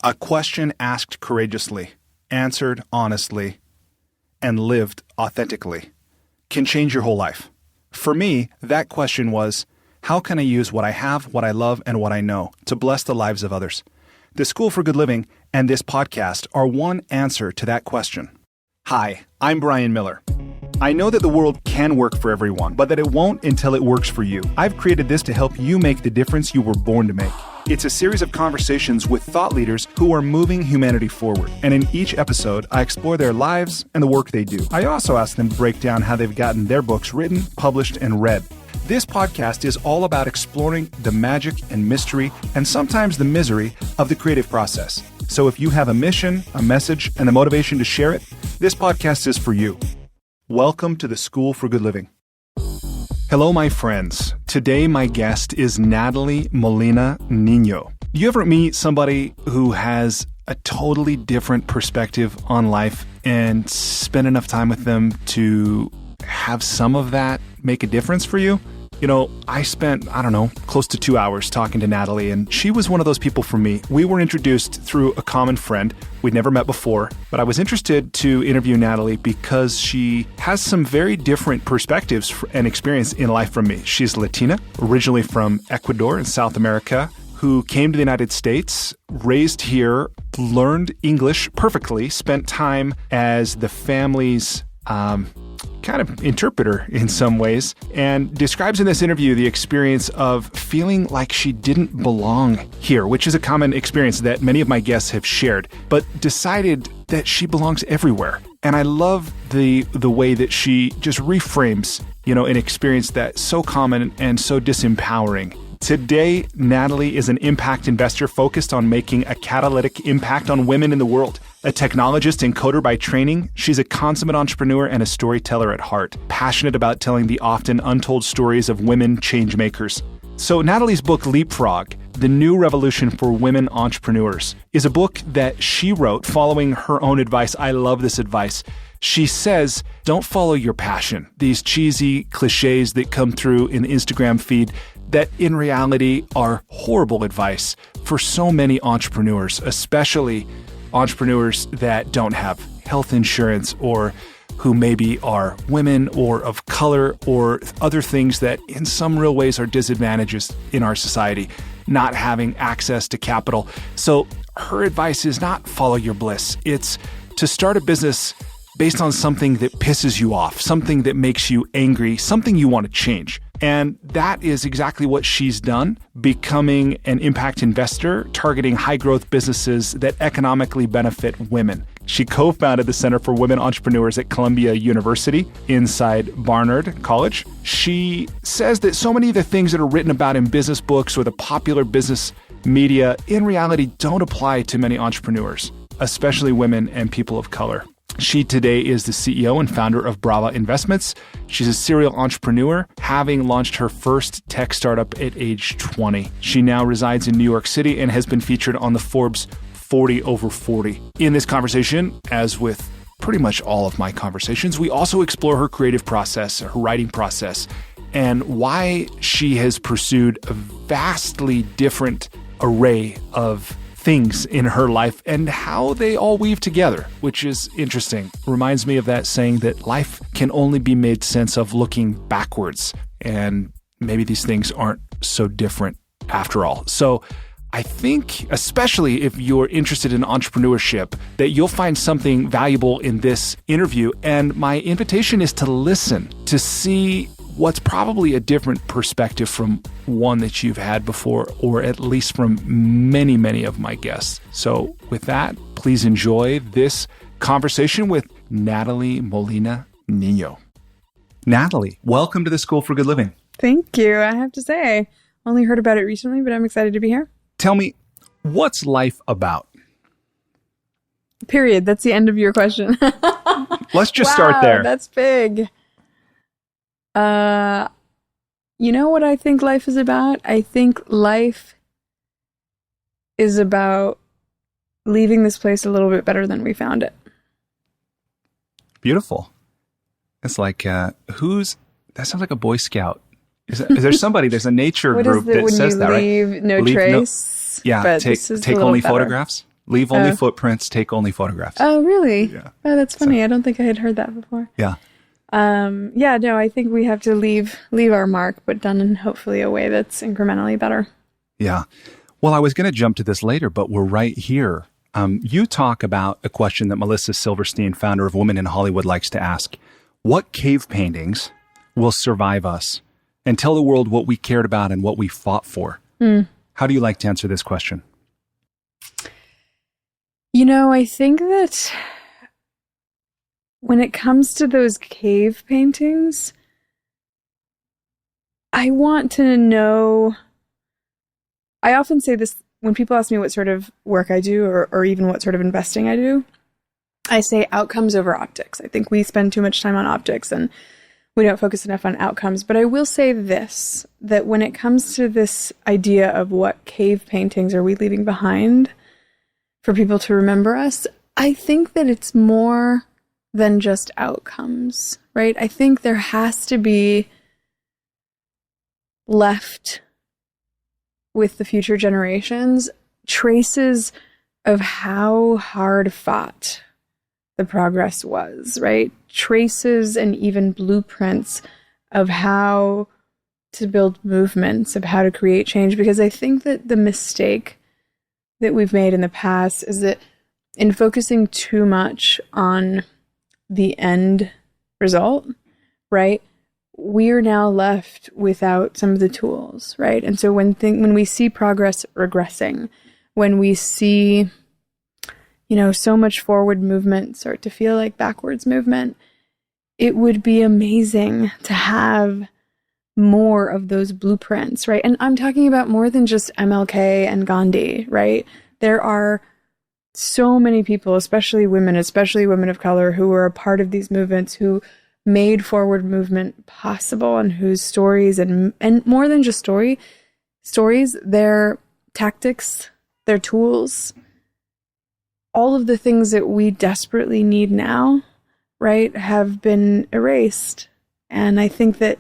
A question asked courageously, answered honestly, and lived authentically can change your whole life. For me, that question was, how can I use what I have, what I love, and what I know to bless the lives of others? The School for Good Living and this podcast are one answer to that question. Hi, I'm Brian Miller. I know that the world can work for everyone, but that it won't until it works for you. I've created this to help you make the difference you were born to make. It's a series of conversations with thought leaders who are moving humanity forward. And in each episode, I explore their lives and the work they do. I also ask them to break down how they've gotten their books written, published, and read. This podcast is all about exploring the magic and mystery, and sometimes the misery, of the creative process. So if you have a mission, a message, and the motivation to share it, this podcast is for you. Welcome to the School for Good Living. Hello, my friends. Today, my guest is Nathalie Molina Niño. You ever meet somebody who has a totally different perspective on life and spend enough time with them to have some of that make a difference for you? You know, I spent, close to 2 hours talking to Nathalie, and she was one of those people for me. We were introduced through a common friend. We'd never met before, but I was interested to interview Nathalie because she has some very different perspectives and experience in life from me. She's Latina, originally from Ecuador in South America, who came to the United States, raised here, learned English perfectly, spent time as the family's kind of interpreter in some ways, and describes in this interview the experience of feeling like she didn't belong here, which is a common experience that many of my guests have shared, but decided that she belongs everywhere. And I love the way that she just reframes, an experience that's so common and so disempowering. Today, Nathalie is an impact investor focused on making a catalytic impact on women in the world. A technologist and coder by training, she's a consummate entrepreneur and a storyteller at heart, passionate about telling the often untold stories of women changemakers. So Nathalie's book, Leapfrog, The New Revolution for Women Entrepreneurs, is a book that she wrote following her own advice. I love this advice. She says, don't follow your passion. These cheesy cliches that come through in the Instagram feed that in reality are horrible advice for so many entrepreneurs, especially entrepreneurs that don't have health insurance or who maybe are women or of color or other things that in some real ways are disadvantages in our society, not having access to capital. So her advice is not follow your bliss. It's to start a business based on something that pisses you off, something that makes you angry, something you want to change. And that is exactly what she's done, becoming an impact investor, targeting high-growth businesses that economically benefit women. She co-founded the Center for Women Entrepreneurs at Columbia University inside Barnard College. She says that so many of the things that are written about in business books or the popular business media in reality don't apply to many entrepreneurs, especially women and people of color. She today is the CEO and founder of Brava Investments. She's a serial entrepreneur, having launched her first tech startup at age 20. She now resides in New York City and has been featured on the Forbes 40 over 40. In this conversation, as with pretty much all of my conversations, we also explore her creative process, her writing process, and why she has pursued a vastly different array of things in her life and how they all weave together, which is interesting. Reminds me of that saying that life can only be made sense of looking backwards, and maybe these things aren't so different after all. So I think, especially if you're interested in entrepreneurship, that you'll find something valuable in this interview. And my invitation is to listen, to see what's probably a different perspective from one that you've had before, or at least from many, many of my guests. So with that, please enjoy this conversation with Nathalie Molina Niño. Nathalie, welcome to the School for Good Living. Thank you. I have to say, only heard about it recently, but I'm excited to be here. Tell me, what's life about? Period. That's the end of your question. Let's just start there. That's big. You know what I think life is about? I think life is about leaving this place a little bit better than we found it. Beautiful. It's like, that sounds like a Boy Scout. Is there somebody, there's a nature group that says that, right? Leave no trace. Yeah, take only photographs. Leave only footprints, take only photographs. Oh, really? Yeah. Oh, that's funny. I don't think I had heard that before. Yeah. Yeah, no, I think we have to leave our mark, but done in hopefully a way that's incrementally better. Yeah. Well, I was going to jump to this later, but we're right here. You talk about a question that Melissa Silverstein, founder of Women in Hollywood, likes to ask. What cave paintings will survive us and tell the world what we cared about and what we fought for? How do you like to answer this question? You know, I think that when it comes to those cave paintings, I want to know. I often say this when people ask me what sort of work I do or even what sort of investing I do. I say outcomes over optics. I think we spend too much time on optics and we don't focus enough on outcomes. But I will say this, that when it comes to this idea of what cave paintings are we leaving behind for people to remember us, I think that it's more than just outcomes, right? I think there has to be left with the future generations traces of how hard fought the progress was, right? Traces and even blueprints of how to build movements, of how to create change. Because I think that the mistake that we've made in the past is that in focusing too much on the end result, right, we're now left without some of the tools, right? And so when we see progress regressing, when we see, you know, so much forward movement start to feel like backwards movement, it would be amazing to have more of those blueprints, right? And I'm talking about more than just MLK and Gandhi, right? There are so many people, especially women of color, who were a part of these movements, who made forward movement possible, and whose stories and more than just stories, their tactics, their tools, all of the things that we desperately need now, right, have been erased. And I think that,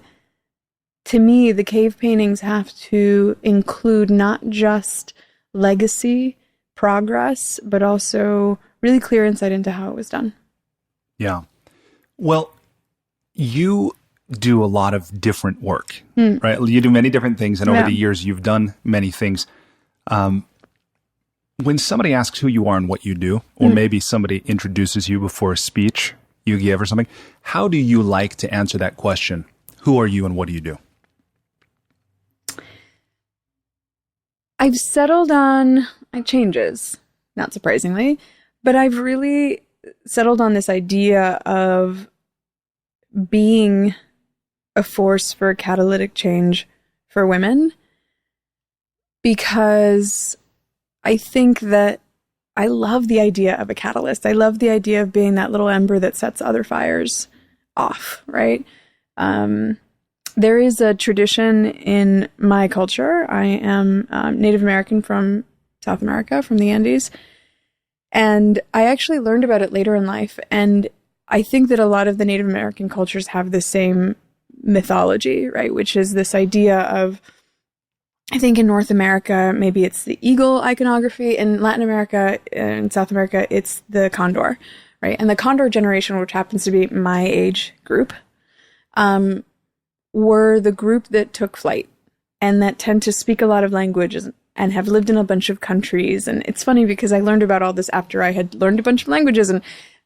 to me, the cave paintings have to include not just legacy, progress, but also really clear insight into how it was done. Yeah. Well, you do a lot of different work, right? You do many different things, and over the years, you've done many things. When somebody asks who you are and what you do, or maybe somebody introduces you before a speech you give or something, how do you like to answer that question? Who are you and what do you do? I've settled on, it changes, not surprisingly, but I've really settled on this idea of being a force for catalytic change for women, because I think that I love the idea of a catalyst. I love the idea of being that little ember that sets other fires off, right? There is a tradition in my culture. I am Native American from South America, from the Andes. And I actually learned about it later in life. And I think that a lot of the Native American cultures have the same mythology, right? Which is this idea of, I think in North America, maybe it's the eagle iconography. In Latin America and South America, it's the condor, right? And the condor generation, which happens to be my age group, were the group that took flight and that tend to speak a lot of languages and have lived in a bunch of countries. And it's funny because I learned about all this after I had learned a bunch of languages and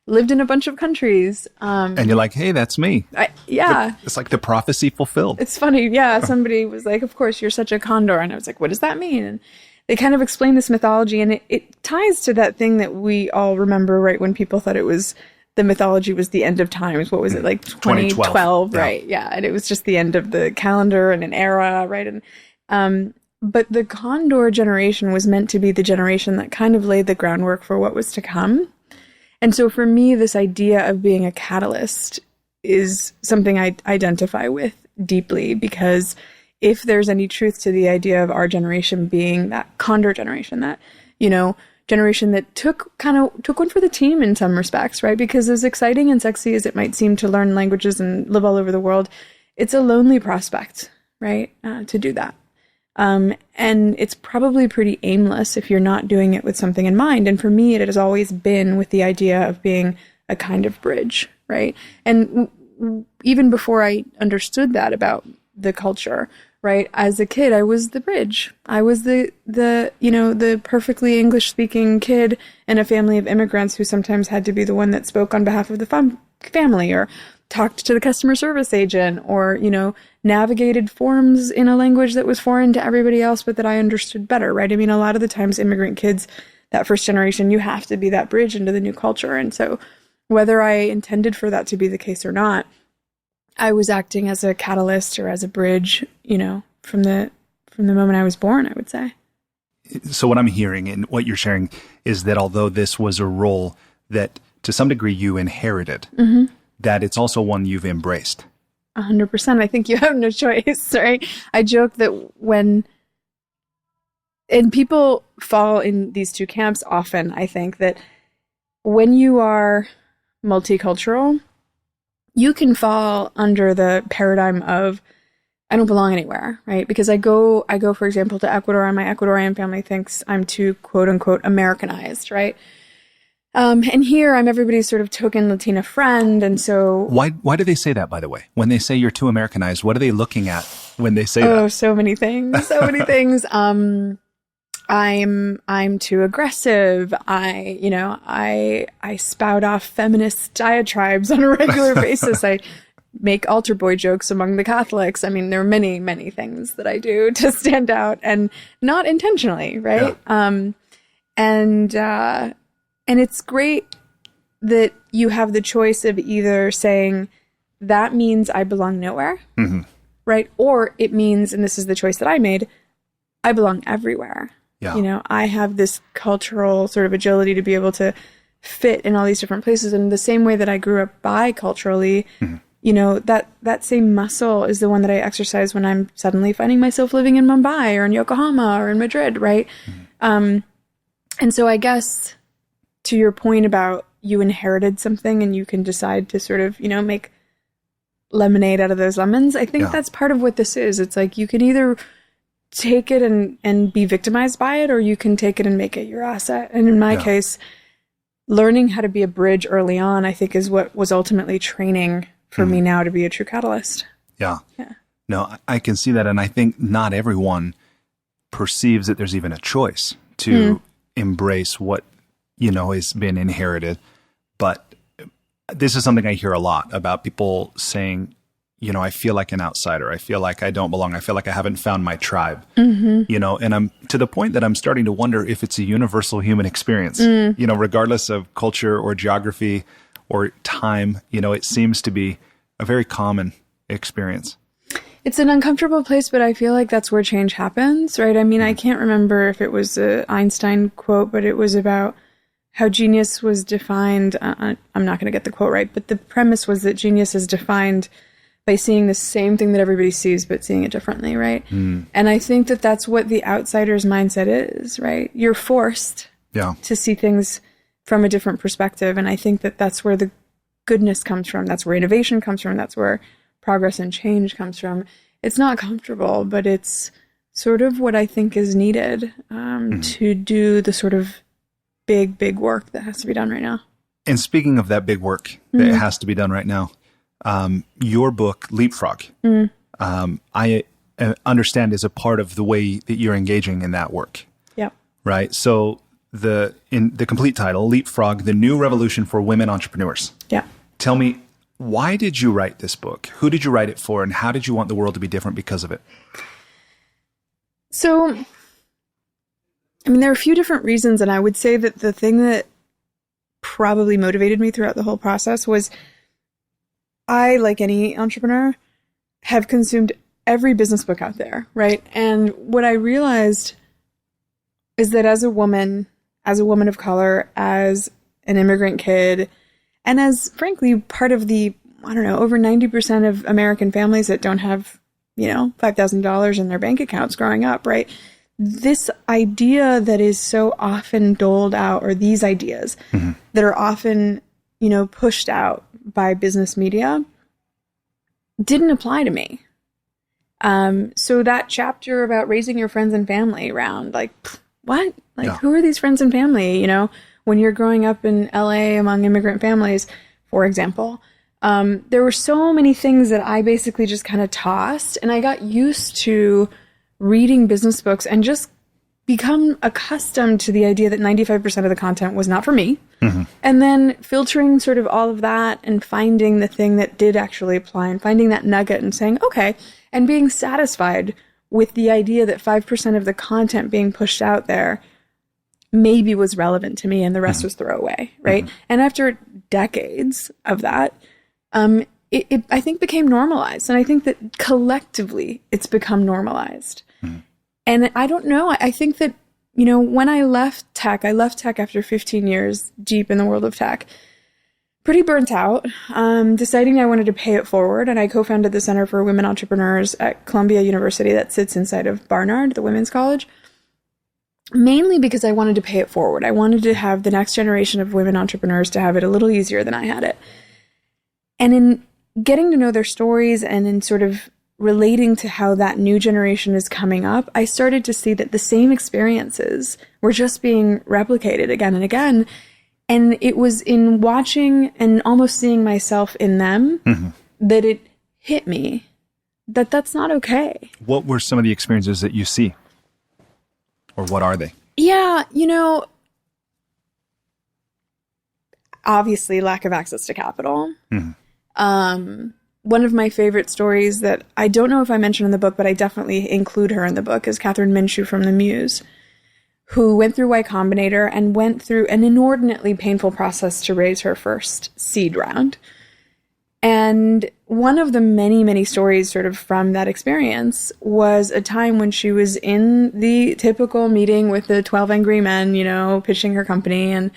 lived in a bunch of countries. And you're like, hey, that's me. Yeah. It's like the prophecy fulfilled. It's funny. Yeah. Somebody was like, of course, you're such a condor. And I was like, what does that mean? And they kind of explain this mythology, and it ties to that thing that we all remember, right? When people thought it was, the mythology was the end of times. What was it, like 2012, right? Yeah. And it was just the end of the calendar and an era, right? And but the condor generation was meant to be the generation that kind of laid the groundwork for what was to come. And so for me, this idea of being a catalyst is something I identify with deeply, because if there's any truth to the idea of our generation being that condor generation, that, you know, generation that took one for the team in some respects, right? Because as exciting and sexy as it might seem to learn languages and live all over the world, it's a lonely prospect, right? To do that. And it's probably pretty aimless if you're not doing it with something in mind. And for me, it has always been with the idea of being a kind of bridge, right? And even before I understood that about the culture, right? As a kid, I was the bridge. I was the perfectly English speaking kid in a family of immigrants who sometimes had to be the one that spoke on behalf of the family, or talked to the customer service agent, or, navigated forms in a language that was foreign to everybody else, but that I understood better, right? I mean, a lot of the times immigrant kids, that first generation, you have to be that bridge into the new culture. And so whether I intended for that to be the case or not, I was acting as a catalyst or as a bridge, from the moment I was born, I would say. So what I'm hearing and what you're sharing is that although this was a role that to some degree you inherited, that it's also one you've embraced. 100%. I think you have no choice, right? I joke that and people fall in these two camps often, I think, that when you are multicultural, you can fall under the paradigm of, I don't belong anywhere, right? Because I go, for example, to Ecuador, and my Ecuadorian family thinks I'm too, quote unquote, Americanized, right? And here I'm everybody's sort of token Latina friend. And so why do they say that, by the way? When they say you're too Americanized, what are they looking at when they say that? Oh, so many things. I'm too aggressive. I spout off feminist diatribes on a regular basis. I make altar boy jokes among the Catholics. I mean, there are many, many things that I do to stand out, and not intentionally, right? Yeah. And it's great that you have the choice of either saying, that means I belong nowhere, right? Or it means, and this is the choice that I made, I belong everywhere. Yeah. I have this cultural sort of agility to be able to fit in all these different places. And the same way that I grew up biculturally, that same muscle is the one that I exercise when I'm suddenly finding myself living in Mumbai or in Yokohama or in Madrid, right? And so I guess to your point about you inherited something and you can decide to sort of, make lemonade out of those lemons, I think that's part of what this is. It's like you can either take it and be victimized by it, or you can take it and make it your asset. And in my case, learning how to be a bridge early on, I think, is what was ultimately training for me now to be a true catalyst. Yeah. No, I can see that. And I think not everyone perceives that there's even a choice to embrace what, has been inherited. But this is something I hear a lot about people saying, I feel like an outsider. I feel like I don't belong. I feel like I haven't found my tribe, and I'm to the point that I'm starting to wonder if it's a universal human experience, regardless of culture or geography or time, it seems to be a very common experience. It's an uncomfortable place, but I feel like that's where change happens, right? I mean, I can't remember if it was an Einstein quote, but it was about how genius was defined. I'm not going to get the quote right, but the premise was that genius is defined by seeing the same thing that everybody sees, but seeing it differently, right? And I think that that's what the outsider's mindset is, right? You're forced to see things from a different perspective. And I think that that's where the goodness comes from. That's where innovation comes from. That's where progress and change comes from. It's not comfortable, but it's sort of what I think is needed to do the sort of big work that has to be done right now. And speaking of that big work that has to be done right now, your book, Leapfrog, I understand is a part of the way that you're engaging in that work. Yeah. Right. So in the complete title, Leapfrog, The New Revolution for Women Entrepreneurs. Yeah. Tell me, why did you write this book? Who did you write it for? And how did you want the world to be different because of it? So, I mean, there are a few different reasons. And I would say that the thing that probably motivated me throughout the whole process was I, like any entrepreneur, have consumed every business book out there, right? And what I realized is that as a woman of color, as an immigrant kid, and as, frankly, part of the, over 90% of American families that don't have, $5,000 in their bank accounts growing up, right? This idea that is so often doled out, or these ideas that are often, pushed out by business media, didn't apply to me. So that chapter about raising your friends and family around, like, what? Like, Yeah. who are these friends and family? You know, when you're growing up in LA among immigrant families, for example, there were so many things that I basically just kind of tossed, and I got used to reading business books and just become accustomed to the idea that 95% of the content was not for me. And then filtering sort of all of that and finding the thing that did actually apply and finding that nugget and saying, okay, and being satisfied with the idea that 5% of the content being pushed out there maybe was relevant to me and the rest was throwaway, right? And after decades of that, it I think became normalized. And I think that collectively it's become normalized. And I don't know, I think that, you know, when I left tech after 15 years deep in the world of tech, pretty burnt out, deciding I wanted to pay it forward. And I co-founded the Center for Women Entrepreneurs at Columbia University that sits inside of Barnard, the women's college, mainly because I wanted to pay it forward. I wanted to have the next generation of women entrepreneurs to have it a little easier than I had it. And in getting to know their stories and in sort of relating to how that new generation is coming up, I started to see that the same experiences were just being replicated again and again. And it was in watching and almost seeing myself in them that it hit me that that's not okay. What were some of the experiences that you see? Or what are they? Yeah, you know, obviously lack of access to capital. One of my favorite stories that I don't know if I mentioned in the book, but I definitely include her in the book, is Catherine Minshew from The Muse, who went through Y Combinator and went through an inordinately painful process to raise her first seed round. And one of the many, many stories sort of from that experience was a time when she was in the typical meeting with the 12 angry men, you know, pitching her company, and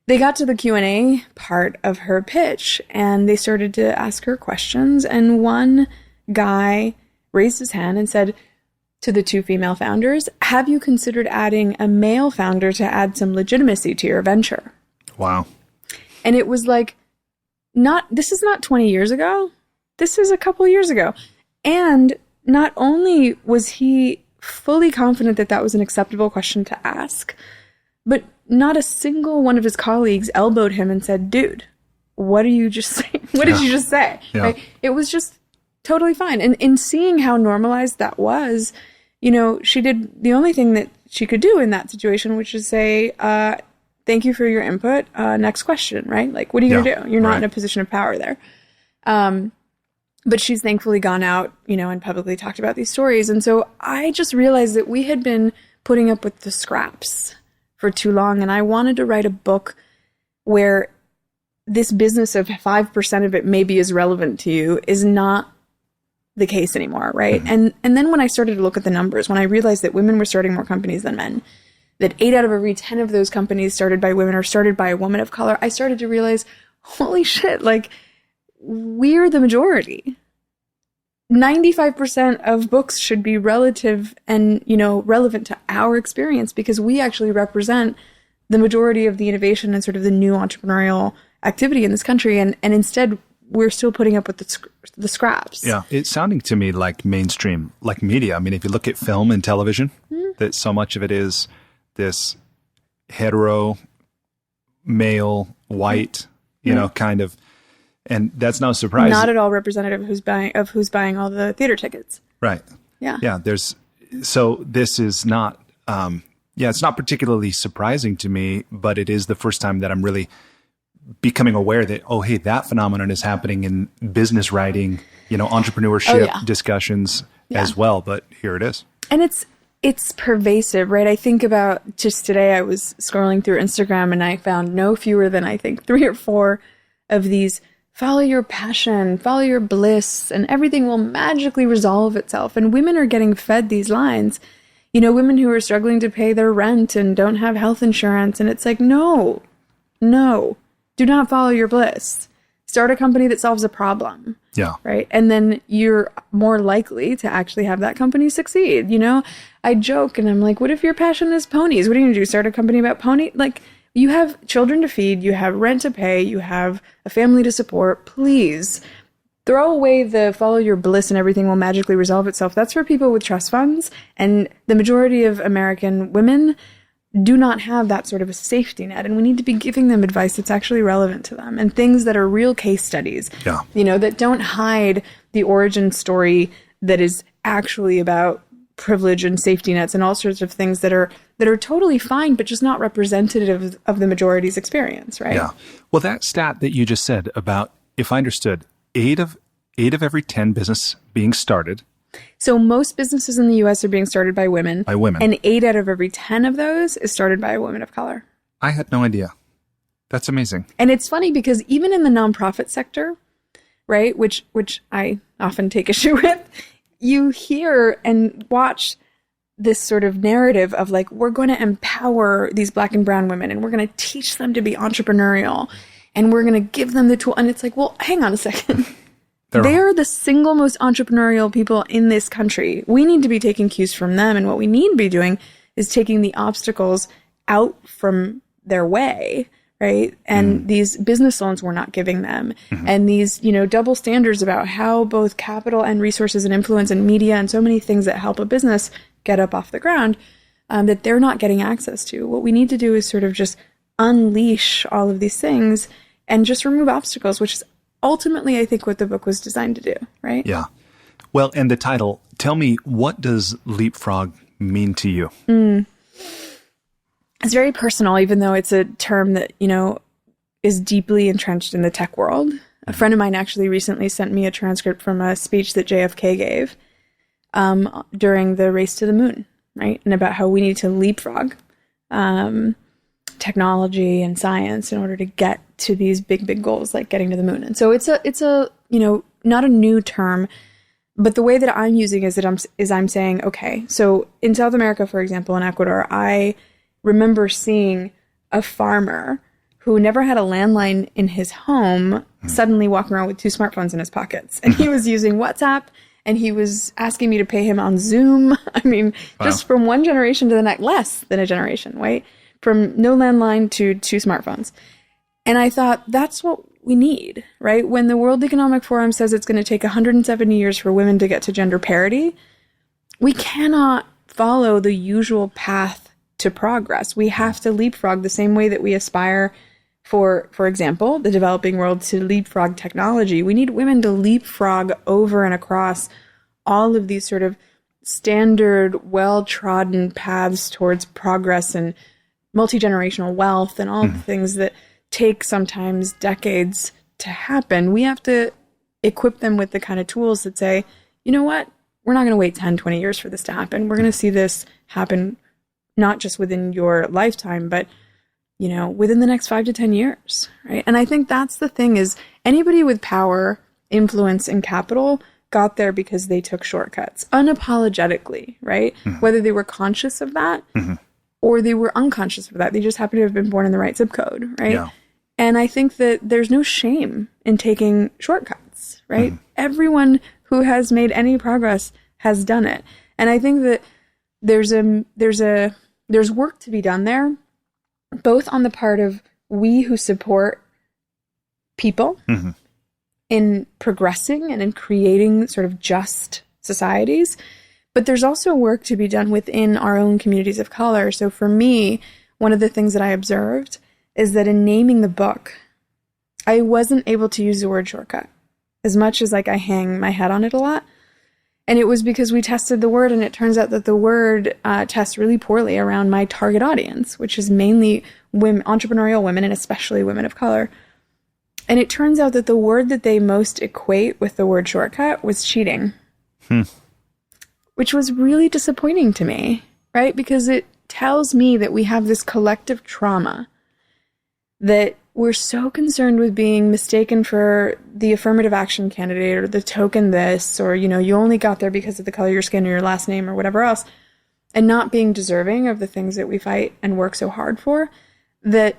they got to the Q&A part of her pitch, and they started to ask her questions. And one guy raised his hand and said to the two female founders, have you considered adding a male founder to add some legitimacy to your venture? Wow. And it was like, this is not 20 years ago. This is a couple years ago. And not only was he fully confident that that was an acceptable question to ask, but not a single one of his colleagues elbowed him and said, dude, what are you just saying? What did you just say? Yeah. Right? It was just totally fine. And in seeing how normalized that was, you know, she did the only thing that she could do in that situation, which is say, thank you for your input. Next question, right? Like, what are you going to do? You're not in a position of power there. But she's thankfully gone out, you know, and publicly talked about these stories. And so I just realized that we had been putting up with the scraps for too long. And I wanted to write a book where this business of 5% of it maybe is relevant to you is not the case anymore, right? And then when I started to look at the numbers, when I realized that women were starting more companies than men, that 8 out of every 10 of those companies started by women or started by a woman of color, I started to realize, holy shit, like, we're the majority. 95% of books should be relative and, you know, relevant to our experience because we actually represent the majority of the innovation and sort of the new entrepreneurial activity in this country. And instead, we're still putting up with the scraps. Yeah. It's sounding to me like mainstream, like media. I mean, if you look at film and television, that so much of it is this hetero, male, white, you know, kind of. And that's no surprise. Not at all representative of who's buying all the theater tickets. Right. Yeah. Yeah. So this is not, it's not particularly surprising to me, but it is the first time that I'm really becoming aware that, oh, hey, that phenomenon is happening in business writing, you know, entrepreneurship discussions as well. But here it is. And it's pervasive, right? I think about just today, I was scrolling through Instagram and I found no fewer than, I think, 3 or 4 of these follow your passion, follow your bliss, and everything will magically resolve itself. And women are getting fed these lines, you know, women who are struggling to pay their rent and don't have health insurance. And it's like, no, do not follow your bliss. Start a company that solves a problem. Yeah. Right. And then you're more likely to actually have that company succeed. You know, I joke and I'm like, what if your passion is ponies? What are you going to do? Start a company about pony? Like, you have children to feed, you have rent to pay, you have a family to support. Please throw away the follow your bliss and everything will magically resolve itself. That's for people with trust funds. And the majority of American women do not have that sort of a safety net. And we need to be giving them advice that's actually relevant to them and things that are real case studies, that don't hide the origin story that is actually about privilege and safety nets and all sorts of things that are totally fine, but just not representative of the majority's experience, right? Yeah. Well, that stat that you just said about, if I understood, eight of every 10 business being started. So most businesses in the U.S. are being started by women. By women. And 8 out of every 10 of those is started by a woman of color. I had no idea. That's amazing. And it's funny because even in the nonprofit sector, right, which I often take issue with, you hear and watch this sort of narrative of like, we're going to empower these Black and brown women and we're going to teach them to be entrepreneurial and we're going to give them the tool. And it's like, well, hang on a second. They're the single most entrepreneurial people in this country. We need to be taking cues from them. And what we need to be doing is taking the obstacles out from their way, right? And these business loans we're not giving them. And these, double standards about how both capital and resources and influence and media and so many things that help a business get up off the ground that they're not getting access to. What we need to do is sort of just unleash all of these things and just remove obstacles, which is ultimately, I think, what the book was designed to do, right? Yeah. Well, and the title, tell me, what does Leapfrog mean to you? It's very personal, even though it's a term that, is deeply entrenched in the tech world. A friend of mine actually recently sent me a transcript from a speech that JFK gave during the race to the moon, right? And about how we need to leapfrog technology and science in order to get to these big goals like getting to the moon. And so it's a not a new term, but the way that I'm using is I'm saying, okay, so in South America, for example, in Ecuador, I remember seeing a farmer who never had a landline in his home suddenly walking around with 2 smartphones in his pockets. And he was using WhatsApp and he was asking me to pay him on Zoom. I mean, just from one generation to the next, less than a generation, right? From no landline to 2 smartphones. And I thought, that's what we need, right? When the World Economic Forum says it's going to take 170 years for women to get to gender parity, we cannot follow the usual path to progress. We have to leapfrog the same way that we aspire for example, the developing world to leapfrog technology. We need women to leapfrog over and across all of these sort of standard, well-trodden paths towards progress and multi-generational wealth and all the things that take sometimes decades to happen. We have to equip them with the kind of tools that say, you know what, we're not going to wait 10, 20 years for this to happen. We're going to see this happen not just within your lifetime, but within the next 5 to 10 years, right? And I think that's the thing is anybody with power, influence, and capital got there because they took shortcuts unapologetically, right? Whether they were conscious of that or they were unconscious of that. They just happen to have been born in the right zip code, right? Yeah. And I think that there's no shame in taking shortcuts, right? Everyone who has made any progress has done it. And I think that there's work to be done there, both on the part of we who support people in progressing and in creating sort of just societies, but there's also work to be done within our own communities of color. So for me, one of the things that I observed is that in naming the book, I wasn't able to use the word shortcut as much as like I hang my head on it a lot. And it was because we tested the word, and it turns out that the word tests really poorly around my target audience, which is mainly women, entrepreneurial women, and especially women of color. And it turns out that the word that they most equate with the word shortcut was cheating, which was really disappointing to me, right? Because it tells me that we have this collective trauma, that we're so concerned with being mistaken for the affirmative action candidate or the token this, or, you only got there because of the color of your skin or your last name or whatever else, and not being deserving of the things that we fight and work so hard for, that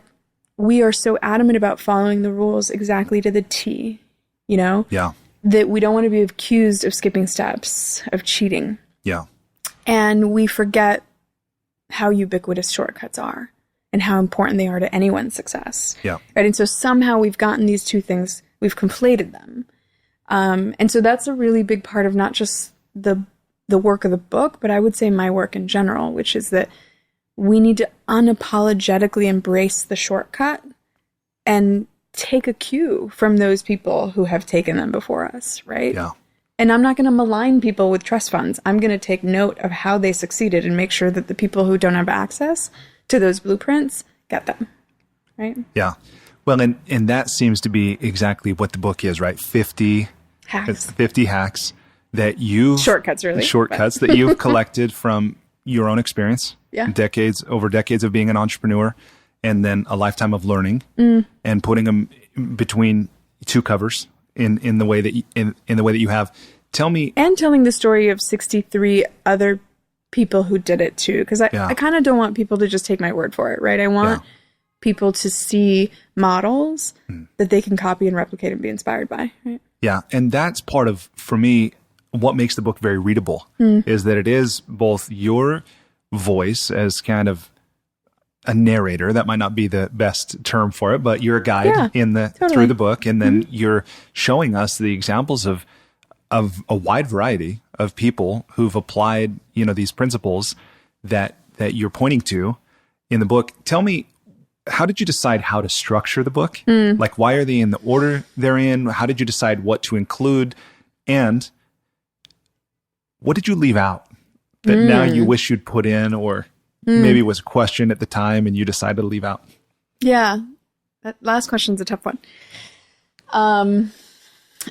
we are so adamant about following the rules exactly to the T, Yeah. that we don't want to be accused of skipping steps, of cheating. Yeah. And we forget how ubiquitous shortcuts are and how important they are to anyone's success. Yeah. Right. And so somehow we've gotten these two things, we've conflated them. And so that's a really big part of not just the work of the book, but I would say my work in general, which is that we need to unapologetically embrace the shortcut and take a cue from those people who have taken them before us, right? Yeah. And I'm not going to malign people with trust funds. I'm going to take note of how they succeeded and make sure that the people who don't have access to those blueprints get them, right? Yeah. Well, and that seems to be exactly what the book is, right? 50 Hacks. 50 hacks that you've... Shortcuts, really. Shortcuts that you've collected from your own experience. Yeah. Over decades of being an entrepreneur, and then a lifetime of learning, and putting them between two covers in the way that in the way that you have. Tell me, and telling the story of 63 other people who did it too, because I kind of don't want people to just take my word for it, right? I want people to see models that they can copy and replicate and be inspired by, right? Yeah, and that's part of, for me, what makes the book very readable is that it is both your voice as kind of a narrator. That might not be the best term for it, but you're a guide through the book, and then you're showing us the examples of a wide variety of people who've applied, these principles that you're pointing to in the book. Tell me, how did you decide how to structure the book? Like, why are they in the order they're in? How did you decide what to include? And what did you leave out that now you wish you'd put in, or maybe it was a question at the time and you decided to leave out? Yeah. That last question's a tough one.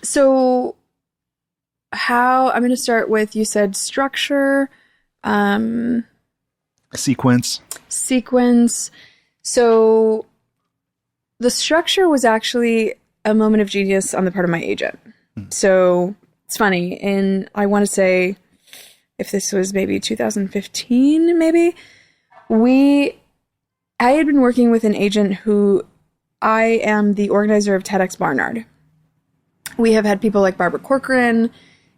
So how, I'm going to start with, you said structure, Sequence. So the structure was actually a moment of genius on the part of my agent. So it's funny, and I want to say, if this was maybe 2015, maybe, I had been working with an agent who, I am the organizer of TEDx Barnard. We have had people like Barbara Corcoran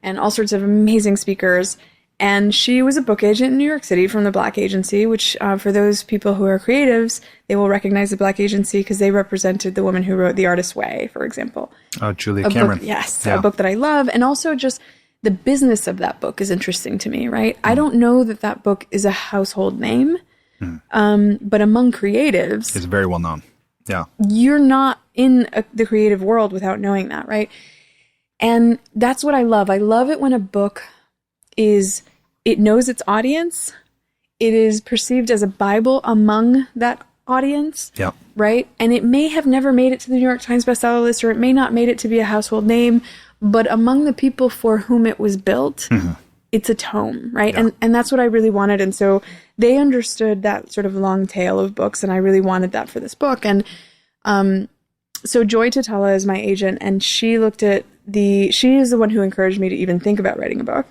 and all sorts of amazing speakers. And she was a book agent in New York City from the Black Agency, which for those people who are creatives, they will recognize the Black Agency because they represented the woman who wrote The Artist's Way, for example. Oh, Julia Cameron. A book that I love. And also just the business of that book is interesting to me, right? I don't know that book is a household name, but among creatives... It's very well known. Yeah. You're not in the creative world without knowing that, right? And that's what I love. I love it when a book it knows its audience. It is perceived as a Bible among that audience. Yeah. Right? And it may have never made it to the New York Times bestseller list, or it may not made it to be a household name, but among the people for whom it was built, it's a tome, right? Yeah. And that's what I really wanted. And so they understood that sort of long tail of books, and I really wanted that for this book. And so Joy Twyla is my agent, and she she is the one who encouraged me to even think about writing a book.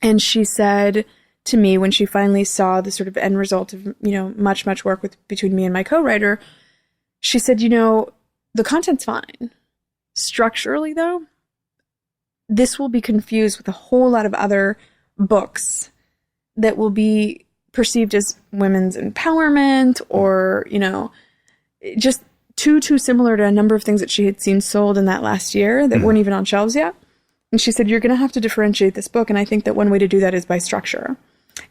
And she said to me, when she finally saw the sort of end result of, much, much work between me and my co-writer, she said, the content's fine. Structurally, though, this will be confused with a whole lot of other books that will be perceived as women's empowerment or, just too similar to a number of things that she had seen sold in that last year that weren't even on shelves yet. And she said, you're going to have to differentiate this book. And I think that one way to do that is by structure.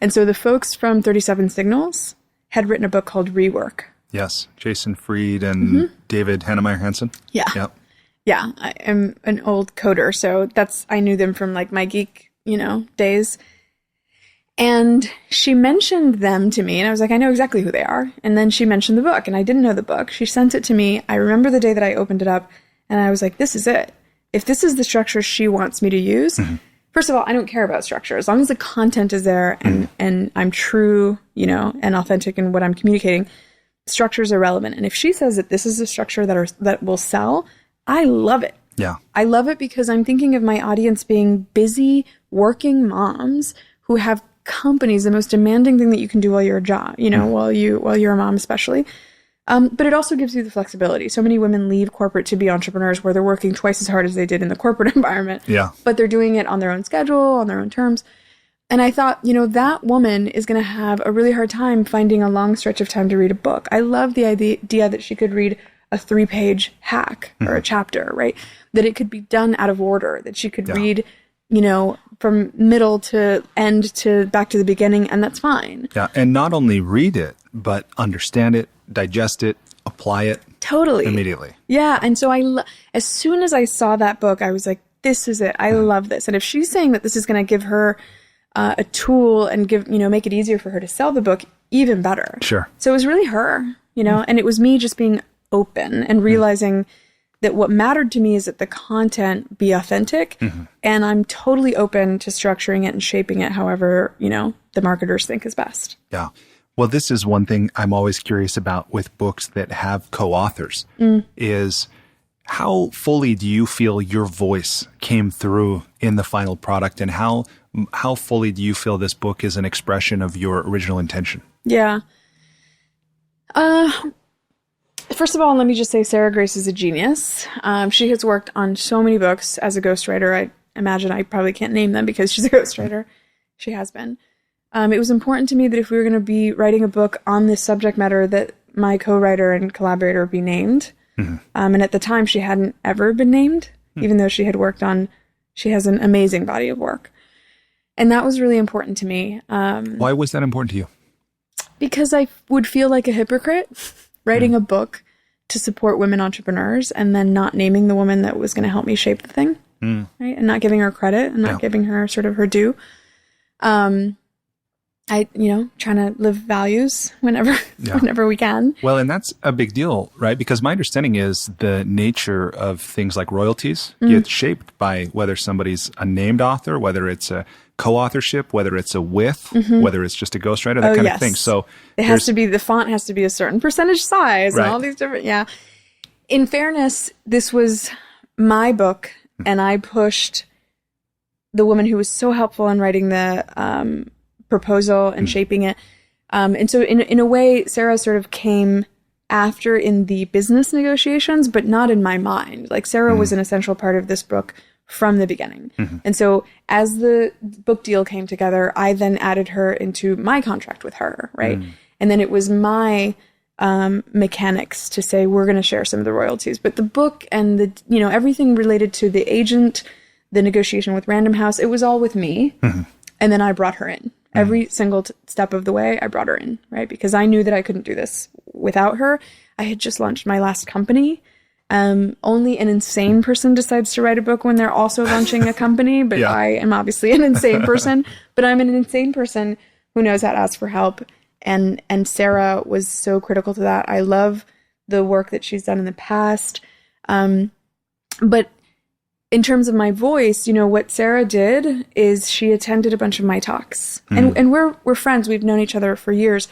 And so the folks from 37 Signals had written a book called Rework. Yes. Jason Fried and David Hannemeyer Hansen. Yeah. Yep. Yeah. I am an old coder. So I knew them from like my geek, days. And she mentioned them to me, and I was like, I know exactly who they are. And then she mentioned the book, and I didn't know the book. She sent it to me. I remember the day that I opened it up, and I was like, this is it. If this is the structure she wants me to use, first of all, I don't care about structure. As long as the content is there and I'm true, and authentic in what I'm communicating, structures are relevant. And if she says that this is a structure that will sell, I love it. Yeah. I love it because I'm thinking of my audience being busy working moms who have companies, the most demanding thing that you can do while you're a job, while you're a mom, especially. But it also gives you the flexibility. So many women leave corporate to be entrepreneurs where they're working twice as hard as they did in the corporate environment. Yeah. But they're doing it on their own schedule, on their own terms. And I thought, that woman is going to have a really hard time finding a long stretch of time to read a book. I love the idea that she could read a 3-page hack or a chapter, right? That it could be done out of order, that she could read, you know, from middle to end to back to the beginning, and that's fine. Yeah, and not only read it, but understand it, digest it, apply it. Totally. Immediately. Yeah, and so as soon as I saw that book, I was like, this is it. I love this. And if she's saying that this is going to give her a tool and make it easier for her to sell the book, even better. Sure. So it was really her, you know, and it was me just being open and realizing that what mattered to me is that the content be authentic, and I'm totally open to structuring it and shaping it however, you know, the marketers think is best. Yeah. Well, this is one thing I'm always curious about with books that have co-authors is how fully do you feel your voice came through in the final product, and how fully do you feel this book is an expression of your original intention? Yeah. First of all, let me just say Sarah Grace is a genius. She has worked on so many books as a ghostwriter. I imagine I probably can't name them because she's a ghostwriter. She has been. It was important to me that if we were going to be writing a book on this subject matter, that my co-writer and collaborator be named. And at the time, she hadn't ever been named, even though she has an amazing body of work. And that was really important to me. Why was that important to you? Because I would feel like a hypocrite writing a book to support women entrepreneurs and then not naming the woman that was going to help me shape the thing, right? And not giving her credit and not giving her sort of her due. Trying to live values whenever we can. Well, and that's a big deal, right? Because my understanding is the nature of things like royalties get shaped by whether somebody's a named author, whether it's a co-authorship, whether it's a whether it's just a ghostwriter, that kind of thing. So the font has to be a certain percentage size and all these different, In fairness, this was my book, and I pushed the woman who was so helpful in writing the proposal and shaping it. And so in a way, Sarah sort of came after in the business negotiations, but not in my mind. Like Sarah was an essential part of this book from the beginning. And so as the book deal came together, I then added her into my contract with her, right? And then it was my mechanics to say, we're going to share some of the royalties. But the book and the, everything related to the agent, the negotiation with Random House, it was all with me. And then I brought her in. Every single step of the way, I brought her in, right? Because I knew that I couldn't do this without her. I had just launched my last company. Only an insane person decides to write a book when they're also launching a company, but I am obviously an insane person. But I'm an insane person who knows how to ask for help. And Sarah was so critical to that. I love the work that she's done in the past. But in terms of my voice, what Sarah did is she attended a bunch of my talks. And we're friends. We've known each other for years.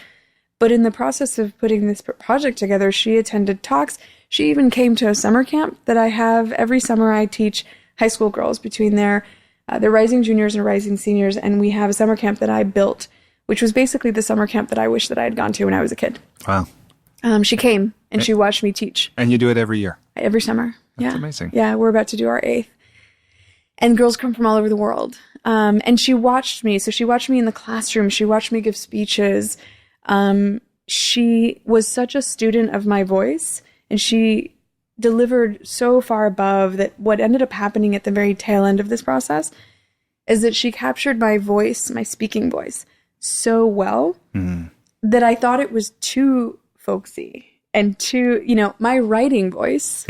But in the process of putting this project together, she attended talks. She even came to a summer camp that I have. Every summer I teach high school girls between their rising juniors and rising seniors. And we have a summer camp that I built, which was basically the summer camp that I wish that I had gone to when I was a kid. Wow. She came and she watched me teach. And you do it every year? Every summer. That's amazing. Yeah, we're about to do our 8th. And girls come from all over the world. And she watched me. So she watched me in the classroom. She watched me give speeches. She was such a student of my voice, and she delivered so far above that. What ended up happening at the very tail end of this process is that she captured my voice, my speaking voice, so well that I thought it was too folksy and too, my writing voice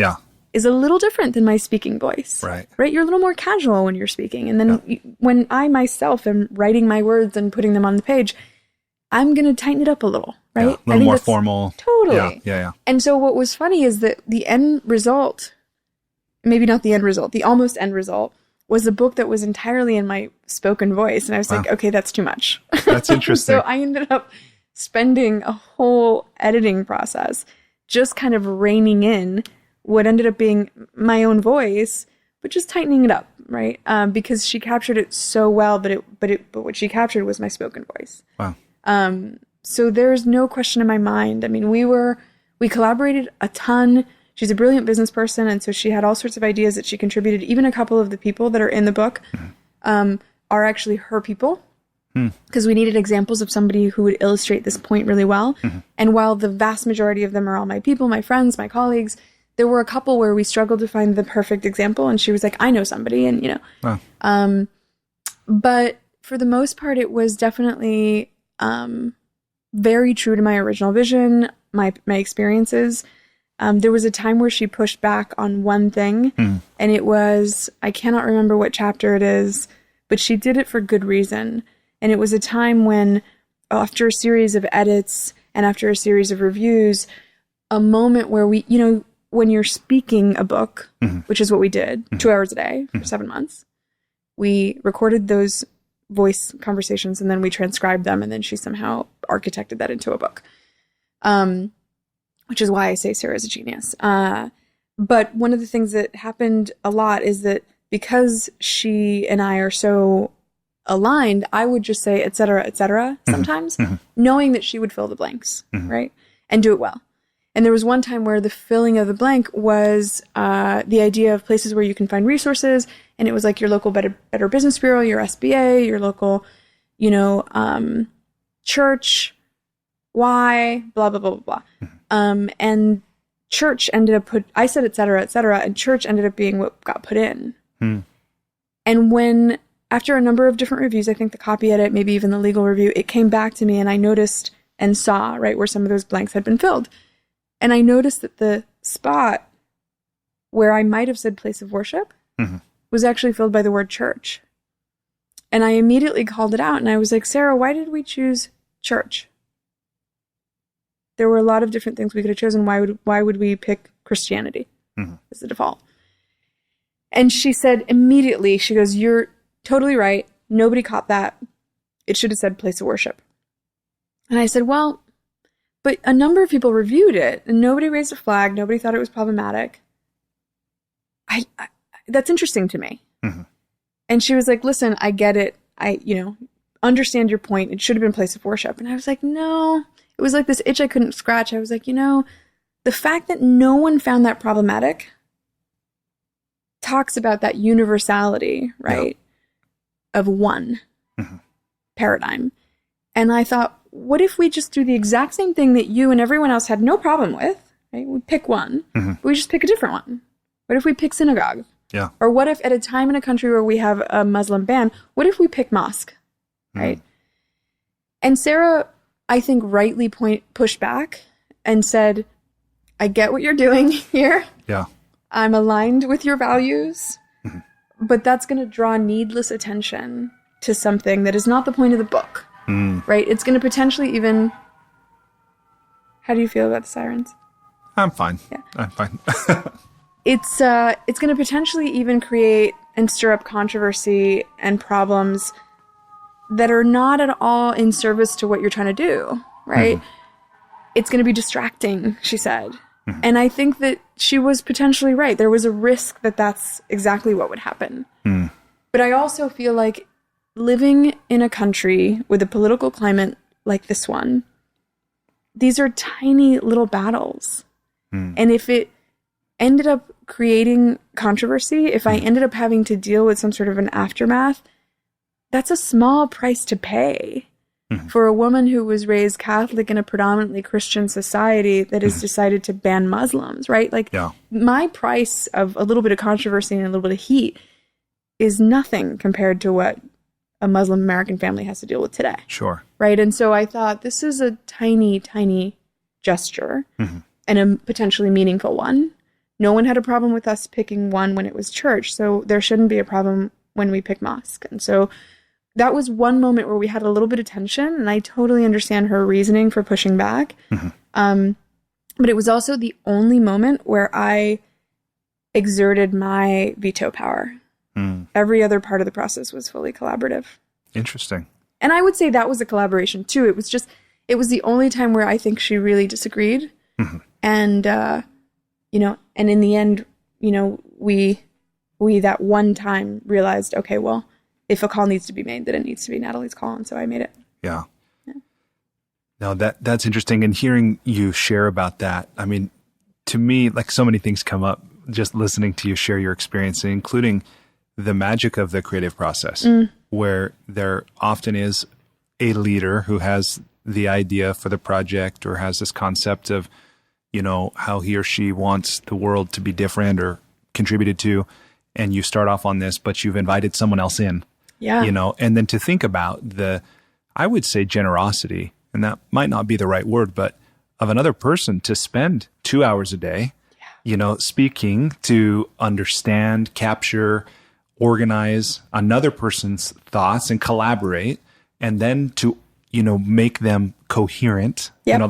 is a little different than my speaking voice. Right. You're a little more casual when you're speaking. And then when I myself am writing my words and putting them on the page, I'm going to tighten it up a little, right? Yeah, a little more formal. Totally. Yeah. And so what was funny is that the end result, maybe not the end result, the almost end result, was a book that was entirely in my spoken voice. And I was like, okay, that's too much. That's interesting. So I ended up spending a whole editing process just kind of reining in what ended up being my own voice, but just tightening it up, right? Because she captured it so well, but what she captured was my spoken voice. Wow. So there's no question in my mind. I mean, we collaborated a ton. She's a brilliant business person, and so she had all sorts of ideas that she contributed. Even a couple of the people that are in the book are actually her people. because we needed examples of somebody who would illustrate this point really well. And while the vast majority of them are all my people, my friends, my colleagues, there were a couple where we struggled to find the perfect example. And she was like, I know somebody. And, Wow. But for the most part, it was definitely very true to my original vision, my experiences. There was a time where she pushed back on one thing, and it was, I cannot remember what chapter it is, but she did it for good reason. And it was a time when, after a series of edits and after a series of reviews, a moment where we, when you're speaking a book, which is what we did, 2 hours a day for 7 months, we recorded those voice conversations and then we transcribed them, and then she somehow architected that into a book. Which is why I say Sarah's a genius. But one of the things that happened a lot is that because she and I are so aligned, I would just say, et cetera, sometimes, knowing that she would fill the blanks, right? And do it well. And there was one time where the filling of the blank was the idea of places where you can find resources. And it was like your local Better Business Bureau, your SBA, your local, church, why, blah, blah, blah, blah, blah. And church ended up I said, et cetera, and church ended up being what got put in. And when, after a number of different reviews, I think the copy edit, maybe even the legal review, it came back to me and I noticed and saw, right, where some of those blanks had been filled. And I noticed that the spot where I might have said place of worship was actually filled by the word church. And I immediately called it out and I was like, Sarah, why did we choose church? There were a lot of different things we could have chosen. Why would we pick Christianity as the default? And she said immediately, she goes, you're totally right. Nobody caught that. It should have said place of worship. And I said, well, but a number of people reviewed it and nobody raised a flag. Nobody thought it was problematic. I that's interesting to me. And she was like, listen, I get it. I understand your point. It should have been place of worship. And I was like, no. It was like this itch I couldn't scratch. I was like, the fact that no one found that problematic talks about that universality, right, of one paradigm. And I thought, what if we just do the exact same thing that you and everyone else had no problem with, right? We pick one, but we just pick a different one. What if we pick synagogue? Yeah. Or what if at a time in a country where we have a Muslim ban, what if we pick mosque, right? And Sarah, I think, rightly pushed back and said, I get what you're doing here. Yeah. I'm aligned with your values, but that's going to draw needless attention to something that is not the point of the book, right? It's going to potentially even... How do you feel about the sirens? I'm fine. Yeah. I'm fine. It's going to potentially even create and stir up controversy and problems that are not at all in service to what you're trying to do, right? It's going to be distracting, she said. And I think that she was potentially right. There was a risk that that's exactly what would happen. But I also feel like living in a country with a political climate like this one, these are tiny little battles. And if it ended up creating controversy, if I ended up having to deal with some sort of an aftermath, that's a small price to pay for a woman who was raised Catholic in a predominantly Christian society that has decided to ban Muslims, right? Like, my price of a little bit of controversy and a little bit of heat is nothing compared to what a Muslim American family has to deal with today. Sure. Right? And so I thought this is a tiny, tiny gesture and a potentially meaningful one. No one had a problem with us picking one when it was church, so there shouldn't be a problem when we pick mosque. And so that was one moment where we had a little bit of tension, and I totally understand her reasoning for pushing back. But it was also the only moment where I exerted my veto power. Every other part of the process was fully collaborative. Interesting. And I would say that was a collaboration too. It was the only time where I think she really disagreed. And, and in the end, we that one time realized, okay, well, if a call needs to be made, then it needs to be Nathalie's call. And so I made it. Yeah. No, that's interesting. And hearing you share about that, I mean, to me, like, so many things come up just listening to you share your experience, including the magic of the creative process, where there often is a leader who has the idea for the project or has this concept of, how he or she wants the world to be different or contributed to, and you start off on this, but you've invited someone else in, and then to think about I would say generosity, and that might not be the right word, but of another person to spend 2 hours a day, speaking to understand, capture, organize another person's thoughts and collaborate, and then to, make them coherent. Yep.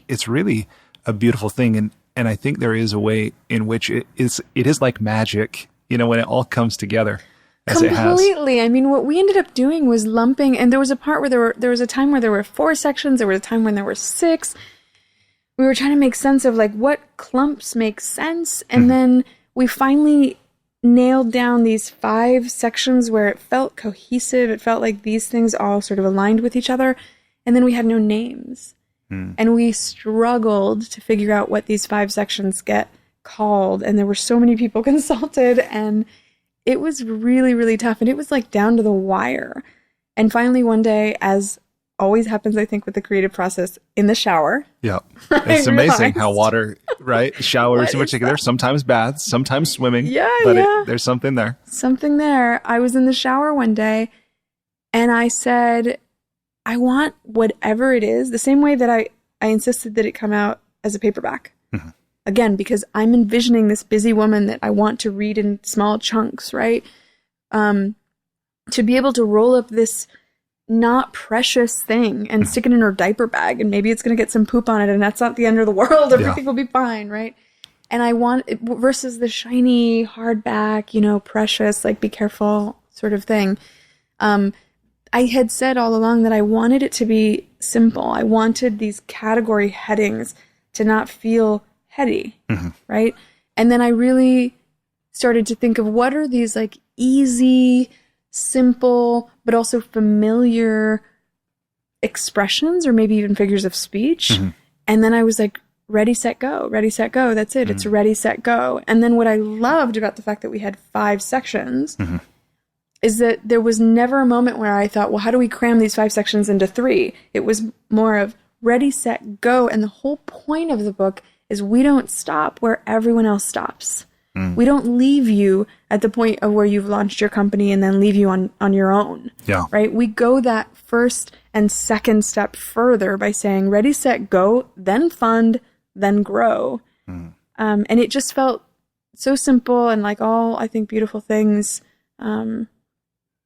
It's really a beautiful thing. And I think there is a way in which it is like magic, when it all comes together as Completely. it has. I mean, what we ended up doing was lumping, and there was a part where there was a time where there were 4 sections. There was a time when there were 6. We were trying to make sense of like what clumps make sense. And then we finally nailed down these 5 sections where it felt cohesive. It felt like these things all sort of aligned with each other. And then we had no names. And we struggled to figure out what these 5 sections get called. And there were so many people consulted, and it was really, really tough. And it was like down to the wire. And finally one day, as always happens, I think, with the creative process, in the shower. Yeah. It's amazing how water, right? Showers in particular, sometimes baths, sometimes swimming. But there's something there. Something there. I was in the shower one day and I said, I want whatever it is, the same way that I insisted that it come out as a paperback. Again, because I'm envisioning this busy woman that I want to read in small chunks, right? To be able to roll up this not precious thing and stick it in her diaper bag, and maybe it's going to get some poop on it, and that's not the end of the world. Everything will be fine, right? And I want it versus the shiny hardback, precious, like be careful sort of thing. I had said all along that I wanted it to be simple. I wanted these category headings to not feel heady, right? And then I really started to think of what are these like easy, simple, but also familiar expressions or maybe even figures of speech. And then I was like, ready, set, go, ready, set, go. That's it. It's ready, set, go. And then what I loved about the fact that we had 5 sections is that there was never a moment where I thought, well, how do we cram these 5 sections into 3? It was more of ready, set, go. And the whole point of the book is we don't stop where everyone else stops. We don't leave you at the point of where you've launched your company and then leave you on your own. Yeah. Right? We go that first and second step further by saying ready, set, go, then fund, then grow. And it just felt so simple and like all, I think, beautiful things.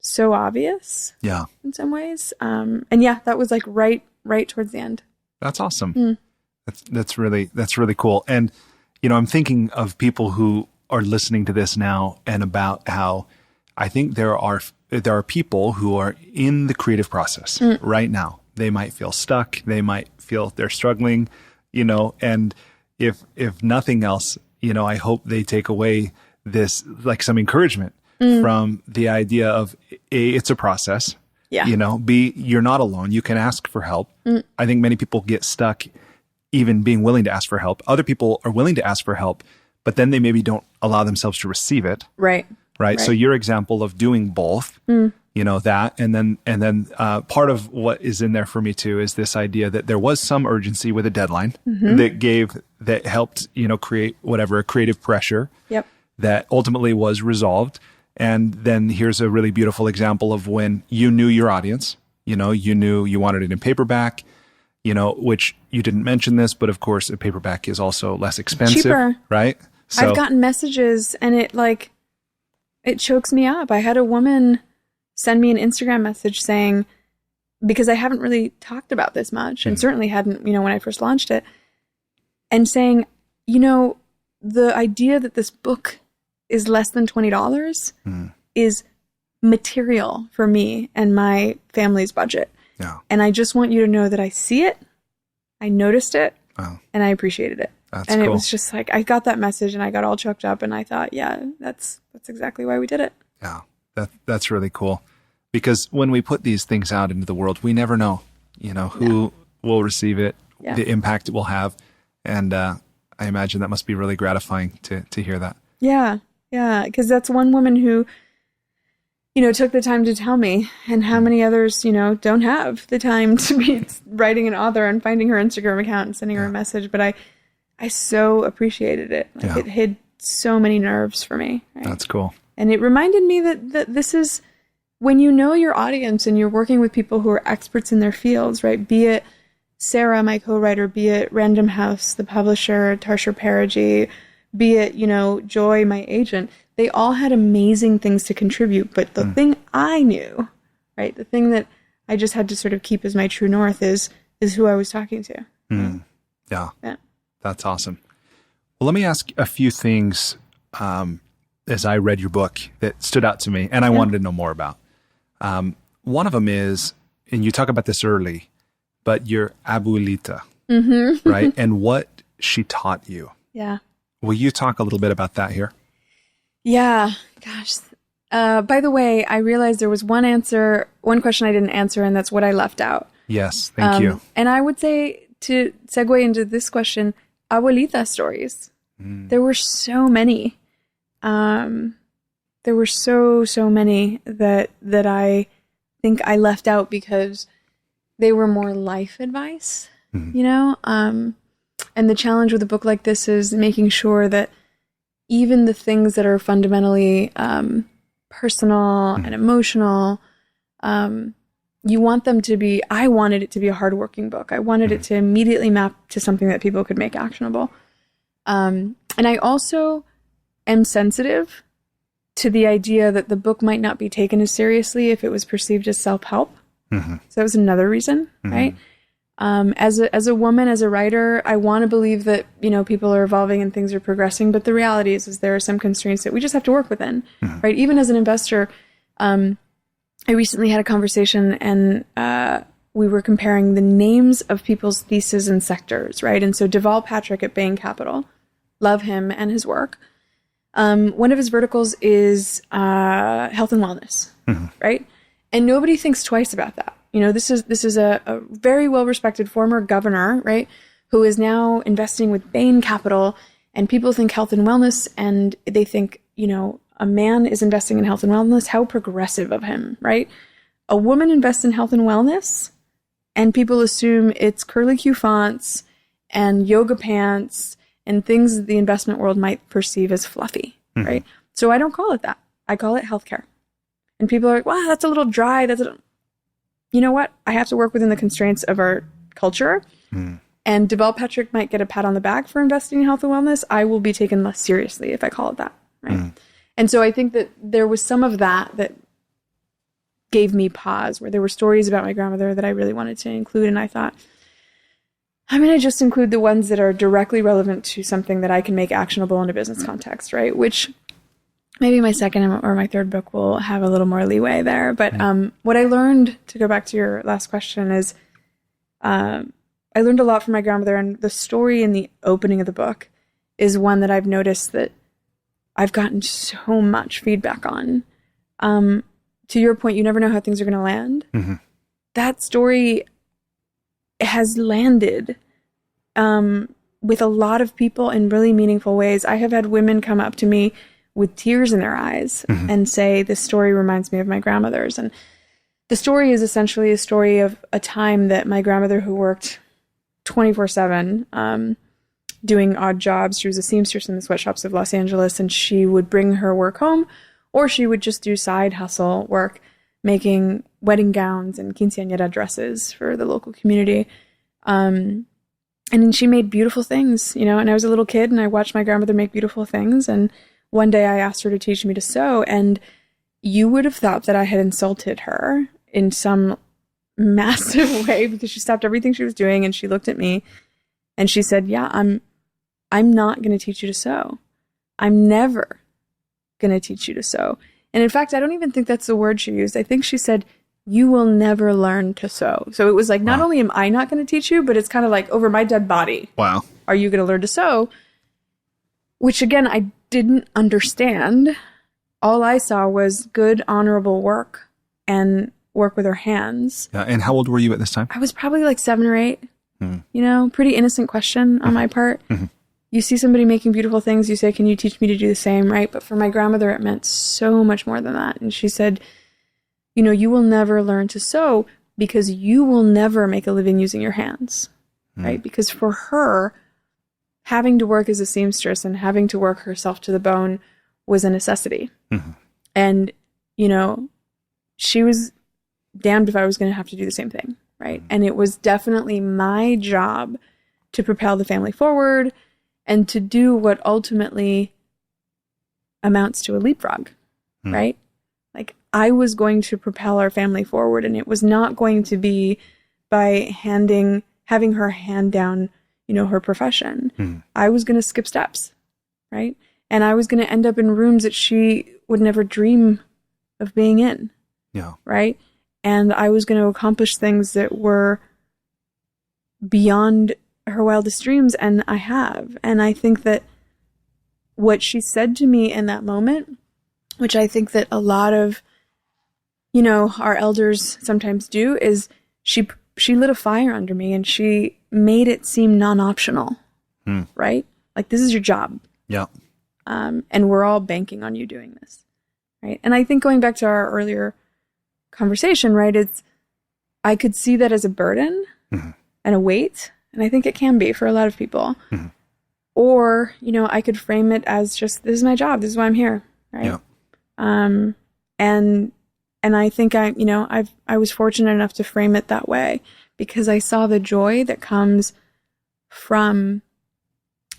So obvious. Yeah. In some ways. And yeah, that was like right towards the end. That's awesome. That's really cool. And, I'm thinking of people who are listening to this now and about how I think there are people who are in the creative process right now. They might feel stuck. They might feel they're struggling, and if nothing else, I hope they take away this, like some encouragement from the idea of it's a process. Yeah. You're not alone. You can ask for help. I think many people get stuck even being willing to ask for help. Other people are willing to ask for help, but then they maybe don't allow themselves to receive it. Right. So your example of doing both, that, and then part of what is in there for me too is this idea that there was some urgency with a deadline that helped, create whatever, a creative pressure that ultimately was resolved. And then here's a really beautiful example of when you knew your audience, you knew you wanted it in paperback, which you didn't mention this, but of course a paperback is also less expensive, cheaper, right? So I've gotten messages and it chokes me up. I had a woman send me an Instagram message saying, because I haven't really talked about this much and certainly hadn't, when I first launched it, and saying, the idea that this book is less than $20 is material for me and my family's budget. Yeah. And I just want you to know that I see it, I noticed it, and I appreciated it. That's cool. It was just like, I got that message and I got all choked up and I thought, yeah, that's exactly why we did it. Yeah, that's really cool. Because when we put these things out into the world, we never know, who will receive it, the impact it will have. And I imagine that must be really gratifying to hear that. Yeah. Yeah. Because that's one woman who took the time to tell me, and how many others, don't have the time to be writing an author and finding her Instagram account and sending her a message. But I so appreciated it. It hit so many nerves for me. Right? That's cool. And it reminded me that this is when you know your audience and you're working with people who are experts in their fields, right? Be it Sarah, my co-writer, be it Random House, the publisher, Tarsha Paraji, be it, Joy, my agent. They all had amazing things to contribute. But the thing I knew, right, the thing that I just had to sort of keep as my true north is who I was talking to. Right? Yeah. That's awesome. Well, let me ask a few things as I read your book that stood out to me and I wanted to know more about. One of them is, and you talk about this early, but your abuelita, right? And what she taught you. Yeah. Will you talk a little bit about that here? Yeah. Gosh. By the way, I realized there was one question I didn't answer, and that's what I left out. Yes. Thank you. And I would say, to segue into this question, abuelita stories. There were so many. There were so many that I think I left out because they were more life advice, and the challenge with a book like this is making sure that even the things that are fundamentally personal and emotional, you want them to be, I wanted it to be a hardworking book. I wanted it to immediately map to something that people could make actionable. And I also am sensitive to the idea that the book might not be taken as seriously if it was perceived as self-help. So that was another reason, right? As a woman, as a writer, I want to believe that, people are evolving and things are progressing, but the reality is there are some constraints that we just have to work within, right? Even as an investor, I recently had a conversation and we were comparing the names of people's theses and sectors, right? And so Deval Patrick at Bain Capital, love him and his work. One of his verticals is health and wellness, right? And nobody thinks twice about that. This is a very well-respected former governor, right, who is now investing with Bain Capital, and people think health and wellness, and they think, a man is investing in health and wellness. How progressive of him, right? A woman invests in health and wellness, and people assume it's curly Q fonts and yoga pants and things that the investment world might perceive as fluffy, right? So I don't call it that. I call it healthcare. And people are like, wow, that's a little dry. You know what? I have to work within the constraints of our culture. And Deval Patrick might get a pat on the back for investing in health and wellness. I will be taken less seriously if I call it that, right? And so I think that there was some of that gave me pause, where there were stories about my grandmother that I really wanted to include. And I thought, I'm going to just include the ones that are directly relevant to something that I can make actionable in a business context, right? Which maybe my second or my third book will have a little more leeway there. But what I learned, to go back to your last question, is I learned a lot from my grandmother. And the story in the opening of the book is one that I've noticed that I've gotten so much feedback on. To your point, you never know how things are going to land. That story has landed with a lot of people in really meaningful ways. I have had women come up to me with tears in their eyes and say, this story reminds me of my grandmother's. And the story is essentially a story of a time that my grandmother, who worked 24/7, doing odd jobs, she was a seamstress in the sweatshops of Los Angeles, and she would bring her work home, or she would just do side hustle work, making wedding gowns and quinceañera dresses for the local community. And then she made beautiful things, and I was a little kid and I watched my grandmother make beautiful things. And one day I asked her to teach me to sew, and you would have thought that I had insulted her in some massive way, because she stopped everything she was doing and she looked at me and she said, yeah, I'm not going to teach you to sew. I'm never going to teach you to sew. And in fact, I don't even think that's the word she used. I think she said, you will never learn to sew. So it was like, not only am I not going to teach you, but it's kind of like, over my dead body. Wow. Are you going to learn to sew? Which again, I didn't understand. All I saw was good, honorable work and work with her hands. Yeah. And how old were you at this time? I was probably like 7 or 8. Pretty innocent question on my part. You see somebody making beautiful things, you say, can you teach me to do the same, right? But for my grandmother, it meant so much more than that. And she said, you will never learn to sew because you will never make a living using your hands, right? Because for her, having to work as a seamstress and having to work herself to the bone was a necessity. And, she was damned if I was going to have to do the same thing, right? And it was definitely my job to propel the family forward and to do what ultimately amounts to a leapfrog, right? Like, I was going to propel our family forward, and it was not going to be by having her hand down, her profession. I was going to skip steps, right? And I was going to end up in rooms that she would never dream of being in. Yeah. Right. And I was going to accomplish things that were beyond her wildest dreams. And I have. And I think that what she said to me in that moment, which I think that a lot of, our elders sometimes do, is she lit a fire under me and she made it seem non-optional, right? Like, this is your job. Yeah. And we're all banking on you doing this, right? And I think going back to our earlier conversation, right, I could see that as a burden and a weight, and I think it can be for a lot of people. Or, I could frame it as just, this is my job, this is why I'm here, right? Yeah. And I think I was fortunate enough to frame it that way because I saw the joy that comes from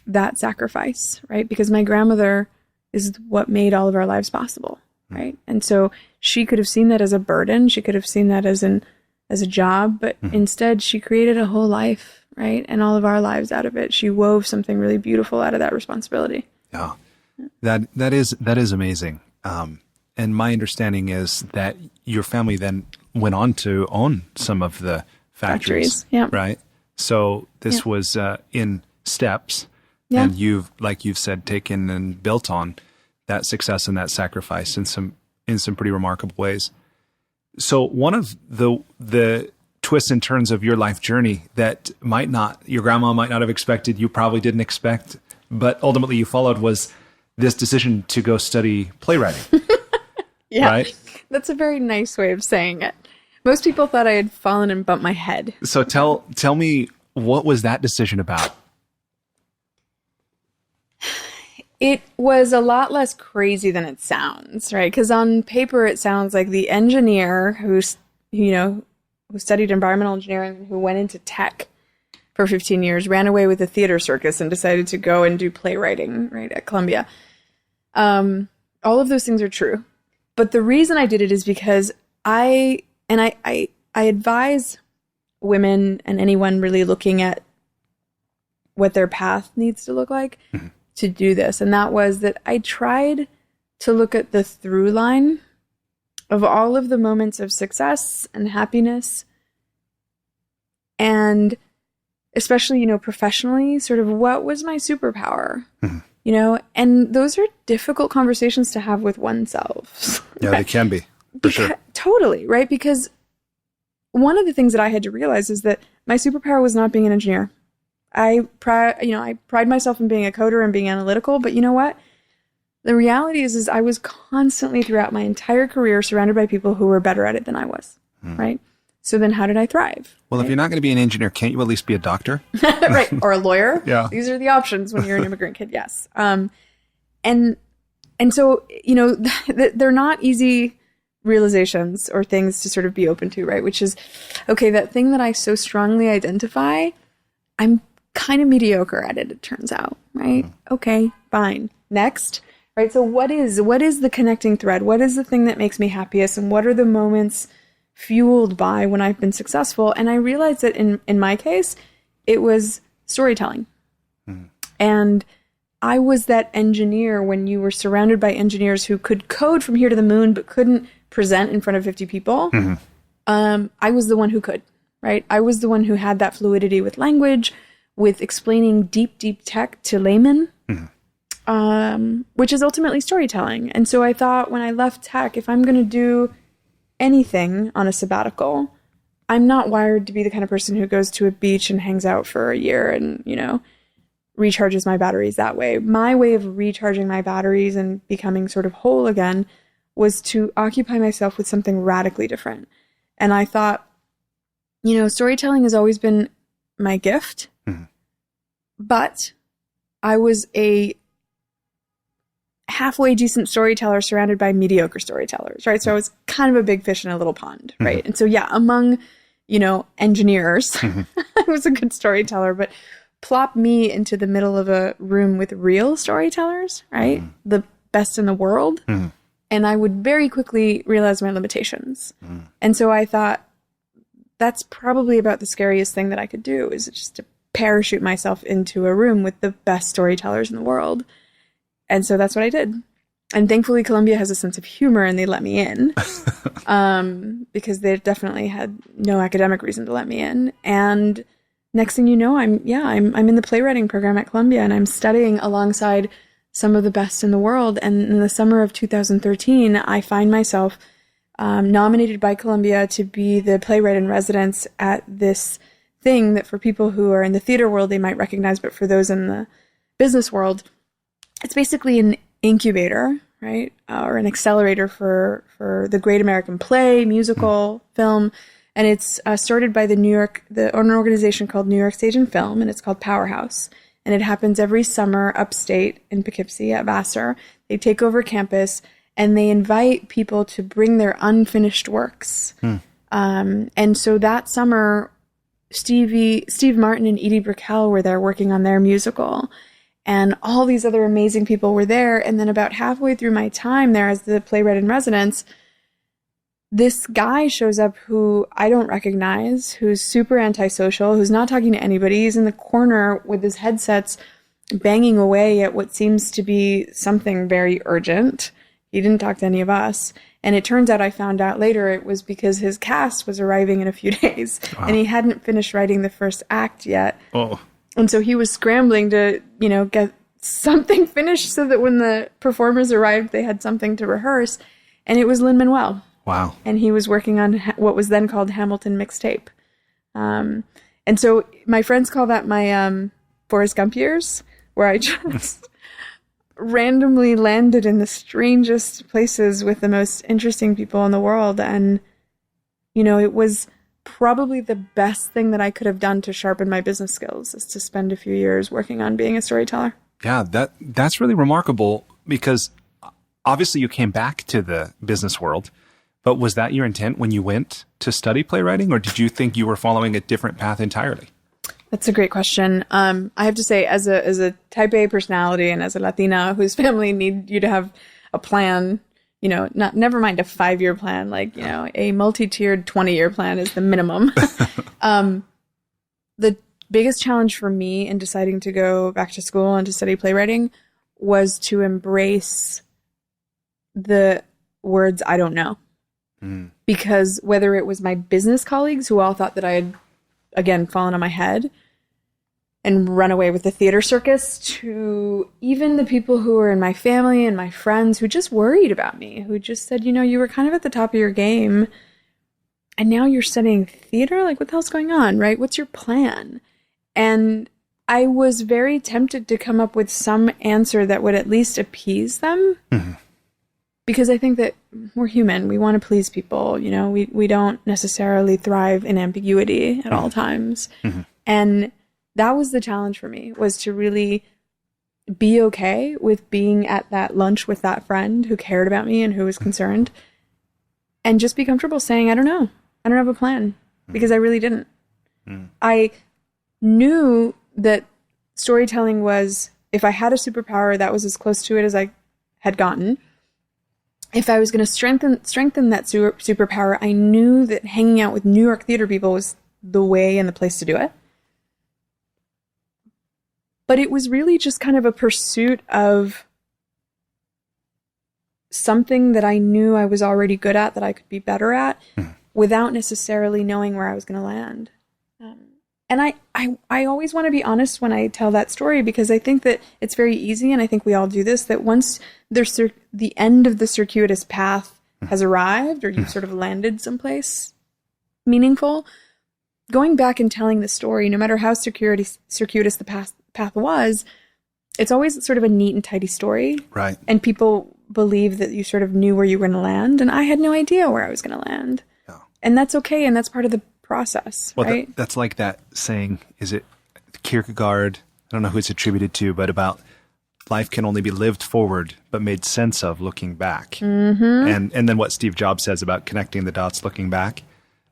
that sacrifice, right? Because my grandmother is what made all of our lives possible, right? And so she could have seen that as a burden. She could have seen that as a job, but instead she created a whole life, right? And all of our lives out of it. She wove something really beautiful out of that responsibility. Yeah. That is amazing. And my understanding is that your family then went on to own some of the factories. Yeah. Right? So this was in steps. Yeah. And you've said, taken and built on that success and that sacrifice in some pretty remarkable ways. So one of the twists and turns of your life journey that your grandma might not have expected, you probably didn't expect, but ultimately you followed, was this decision to go study playwriting. Yeah, right? That's a very nice way of saying it. Most people thought I had fallen and bumped my head. So tell me, what was that decision about? It was a lot less crazy than it sounds, right? Because on paper, it sounds like the engineer who studied environmental engineering, who went into tech for 15 years, ran away with a theater circus and decided to go and do playwriting, right, at Columbia. All of those things are true. But the reason I did it is because I advise women and anyone really looking at what their path needs to look like to do this. And that was that I tried to look at the through line of all of the moments of success and happiness, and especially, professionally, sort of what was my superpower, and those are difficult conversations to have with oneself. Yeah, right? They can be, for sure. Totally, right? Because one of the things that I had to realize is that my superpower was not being an engineer. I pride myself in being a coder and being analytical, but you know what? The reality is I was constantly throughout my entire career surrounded by people who were better at it than I was, right? So then how did I thrive? Well, if you're not going to be an engineer, can't you at least be a doctor? Right. Or a lawyer. Yeah. These are the options when you're an immigrant kid. Yes. And so, they're not easy realizations or things to sort of be open to, right? Which is, okay, that thing that I so strongly identify, I'm kind of mediocre at it turns out, right? Okay, fine. Next, right? So what is the connecting thread? What is the thing that makes me happiest? And what are the moments fueled by when I've been successful? And I realized that in my case, it was storytelling. And I was that engineer when you were surrounded by engineers who could code from here to the moon, but couldn't present in front of 50 people. I was the one who could, right? I was the one who had that fluidity with language, with explaining deep, deep tech to laymen, which is ultimately storytelling. And so I thought when I left tech, if I'm going to do anything on a sabbatical, I'm not wired to be the kind of person who goes to a beach and hangs out for a year and, recharges my batteries that way. My way of recharging my batteries and becoming sort of whole again was to occupy myself with something radically different. And I thought, storytelling has always been my gift, but I was a halfway decent storyteller surrounded by mediocre storytellers, right? So I was kind of a big fish in a little pond, right? And so, among, engineers, I was a good storyteller, but plop me into the middle of a room with real storytellers, right? The best in the world. And I would very quickly realize my limitations. And so I thought, that's probably about the scariest thing that I could do, is just to parachute myself into a room with the best storytellers in the world. And so that's what I did. And thankfully, Columbia has a sense of humor and they let me in because they definitely had no academic reason to let me in. And next thing you know, I'm in the playwriting program at Columbia, and I'm studying alongside some of the best in the world. And in the summer of 2013, I find myself nominated by Columbia to be the playwright in residence at this thing that for people who are in the theater world, they might recognize, but for those in the business world, it's basically an incubator, right? Or an accelerator for the Great American Play, musical, film. And it's started by an organization called New York Stage and Film, and it's called Powerhouse. And it happens every summer upstate in Poughkeepsie at Vassar. They take over campus and they invite people to bring their unfinished works. And so that summer, Steve Martin and Edie Brickell were there working on their musical. And all these other amazing people were there. And then about halfway through my time there as the playwright in residence, this guy shows up who I don't recognize, who's super antisocial, who's not talking to anybody. He's in the corner with his headsets banging away at what seems to be something very urgent. He didn't talk to any of us. And it turns out, I found out later, it was because his cast was arriving in a few days. Wow. And he hadn't finished writing the first act yet. Oh. And so he was scrambling to, get something finished so that when the performers arrived, they had something to rehearse. And it was Lin-Manuel. Wow. And he was working on what was then called Hamilton Mixtape. And so my friends call that my Forrest Gump years, where I just randomly landed in the strangest places with the most interesting people in the world. And, it was probably the best thing that I could have done to sharpen my business skills, is to spend a few years working on being a storyteller. Yeah, that's really remarkable, because obviously you came back to the business world, but was that your intent when you went to study playwriting, or did you think you were following a different path entirely? That's a great question. I have to say, as a type A personality and as a Latina whose family need you to have a plan, never mind a 5-year plan, a multi-tiered 20-year plan is the minimum. The biggest challenge for me in deciding to go back to school and to study playwriting was to embrace the words I don't know. Because whether it was my business colleagues who all thought that I had, again, fallen on my head and run away with the theater circus, to even the people who were in my family and my friends who just worried about me, who just said, you were kind of at the top of your game and now you're studying theater? Like, what the hell's going on, right? What's your plan? And I was very tempted to come up with some answer that would at least appease them. Because I think that we're human. We want to please people. We don't necessarily thrive in ambiguity at all times. And that was the challenge for me, was to really be okay with being at that lunch with that friend who cared about me and who was concerned, and just be comfortable saying, I don't know. I don't have a plan, because I really didn't. I knew that storytelling was, if I had a superpower, that was as close to it as I had gotten. If I was going to strengthen that superpower, I knew that hanging out with New York theater people was the way and the place to do it. But it was really just kind of a pursuit of something that I knew I was already good at, that I could be better at, without necessarily knowing where I was going to land. And I always want to be honest when I tell that story, because I think that it's very easy, and I think we all do this, that once the end of the circuitous path has arrived, or you've sort of landed someplace meaningful, going back and telling the story, no matter how circuitous the path was, it's always sort of a neat and tidy story. Right. And people believe that you sort of knew where you were going to land, and I had no idea where I was going to land. Yeah. And that's okay, and that's part of the process, Well, right? that's like that saying, is it Kierkegaard? I don't know who it's attributed to, but about life can only be lived forward, but made sense of looking back. Mm-hmm. And then what Steve Jobs says about connecting the dots looking back.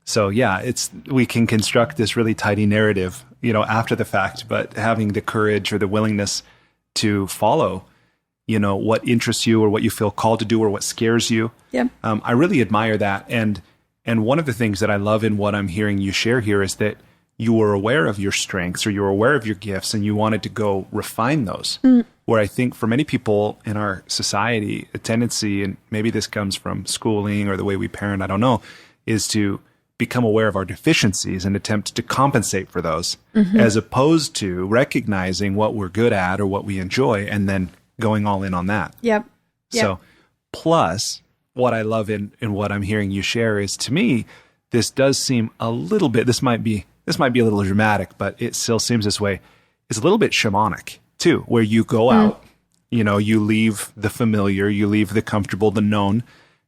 So yeah, we can construct this really tidy narrative, after the fact, but having the courage or the willingness to follow, what interests you or what you feel called to do or what scares you. Yeah. I really admire that. And one of the things that I love in what I'm hearing you share here is that you were aware of your strengths or you were aware of your gifts and you wanted to go refine those. Where I think for many people in our society, a tendency, and maybe this comes from schooling or the way we parent, I don't know, is to become aware of our deficiencies and attempt to compensate for those, as opposed to recognizing what we're good at or what we enjoy and then going all in on that. Yep. So plus what I love in what I'm hearing you share is, to me, this does seem a little bit, this might be a little dramatic, but it still seems this way. It's a little bit shamanic too, where you go out, you leave the familiar, you leave the comfortable, the known,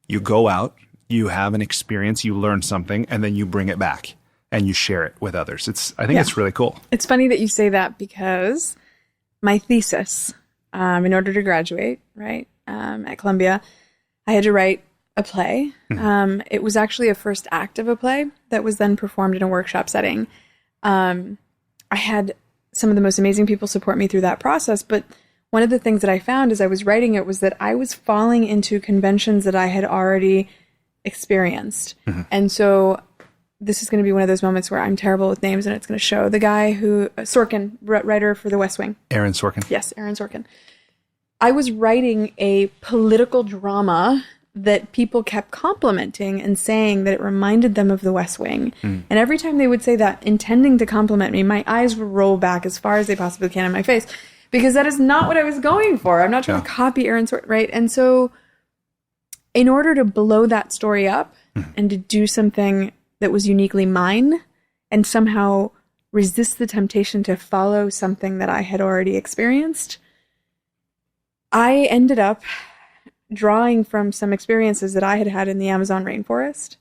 you go out, you have an experience, you learn something, and then you bring it back and you share it with others. I think it's really cool. It's funny that you say that because my thesis, in order to graduate, right, at Columbia, I had to write a play. It was actually a first act of a play that was then performed in a workshop setting. I had some of the most amazing people support me through that process, but one of the things that I found as I was writing it was that I was falling into conventions that I had already experienced. And so this is going to be one of those moments where I'm terrible with names and it's going to show. The guy who, Sorkin, writer for The West Wing. Aaron Sorkin. Yes, Aaron Sorkin. I was writing a political drama that people kept complimenting and saying that it reminded them of The West Wing. And every time they would say that, intending to compliment me, my eyes would roll back as far as they possibly can in my face, because that is not what I was going for. I'm not trying to copy Aaron Sorkin, right? And so in order to blow that story up and to do something that was uniquely mine and somehow resist the temptation to follow something that I had already experienced, I ended up drawing from some experiences that I had had in the Amazon rainforest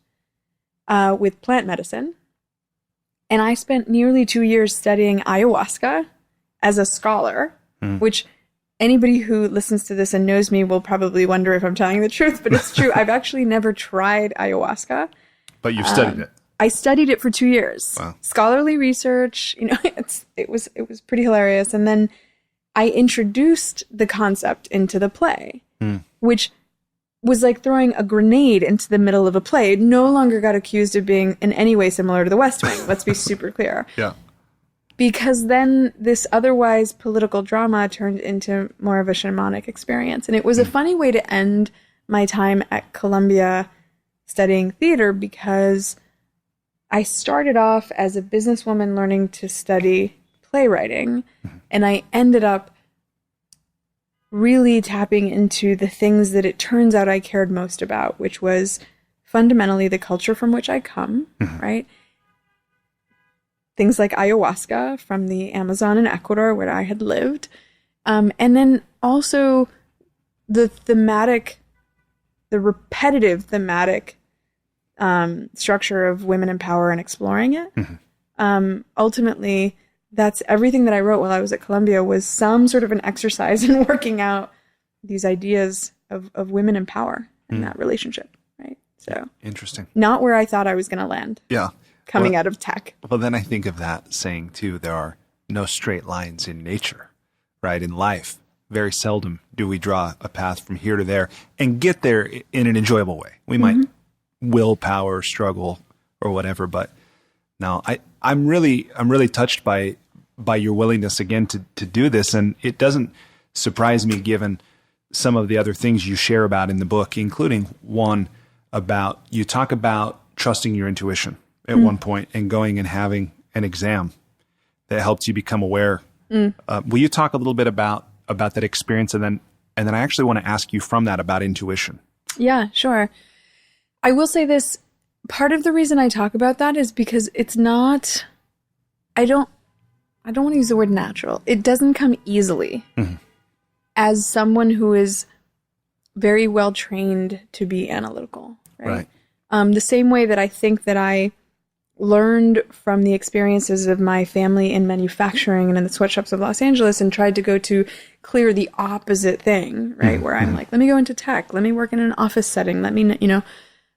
with plant medicine. And I spent nearly 2 years studying ayahuasca as a scholar, which anybody who listens to this and knows me will probably wonder if I'm telling the truth, but it's true. I've actually never tried ayahuasca. But you've studied it. I studied it for 2 years. Wow. Scholarly research, it was pretty hilarious. And then I introduced the concept into the play, which was like throwing a grenade into the middle of a play. It no longer got accused of being in any way similar to The West Wing. Let's be super clear. Yeah. Because then this otherwise political drama turned into more of a shamanic experience. And it was a funny way to end my time at Columbia studying theater, because I started off as a businesswoman learning to study playwriting, and I ended up really tapping into the things that it turns out I cared most about, which was fundamentally the culture from which I come, right? Things like ayahuasca from the Amazon in Ecuador, where I had lived. And then also the repetitive thematic structure of women in power and exploring it. Ultimately, that's everything that I wrote while I was at Columbia was some sort of an exercise in working out these ideas of women in power and that relationship, right? So interesting. Not where I thought I was going to land. Yeah. Coming out of tech. Well, then I think of that saying too, there are no straight lines in nature, right? In life, very seldom do we draw a path from here to there and get there in an enjoyable way. We might willpower, struggle, or whatever, but no, I'm really touched by your willingness again to do this, and it doesn't surprise me given some of the other things you share about in the book, including one about, you talk about trusting your intuition at one point and going and having an exam that helped you become aware. Will you talk a little bit about that experience, and then I actually want to ask you from that about intuition? Yeah, sure. I will say this. Part of the reason I talk about that is because it's not, I don't want to use the word natural. It doesn't come easily. As someone who is very well trained to be analytical, right? Right. The same way that I think that I learned from the experiences of my family in manufacturing and in the sweatshops of Los Angeles and tried to go to clear the opposite thing, right? Where I'm like, let me go into tech, let me work in an office setting, let me,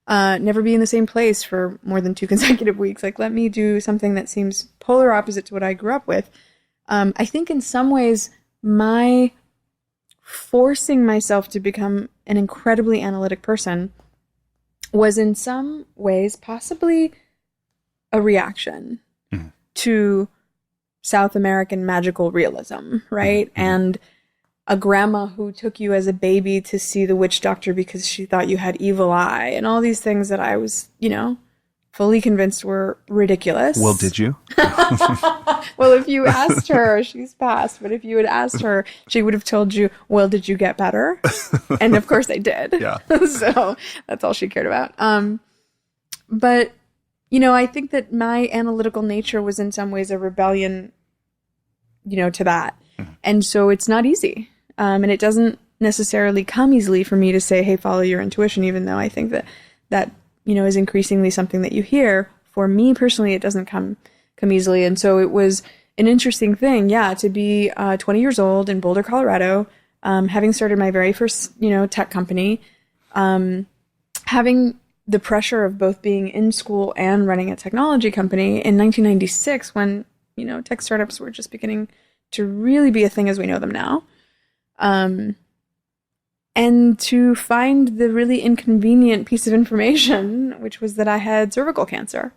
never be in the same place for more than 2 consecutive weeks. Like, let me do something that seems polar opposite to what I grew up with. I think in some ways, my forcing myself to become an incredibly analytic person was in some ways possibly a reaction to South American magical realism, right? And a grandma who took you as a baby to see the witch doctor because she thought you had evil eye, and all these things that I was, fully convinced were ridiculous. Well, did you? Well, if you asked her, she's passed, but if you had asked her, she would have told you, well, did you get better? And of course I did. Yeah. So that's all she cared about. But I think that my analytical nature was in some ways a rebellion, to that. And so it's not easy. And it doesn't necessarily come easily for me to say, hey, follow your intuition, even though I think that is increasingly something that you hear. For me personally, it doesn't come easily. And so it was an interesting thing, to be 20 years old in Boulder, Colorado, having started my very first, tech company, having the pressure of both being in school and running a technology company in 1996 when, tech startups were just beginning to really be a thing as we know them now. And to find the really inconvenient piece of information, which was that I had cervical cancer,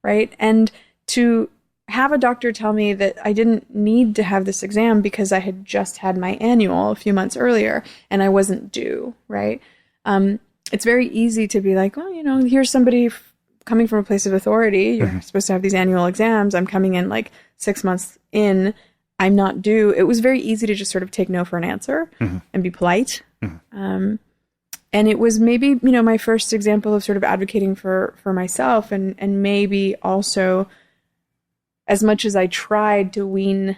right? And to have a doctor tell me that I didn't need to have this exam because I had just had my annual a few months earlier and I wasn't due, right? It's very easy to be like, well, here's somebody coming from a place of authority. You're supposed to have these annual exams. I'm coming in like 6 months in. I'm not due. It was very easy to just sort of take no for an answer and be polite. And it was maybe, my first example of sort of advocating for myself and maybe also as much as I tried to wean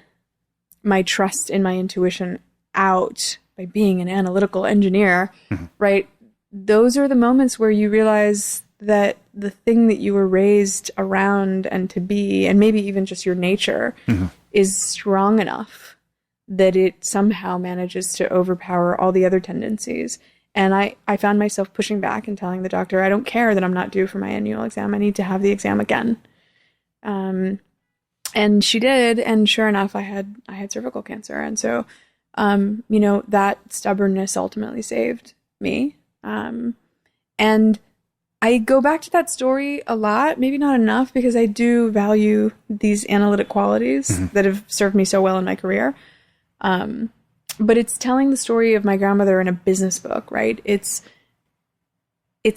my trust in my intuition out by being an analytical engineer, right? Those are the moments where you realize that the thing that you were raised around and to be, and maybe even just your nature, is strong enough that it somehow manages to overpower all the other tendencies. And I found myself pushing back and telling the doctor, I don't care that I'm not due for my annual exam. I need to have the exam again. And she did. And sure enough, I had cervical cancer. And so, that stubbornness ultimately saved me. And I go back to that story a lot, maybe not enough, because I do value these analytic qualities that have served me so well in my career. But it's telling the story of my grandmother in a business book, right? It's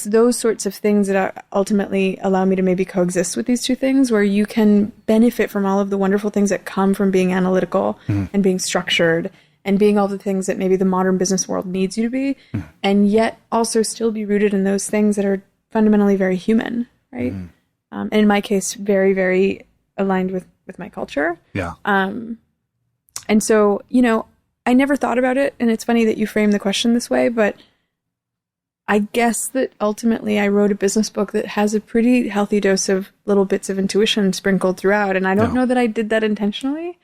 those sorts of things that ultimately allow me to maybe coexist with these two things, where you can benefit from all of the wonderful things that come from being analytical and being structured and being all the things that maybe the modern business world needs you to be, and yet also still be rooted in those things that are fundamentally very human, right? And in my case, very, very aligned with my culture. Yeah. And so, I never thought about it, and it's funny that you frame the question this way, but I guess that ultimately I wrote a business book that has a pretty healthy dose of little bits of intuition sprinkled throughout, and I don't know that I did that intentionally.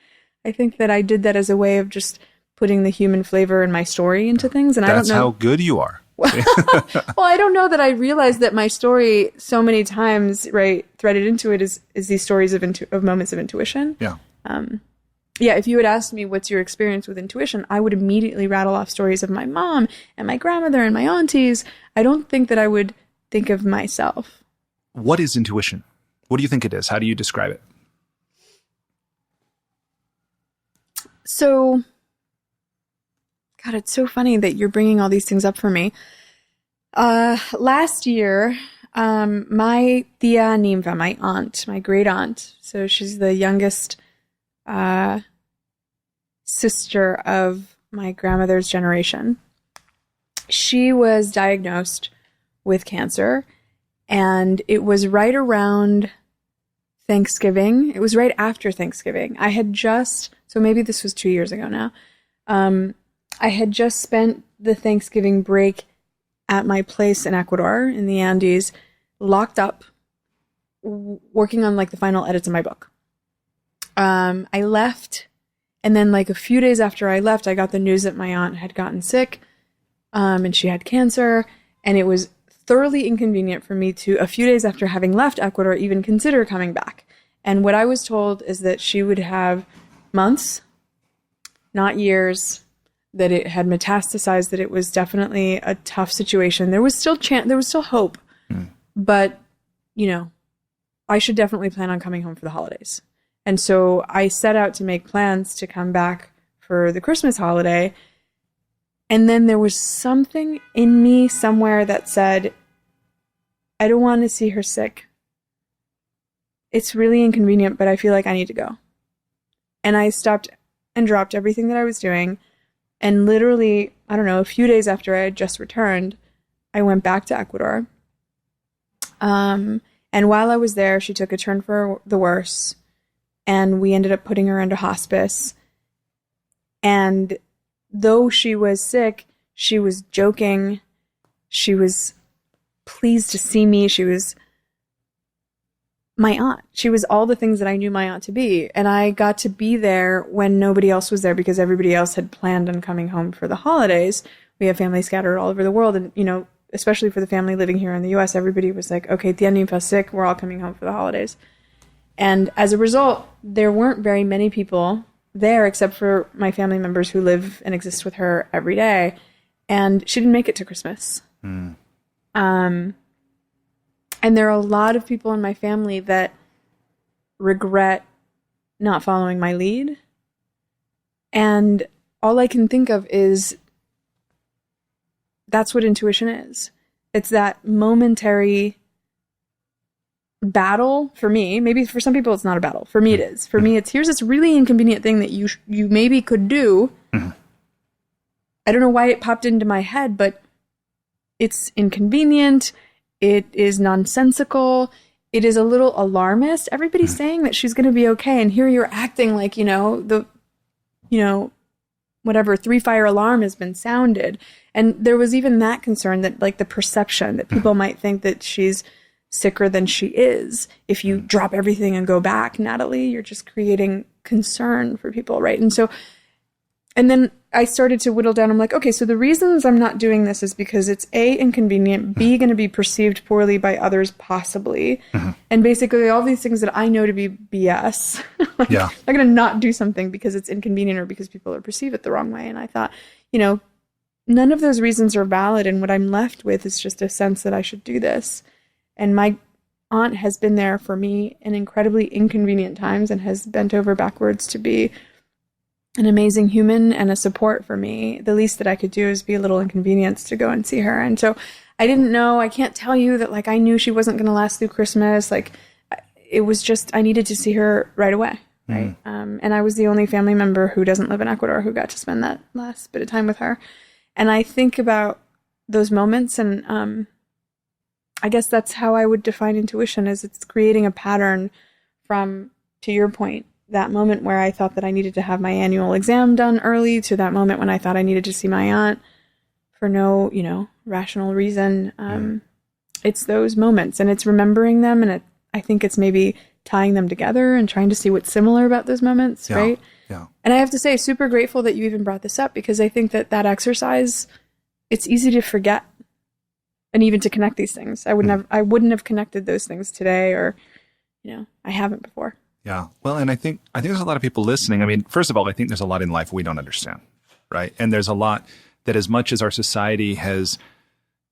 I think that I did that as a way of just putting the human flavor in my story into things, and I don't know. That's how good you are. Well, I don't know that I realized that my story so many times, right, threaded into it is these stories of moments of intuition. Yeah. If you had asked me what's your experience with intuition, I would immediately rattle off stories of my mom and my grandmother and my aunties. I don't think that I would think of myself. What is intuition? What do you think it is? How do you describe it? So, God, it's so funny that you're bringing all these things up for me. Last year, my tia Nimva, my aunt, my great aunt, so she's the youngest sister of my grandmother's generation. She was diagnosed with cancer, and it was right around Thanksgiving. It was right after Thanksgiving. So maybe this was 2 years ago now. I had just spent the Thanksgiving break at my place in Ecuador in the Andes, locked up, working on like the final edits of my book. I left, and then like a few days after I left, I got the news that my aunt had gotten sick, and she had cancer, and it was thoroughly inconvenient for me to, a few days after having left Ecuador, even consider coming back. And what I was told is that she would have months, not years, that it had metastasized, that it was definitely a tough situation. There was still there was still hope, but, you know, I should definitely plan on coming home for the holidays. And so I set out to make plans to come back for the Christmas holiday. And then there was something in me somewhere that said, I don't want to see her sick. It's really inconvenient, but I feel like I need to go. And I stopped and dropped everything that I was doing. And literally, I don't know, a few days after I had just returned, I went back to Ecuador. And while I was there, she took a turn for the worse. And we ended up putting her into hospice. And though she was sick, she was joking. She was pleased to see me. She was my aunt. She was all the things that I knew my aunt to be. And I got to be there when nobody else was there because everybody else had planned on coming home for the holidays. We have family scattered all over the world. And, you know, especially for the family living here in the U.S., everybody was like, okay, Tia Ninfa's sick. We're all coming home for the holidays. And as a result, there weren't very many people there except for my family members who live and exist with her every day. And she didn't make it to Christmas. And there are a lot of people in my family that regret not following my lead. And all I can think of is that's what intuition is. It's that momentary battle for me. Maybe for some people it's not a battle. For me it is. For me it's, here's this really inconvenient thing that you maybe could do. I don't know why it popped into my head, but it's inconvenient. It is nonsensical. It is a little alarmist. Everybody's saying that she's going to be okay. And here you're acting like, whatever 3-fire alarm has been sounded. And there was even that concern that like the perception that people might think that she's sicker than she is. If you drop everything and go back, Nathalie, you're just creating concern for people, right? And then I started to whittle down. I'm like, okay, so the reasons I'm not doing this is because it's A, inconvenient, B, going to be perceived poorly by others, possibly. And basically all these things that I know to be BS. I'm going to not do something because it's inconvenient or because people are perceive it the wrong way. And I thought, none of those reasons are valid. And what I'm left with is just a sense that I should do this. And my aunt has been there for me in incredibly inconvenient times and has bent over backwards to be an amazing human and a support for me. The least that I could do is be a little inconvenienced to go and see her. And so I didn't know, I can't tell you that like I knew she wasn't going to last through Christmas. Like it was just, I needed to see her right away. Right. And I was the only family member who doesn't live in Ecuador who got to spend that last bit of time with her. And I think about those moments and, I guess that's how I would define intuition, is it's creating a pattern from, to your point, that moment where I thought that I needed to have my annual exam done early to that moment when I thought I needed to see my aunt for no, rational reason. It's those moments and it's remembering them. And I think it's maybe tying them together and trying to see what's similar about those moments. Right. Yeah. And I have to say, super grateful that you even brought this up because I think that exercise, it's easy to forget. And even to connect these things. I wouldn't have connected those things today or, I haven't before. Yeah. Well, and I think there's a lot of people listening. I mean, first of all, I think there's a lot in life we don't understand, right? And there's a lot that as much as our society has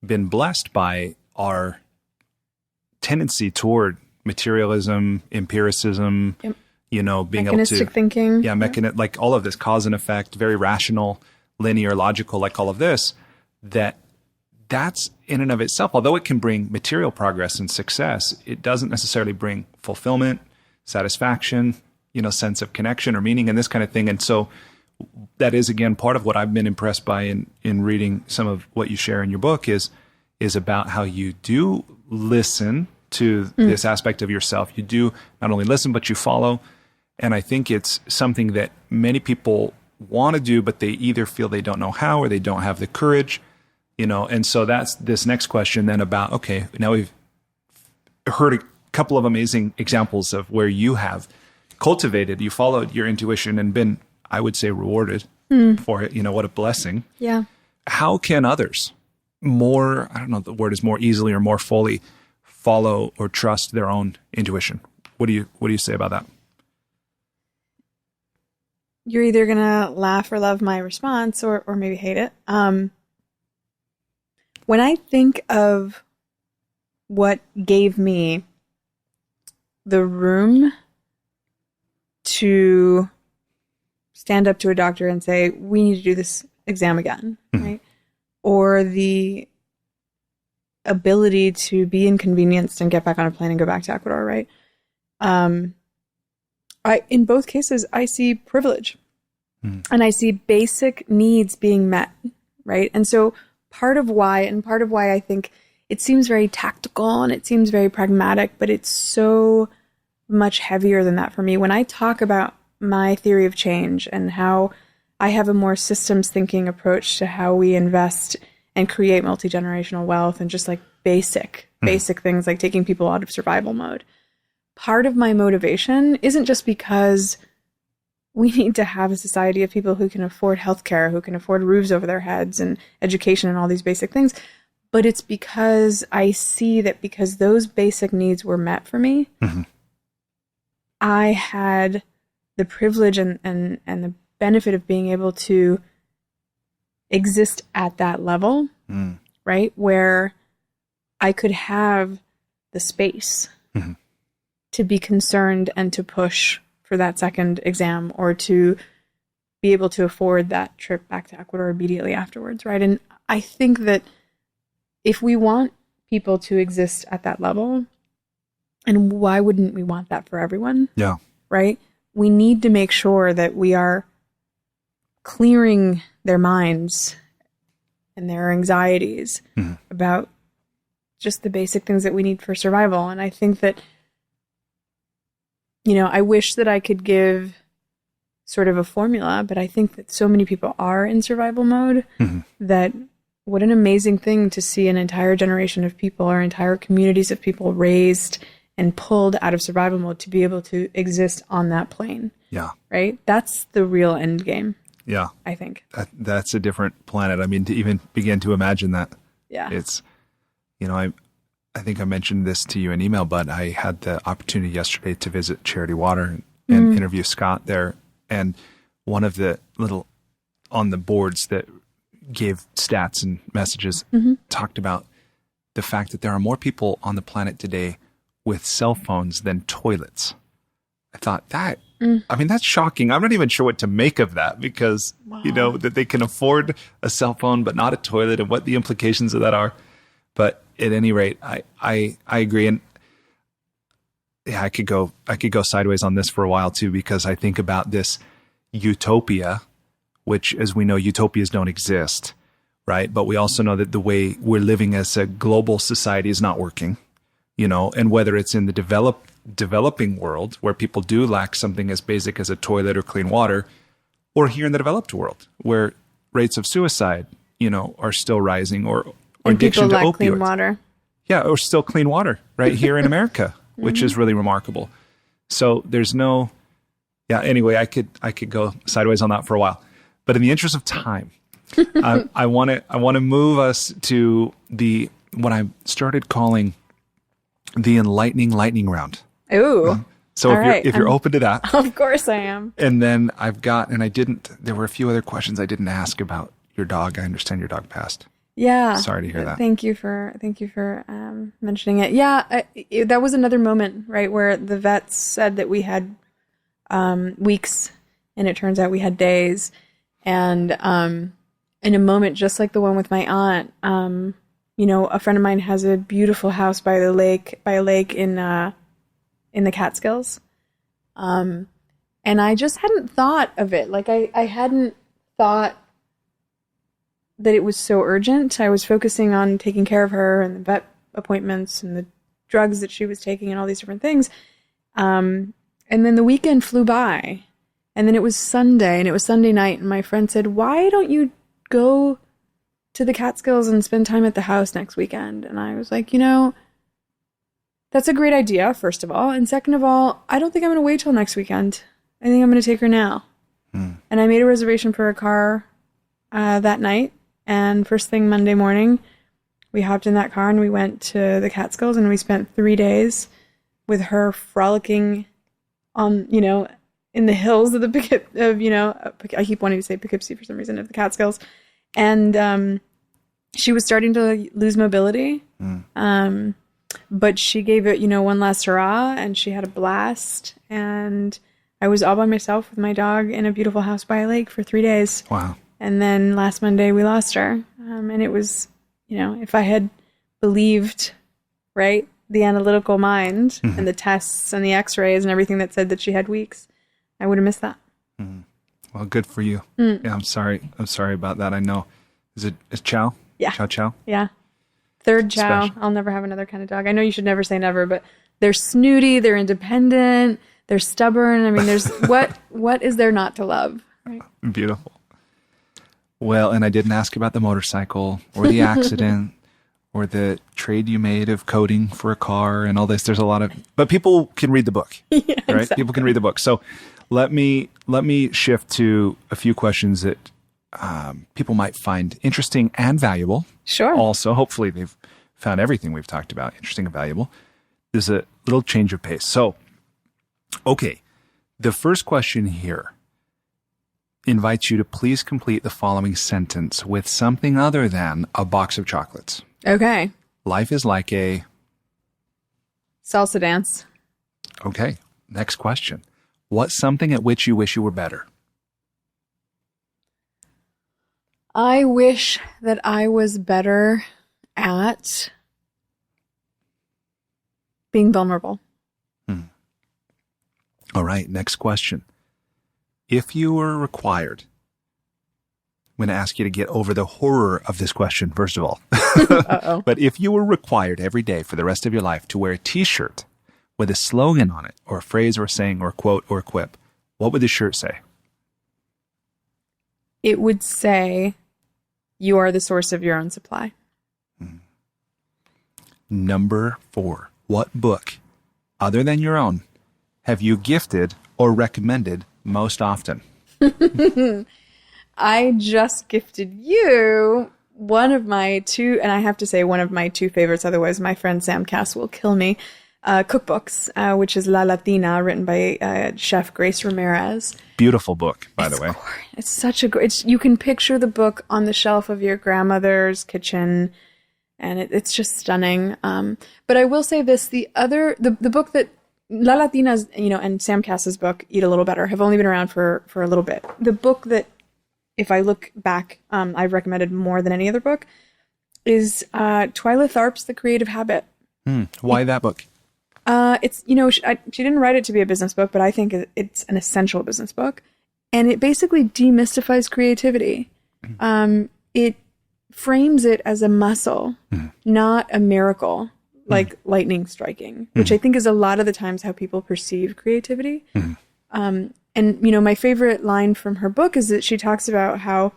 been blessed by our tendency toward materialism, empiricism, being mechanistic able to thinking. Like all of this cause and effect, very rational, linear, logical, like all of this, that's in and of itself, although it can bring material progress and success, it doesn't necessarily bring fulfillment, satisfaction, sense of connection or meaning and this kind of thing. And so that is, again, part of what I've been impressed by in reading some of what you share in your book is about how you do listen to this aspect of yourself. You do not only listen, but you follow. And I think it's something that many people want to do, but they either feel they don't know how or they don't have the courage, and so that's this next question then about, okay, now we've heard a couple of amazing examples of where you have cultivated, you followed your intuition and been, I would say, rewarded for it. What a blessing. Yeah. How can others more, I don't know if the word is more easily or more fully, follow or trust their own intuition? What do you say about that? You're either going to laugh or love my response or maybe hate it. When I think of what gave me the room to stand up to a doctor and say, we need to do this exam again, right? Or the ability to be inconvenienced and get back on a plane and go back to Ecuador, right? In both cases, I see privilege and I see basic needs being met, right? And so part of why I think it seems very tactical and it seems very pragmatic, but it's so much heavier than that for me. When I talk about my theory of change and how I have a more systems thinking approach to how we invest and create multi-generational wealth and just like basic things like taking people out of survival mode. Part of my motivation isn't just because we need to have a society of people who can afford healthcare, who can afford roofs over their heads and education and all these basic things, but it's because I see that because those basic needs were met for me, I had the privilege and the benefit of being able to exist at that level, right? Where I could have the space to be concerned and to push for that second exam or to be able to afford that trip back to Ecuador immediately afterwards, right? And I think that if we want people to exist at that level, and why wouldn't we want that for everyone? Yeah. Right? We need to make sure that we are clearing their minds and their anxieties about just the basic things that we need for survival. And I think that, I wish that I could give sort of a formula, but I think that so many people are in survival mode that what an amazing thing to see an entire generation of people or entire communities of people raised and pulled out of survival mode to be able to exist on that plane. Yeah. Right? That's the real end game. Yeah. I think. That's a different planet. I mean, to even begin to imagine that. Yeah. It's, I think I mentioned this to you in email, but I had the opportunity yesterday to visit Charity Water and interview Scott there. And one of the little on the boards that gave stats and messages talked about the fact that there are more people on the planet today with cell phones than toilets. I thought that, that's shocking. I'm not even sure what to make of that because, that they can afford a cell phone, but not a toilet and what the implications of that are. But at any rate, I agree. And yeah, I could go sideways on this for a while too, because I think about this utopia, which as we know, utopias don't exist, right? But we also know that the way we're living as a global society is not working, and whether it's in the developing world where people do lack something as basic as a toilet or clean water, or here in the developed world where rates of suicide, are still rising or addiction to opioids. Clean water. Yeah, or still clean water right here in America, which is really remarkable. So there's no, anyway, I could go sideways on that for a while. But in the interest of time, I want to move us to what I started calling the enlightening lightning round. Ooh. So if you're open to that. Of course I am. And then there were a few other questions I didn't ask about your dog. I understand your dog passed. Yeah. Sorry to hear that. Thank you for mentioning it. Yeah. That was another moment, right, where the vets said that we had weeks and it turns out we had days. And in a moment just like the one with my aunt, a friend of mine has a beautiful house by a lake in the Catskills. And I just hadn't thought of it. Like I hadn't thought that it was so urgent. I was focusing on taking care of her and the vet appointments and the drugs that she was taking and all these different things. And then the weekend flew by And then it was Sunday, and it was Sunday night, and my friend said, why don't you go to the Catskills and spend time at the house next weekend? And I was like, that's a great idea, first of all. And second of all, I don't think I'm going to wait till next weekend. I think I'm going to take her now. And I made a reservation for a car that night. And first thing Monday morning, we hopped in that car and we went to the Catskills, and we spent 3 days with her frolicking on, in the hills of I keep wanting to say Poughkeepsie for some reason, of the Catskills. And she was starting to lose mobility. But she gave it, one last hurrah, and she had a blast. And I was all by myself with my dog in a beautiful house by a lake for 3 days. Wow. And then last Monday we lost her. And it was, if I had believed, right, the analytical mind and the tests and the x-rays and everything that said that she had weeks, I would have missed that. Well, good for you. Yeah, I'm sorry about that. I know. Is Chow? Yeah. Chow? Yeah. Third Chow. Special. I'll never have another kind of dog. I know you should never say never, but they're snooty, they're independent, they're stubborn. I mean, there's what is there not to love? Right? Beautiful. Well, and I didn't ask about the motorcycle or the accident or the trade you made of coding for a car and all this. There's a lot of, but people can read the book, Yeah, right? exactly. People can read the book. So let me shift to a few questions that people might find interesting and valuable. Sure. Also, hopefully they've found everything we've talked about interesting and valuable. There's a little change of pace. So, okay, the first question here invites you to please complete the following sentence with something other than a box of chocolates. Okay. Life is like a... Salsa dance. Okay, next question. What's something at which you wish you were better? I wish that I was better at being vulnerable. All right, next question. If you were required, I'm going to ask you to get over the horror of this question, first of all. Uh-oh. But if you were required every day for the rest of your life to wear a t-shirt with a slogan on it, or a phrase or a saying or a quote or a quip, what would the shirt say? It would say, you are the source of your own supply. Number 4. What book, other than your own, have you gifted or recommended most often? I just gifted you one of my two, and I have to say one of my two favorites, otherwise my friend Sam Cass will kill me, cookbooks, which is La Latina, written by Chef Grace Ramirez. Beautiful book, by the way. It's such a great, you can picture the book on the shelf of your grandmother's kitchen, and it's just stunning. But I will say this, the book that La Latina's, and Sam Cass's book, Eat a Little Better, have only been around for a little bit. The book that, if I look back, I've recommended more than any other book, is Twyla Tharp's The Creative Habit. Why that book? It's, she didn't write it to be a business book, but I think it's an essential business book. And it basically demystifies creativity. It frames it as a muscle, not a miracle, like lightning striking, which I think is a lot of the times how people perceive creativity. And, my favorite line from her book is that she talks about how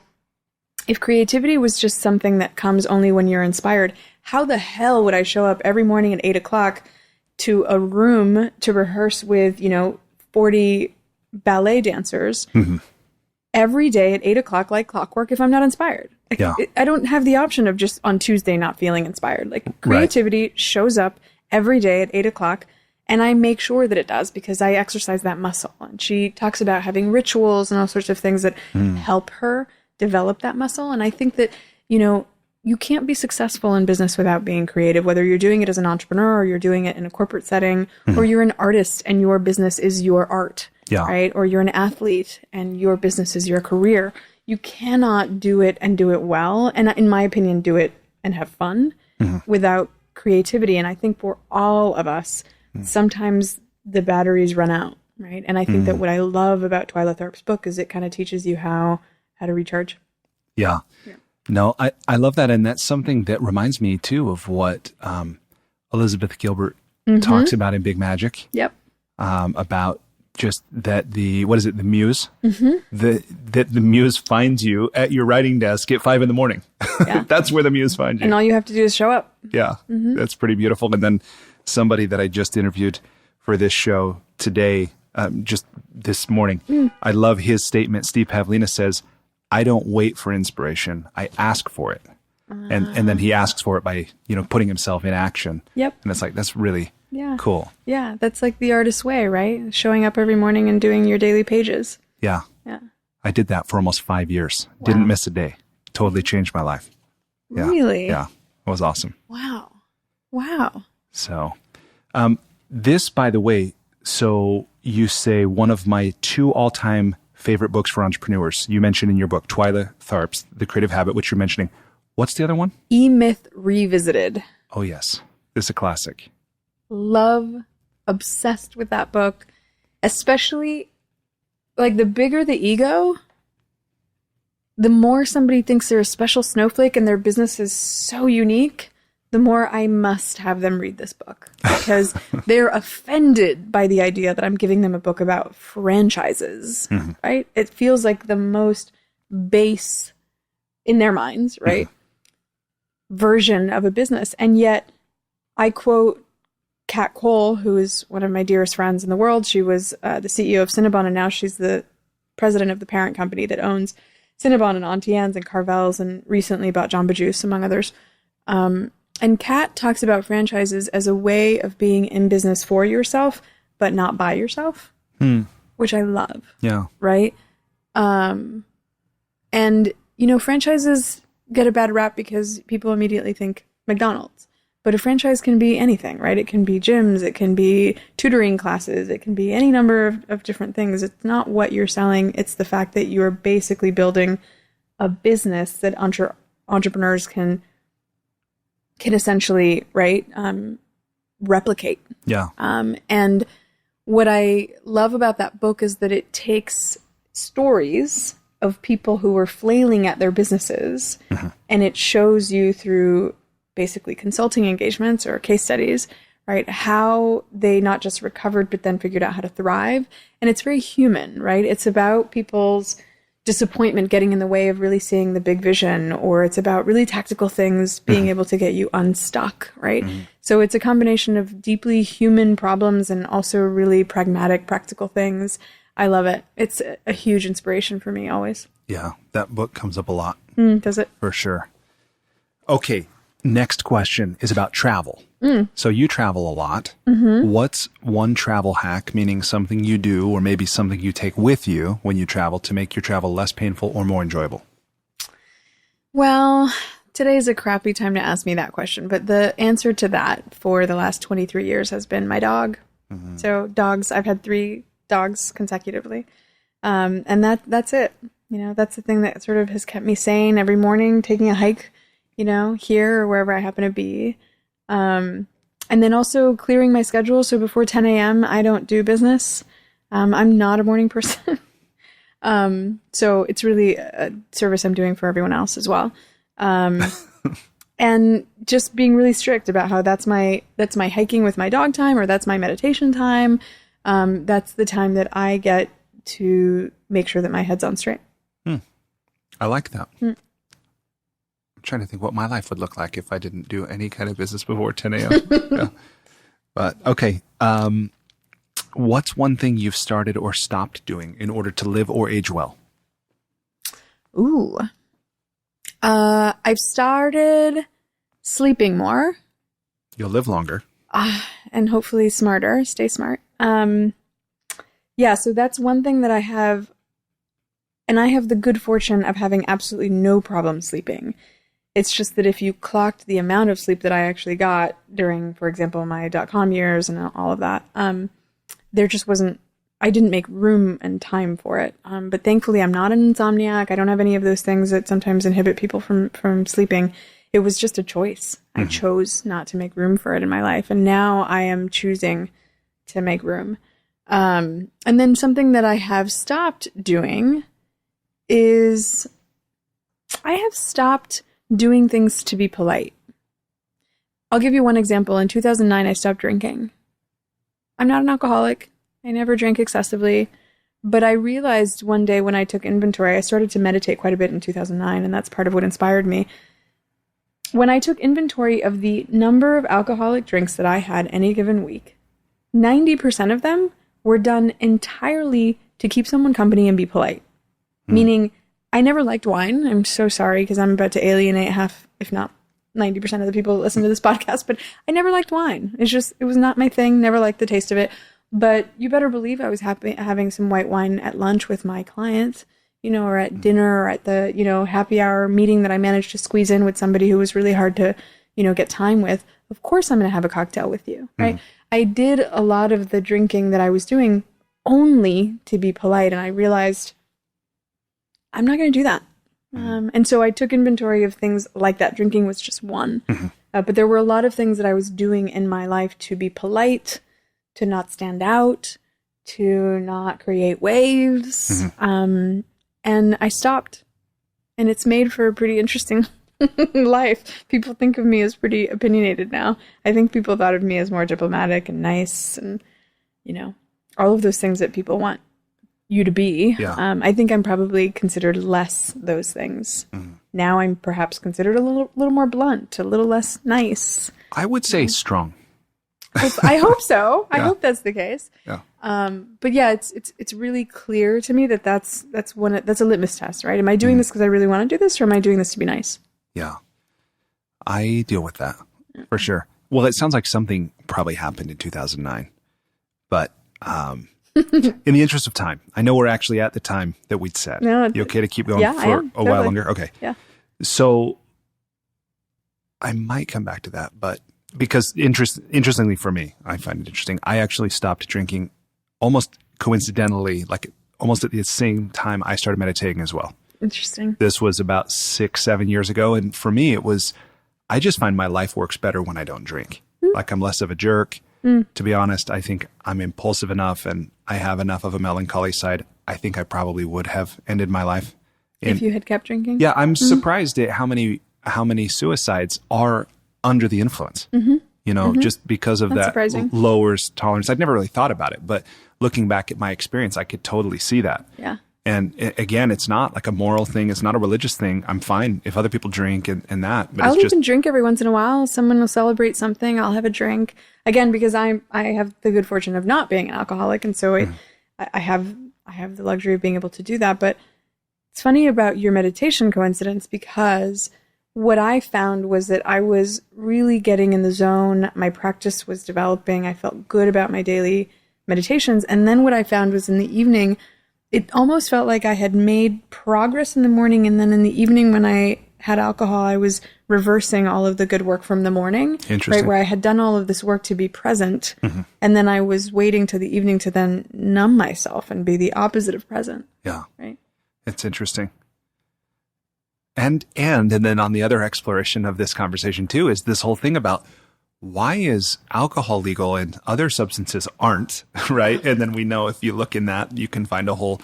if creativity was just something that comes only when you're inspired, how the hell would I show up every morning at 8:00 to a room to rehearse with, 40 ballet dancers every day at 8:00 like clockwork if I'm not inspired? I don't have the option of just on Tuesday not feeling inspired. Like creativity shows up every day at 8:00, and I make sure that it does because I exercise that muscle. And she talks about having rituals and all sorts of things that help her develop that muscle. And I think that, you can't be successful in business without being creative, whether you're doing it as an entrepreneur or you're doing it in a corporate setting, or you're an artist and your business is your art, right? Or you're an athlete and your business is your career. You cannot do it and do it well, and in my opinion, do it and have fun without creativity. And I think for all of us, sometimes the batteries run out, right? And I think that what I love about Twyla Tharp's book is it kind of teaches you how to recharge. Yeah. No, I love that. And that's something that reminds me, too, of what Elizabeth Gilbert talks about in Big Magic. Yep. About just that the muse? That the muse finds you at your writing desk at 5 a.m. Yeah. That's where the muse finds you. And all you have to do is show up. Yeah, that's pretty beautiful. And then somebody that I just interviewed for this show today, just this morning, I love his statement. Steve Pavlina says, I don't wait for inspiration. I ask for it. And then he asks for it by, putting himself in action. Yep. And it's like, that's really cool. Yeah, that's like the artist's way, right? Showing up every morning and doing your daily pages. Yeah. Yeah. I did that for almost 5 years. Wow. Didn't miss a day. Totally changed my life. Yeah. Really? Yeah. It was awesome. Wow. So, this, by the way, so you say one of my 2 all-time favorite books for entrepreneurs. You mentioned in your book, Twyla Tharp's The Creative Habit, which you're mentioning. What's the other one? E-Myth Revisited. Oh, yes. This is a classic. Love, obsessed with that book, especially like the bigger the ego, the more somebody thinks they're a special snowflake and their business is so unique, the more I must have them read this book because they're offended by the idea that I'm giving them a book about franchises, right? It feels like the most base in their minds, right? Version of a business. And yet I quote Kat Cole, who is one of my dearest friends in the world. She was the CEO of Cinnabon, and now she's the president of the parent company that owns Cinnabon and Auntie Anne's and Carvel's, and recently bought Jamba Juice, among others. And Kat talks about franchises as a way of being in business for yourself, but not by yourself, which I love. Yeah. Right? And, franchises get a bad rap because people immediately think McDonald's. But a franchise can be anything, right? It can be gyms, it can be tutoring classes, it can be any number of different things. It's not what you're selling. It's the fact that you're basically building a business that entrepreneurs can essentially, right, replicate. Yeah. And what I love about that book is that it takes stories of people who were flailing at their businesses, and it shows you through basically consulting engagements or case studies, right, how they not just recovered, but then figured out how to thrive. And it's very human, right? It's about people's disappointment getting in the way of really seeing the big vision, or it's about really tactical things being able to get you unstuck, right? So it's a combination of deeply human problems and also really pragmatic, practical things. I love it. It's a huge inspiration for me always. Yeah, that book comes up a lot. Does it? For sure. Okay, next question is about travel. So you travel a lot. What's one travel hack, meaning something you do or maybe something you take with you when you travel to make your travel less painful or more enjoyable? Well, today is a crappy time to ask me that question, but the answer to that for the last 23 years has been my dog. So dogs, I've had 3 dogs consecutively. And that's it. That's the thing that sort of has kept me sane every morning, taking a hike, here or wherever I happen to be. And then also clearing my schedule. So before 10 a.m., I don't do business. I'm not a morning person. So it's really a service I'm doing for everyone else as well. And just being really strict about how that's my hiking with my dog time, or that's my meditation time. That's the time that I get to make sure that my head's on straight. I like that. I'm trying to think what my life would look like if I didn't do any kind of business before 10 a.m. Yeah. But okay. What's one thing you've started or stopped doing in order to live or age well? Ooh. I've started sleeping more. You'll live longer. And hopefully smarter. Stay smart. Yeah, so that's one thing that I have. And I have the good fortune of having absolutely no problem sleeping. It's just that if you clocked the amount of sleep that I actually got during, for example, my .com years and all of that, there just wasn't, I didn't make room and time for it. But thankfully, I'm not an insomniac. I don't have any of those things that sometimes inhibit people from sleeping. It was just a choice. I chose not to make room for it in my life. And now I am choosing to make room. And then something that I have stopped doing is I have stopped doing things to be polite. I'll give you one example. In 2009, I stopped drinking. I'm not an alcoholic. I never drank excessively. But I realized one day when I took inventory, I started to meditate quite a bit in 2009, and that's part of what inspired me. When I took inventory of the number of alcoholic drinks that I had any given week, 90% of them were done entirely to keep someone company and be polite. Meaning, I never liked wine. I'm so sorry because I'm about to alienate half, if not 90% of the people that listen to this podcast, but I never liked wine. It was not my thing. Never liked the taste of it. But you better believe I was having some white wine at lunch with my clients, or at dinner or at the, happy hour meeting that I managed to squeeze in with somebody who was really hard to, get time with. Of course I'm going to have a cocktail with you, right? I did a lot of the drinking that I was doing only to be polite. And I realized I'm not going to do that. And so I took inventory of things like that. Drinking was just one. But there were a lot of things that I was doing in my life to be polite, to not stand out, to not create waves. And I stopped. And it's made for a pretty interesting life. People think of me as pretty opinionated now. I think people thought of me as more diplomatic and nice and, all of those things that people want you to be. Yeah. I think I'm probably considered less those things. Now I'm perhaps considered a little more blunt, a little less nice. I would say strong. I hope so. I Yeah. hope that's the case. Yeah. But yeah, it's really clear to me that's a litmus test, right? Am I doing this because I really want to do this, or am I doing this to be nice? Yeah. I deal with that for sure. Well, it sounds like something probably happened in 2009, but in the interest of time, I know we're actually at the time that we'd set. No, you okay to keep going yeah, I for am. a while Totally. longer? Okay. Yeah. So I might come back to that, but because interestingly for me, I find it interesting. I actually stopped drinking almost coincidentally, like almost at the same time I started meditating as well. Interesting. This was about 6-7 years ago. And for me, I just find my life works better when I don't drink. Like I'm less of a jerk. To be honest, I think I'm impulsive enough and I have enough of a melancholy side. I think I probably would have ended my life. If you had kept drinking? Yeah, I'm surprised at how many suicides are under the influence. Just because of That's that surprising. lowers tolerance. I'd never really thought about it, but looking back at my experience, I could totally see that. Yeah. And again, it's not like a moral thing. It's not a religious thing. I'm fine if other people drink and that. But I'll it's just even drink every once in a while. Someone will celebrate something. I'll have a drink. Again, because I have the good fortune of not being an alcoholic. And so I have the luxury of being able to do that. But it's funny about your meditation coincidence, because what I found was that I was really getting in the zone. My practice was developing. I felt good about my daily meditations. And then what I found was in the evening, it almost felt like I had made progress in the morning. And then in the evening when I had alcohol, I was reversing all of the good work from the morning. Interesting. Right, where I had done all of this work to be present. And then I was waiting till the evening to then numb myself and be the opposite of present. Yeah. Right. It's interesting. And then on the other exploration of this conversation too is this whole thing about why is alcohol legal and other substances aren't, right? And then we know if you look in that, you can find a whole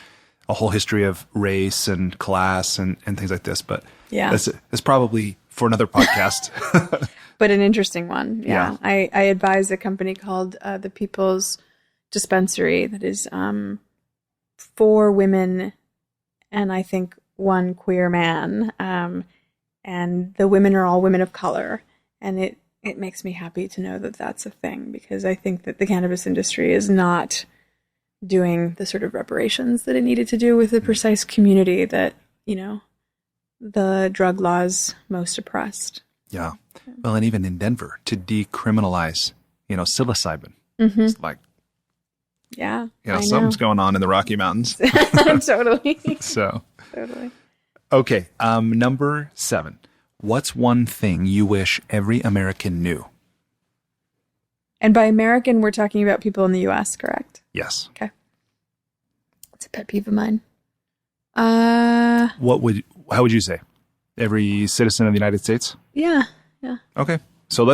history of race and class and things like this. But Yeah. it's probably for another podcast. But an interesting one. Yeah. I advise a company called the People's Dispensary that is 4 women and I think 1 queer man. And the women are all women of color. And it makes me happy to know that that's a thing, because I think that the cannabis industry is not doing the sort of reparations that it needed to do with the precise community that, the drug laws most oppressed. Yeah. Well, and even in Denver to decriminalize, psilocybin. It's like, Yeah. I something's going on in the Rocky Mountains. Totally. So, Totally. okay. Number 7. What's one thing you wish every American knew? And by American, we're talking about people in the U.S., correct? Yes. Okay. It's a pet peeve of mine. How would you say? Every citizen of the United States? Yeah. Okay. So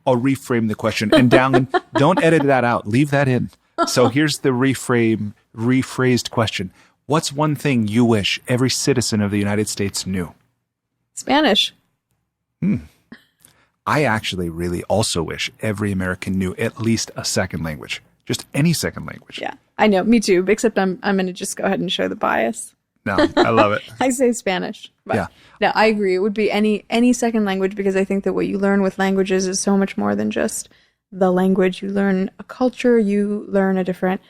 I'll reframe the question. And don't edit that out. Leave that in. So here's the rephrased question. What's one thing you wish every citizen of the United States knew? Spanish. I actually really also wish every American knew at least a second language, Just any second language. Yeah, I know. Me too. Except I'm going to just go ahead and show the bias. No, I love it. I say Spanish. But Yeah. No, I agree. It would be any second language, because I think that what you learn with languages is so much more than just the language. You learn a culture. You learn a different,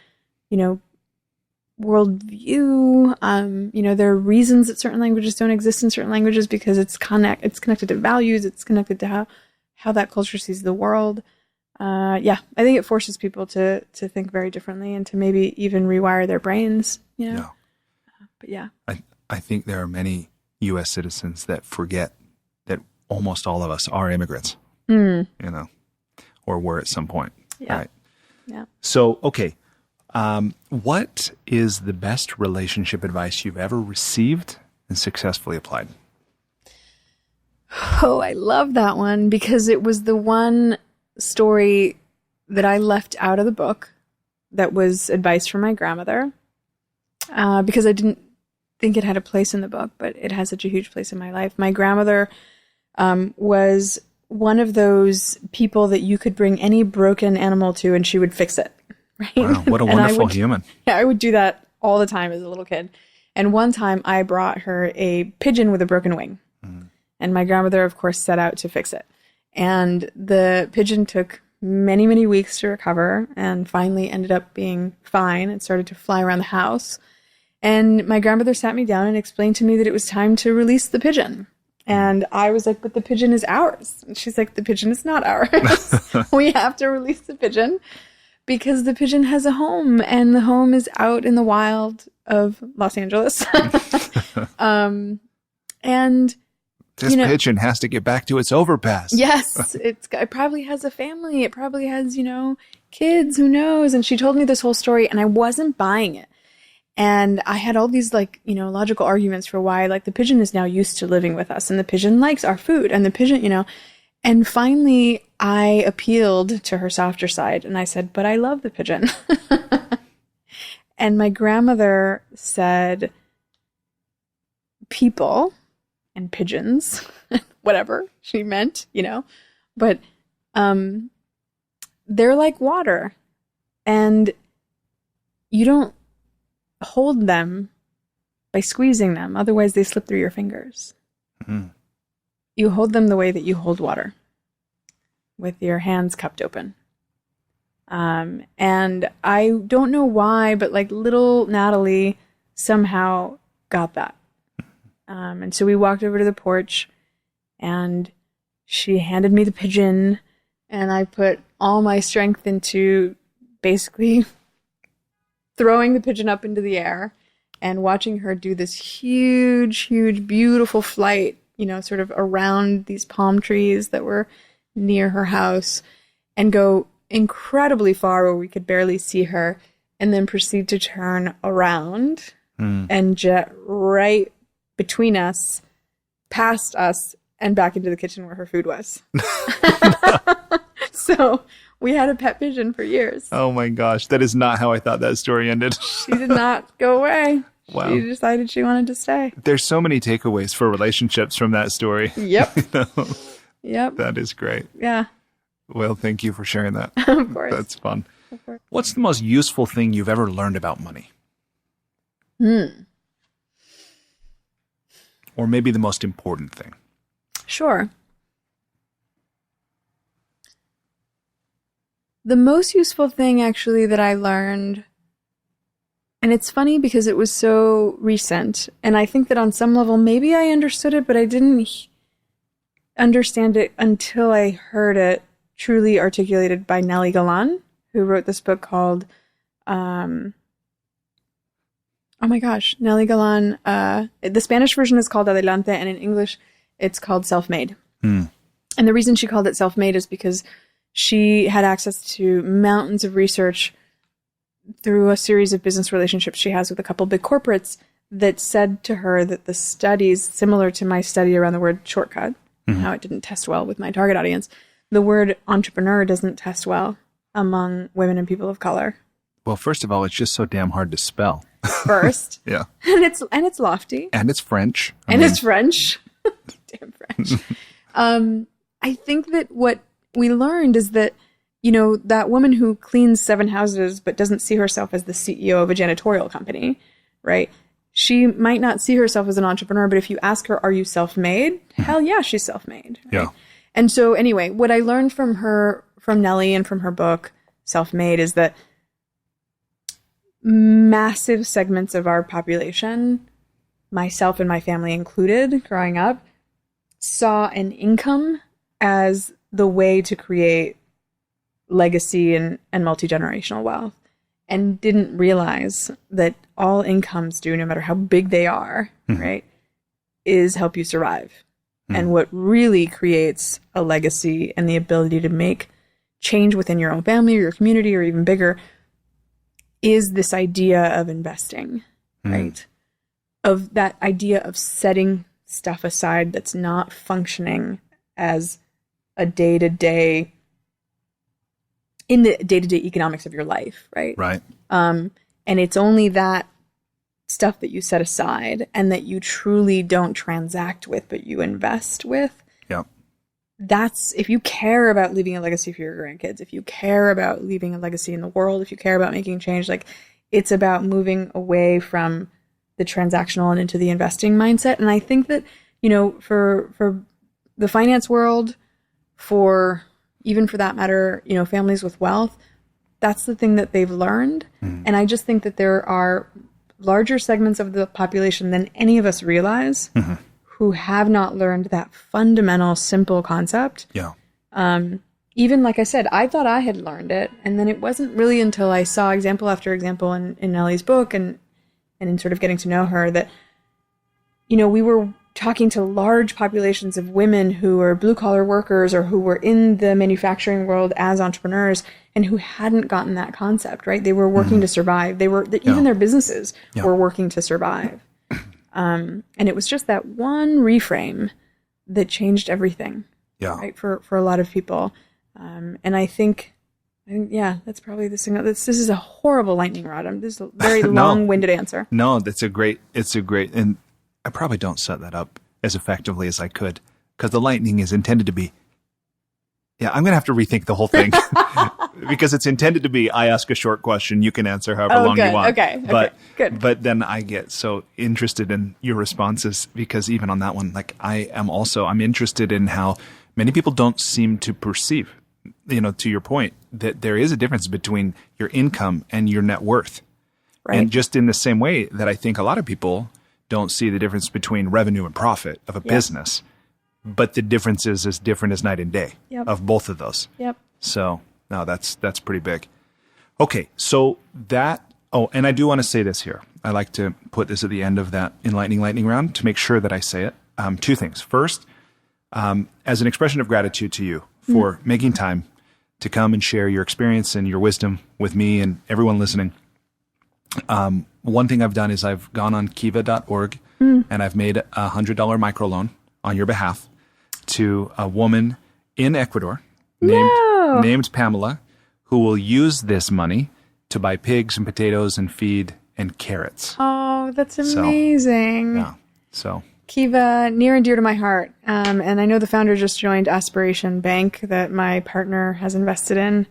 worldview. There are reasons that certain languages don't exist in certain languages, because it's connected to values. It's connected to how that culture sees the world. I think it forces people to think very differently and to maybe even rewire their brains. Yeah. But yeah, I think there are many U.S. citizens that forget that almost all of us are immigrants, or were at some point. Yeah. Right? Yeah. So, okay. What is the best relationship advice you've ever received and successfully applied? Oh, I love that one, because it was the one story that I left out of the book that was advice from my grandmother, because I didn't think it had a place in the book, but it has such a huge place in my life. My grandmother was one of those people that you could bring any broken animal to and she would fix it. Right? Wow, what a wonderful human. Yeah, I would do that all the time as a little kid. And one time I brought her a pigeon with a broken wing. And my grandmother, of course, set out to fix it. And the pigeon took many, many weeks to recover and finally ended up being fine and started to fly around the house. And my grandmother sat me down and explained to me that it was time to release the pigeon. And I was like, but the pigeon is ours. And she's like, the pigeon is not ours. We have to release the pigeon because the pigeon has a home, and the home is out in the wild of Los Angeles. And this pigeon has to get back to its overpass. Yes, it probably has a family. It probably has, kids, who knows? And she told me this whole story and I wasn't buying it. And I had all these logical arguments for why, the pigeon is now used to living with us and the pigeon likes our food and the pigeon, and finally I appealed to her softer side and I said, but I love the pigeon. And my grandmother said, people and pigeons, whatever she meant, but they're like water, and you don't hold them by squeezing them. Otherwise, they slip through your fingers. Mm-hmm. You hold them the way that you hold water, with your hands cupped open. And I don't know why, but little Nathalie somehow got that. And so we walked over to the porch and she handed me the pigeon and I put all my strength into basically throwing the pigeon up into the air and watching her do this huge, huge, beautiful flight, sort of around these palm trees that were near her house and go incredibly far where we could barely see her, and then proceed to turn around and jet right between us, past us, and back into the kitchen where her food was. So we had a pet pigeon for years. Oh my gosh, that is not how I thought that story ended. She did not go away. Wow. She decided she wanted to stay. There's so many takeaways for relationships from that story. Yep. Yep. That is great. Yeah. Well, thank you for sharing that. Of course. That's fun. Of course. What's the most useful thing you've ever learned about money? Or maybe the most important thing? Sure. The most useful thing, actually, that I learned, and it's funny because it was so recent, and I think that on some level, maybe I understood it, but I didn't understand it until I heard it truly articulated by Nelly Galan, who wrote this book called, Nelly Galan, the Spanish version is called Adelante, and in English, it's called Self-Made. And the reason she called it Self-Made is because she had access to mountains of research through a series of business relationships she has with a couple big corporates that said to her that the studies, similar to my study around the word shortcut, how it didn't test well with my target audience, the word entrepreneur doesn't test well among women and people of color. Well, first of all, it's just so damn hard to spell. First. Yeah. And it's lofty. And it's French. It's French. Damn French. I think that what we learned is that, that woman who cleans 7 houses but doesn't see herself as the CEO of a janitorial company, right? She might not see herself as an entrepreneur, but if you ask her, are you self-made? Hell yeah, she's self-made. Right? Yeah. And so anyway, what I learned from Nellie and from her book, Self-Made, is that massive segments of our population, myself and my family included, growing up, saw an income as the way to create legacy and multi-generational wealth, and didn't realize that all incomes do, no matter how big they are, right, is help you survive. And what really creates a legacy and the ability to make change within your own family or your community or even bigger is this idea of investing, right? Of that idea of setting stuff aside that's not functioning as a day-to-day, in the day-to-day economics of your life, right? Right. And it's only that stuff that you set aside and that you truly don't transact with, but you invest with. Yeah. That's, if you care about leaving a legacy for your grandkids, if you care about leaving a legacy in the world, if you care about making change, like, it's about moving away from the transactional and into the investing mindset. And I think that, for the finance world, even for that matter, families with wealth, that's the thing that they've learned. And I just think that there are larger segments of the population than any of us realize who have not learned that fundamental, simple concept. Yeah. Even like I said, I thought I had learned it. And then it wasn't really until I saw example after example in Nellie's book and in sort of getting to know her that, we were talking to large populations of women who are blue collar workers or who were in the manufacturing world as entrepreneurs and who hadn't gotten that concept, right? They were working to survive. Even their businesses were working to survive. And it was just that one reframe that changed everything, right? For a lot of people. And I think, that's probably the signal. This is a horrible lightning rod. This is a very long-winded answer. No, it's a great, and I probably don't set that up as effectively as I could because the lightning is intended to be, I'm going to have to rethink the whole thing because it's intended to be, I ask a short question, you can answer however long you want. Okay. Good. But then I get so interested in your responses because even on that one, like I'm interested in how many people don't seem to perceive, to your point, that there is a difference between your income and your net worth. Right. And just in the same way that I think a lot of people don't see the difference between revenue and profit of a business, but the difference is as different as night and day of both of those. Yep. So no, that's pretty big. Okay. So and I do want to say this here. I like to put this at the end of that enlightening lightning round to make sure that I say it. 2 things. First, as an expression of gratitude to you for making time to come and share your experience and your wisdom with me and everyone listening. One thing I've done is I've gone on kiva.org and I've made a $100 microloan on your behalf to a woman in Ecuador named Pamela, who will use this money to buy pigs and potatoes and feed and carrots. Oh, that's amazing. So Kiva, near and dear to my heart. And I know the founder just joined Aspiration Bank that my partner has invested in.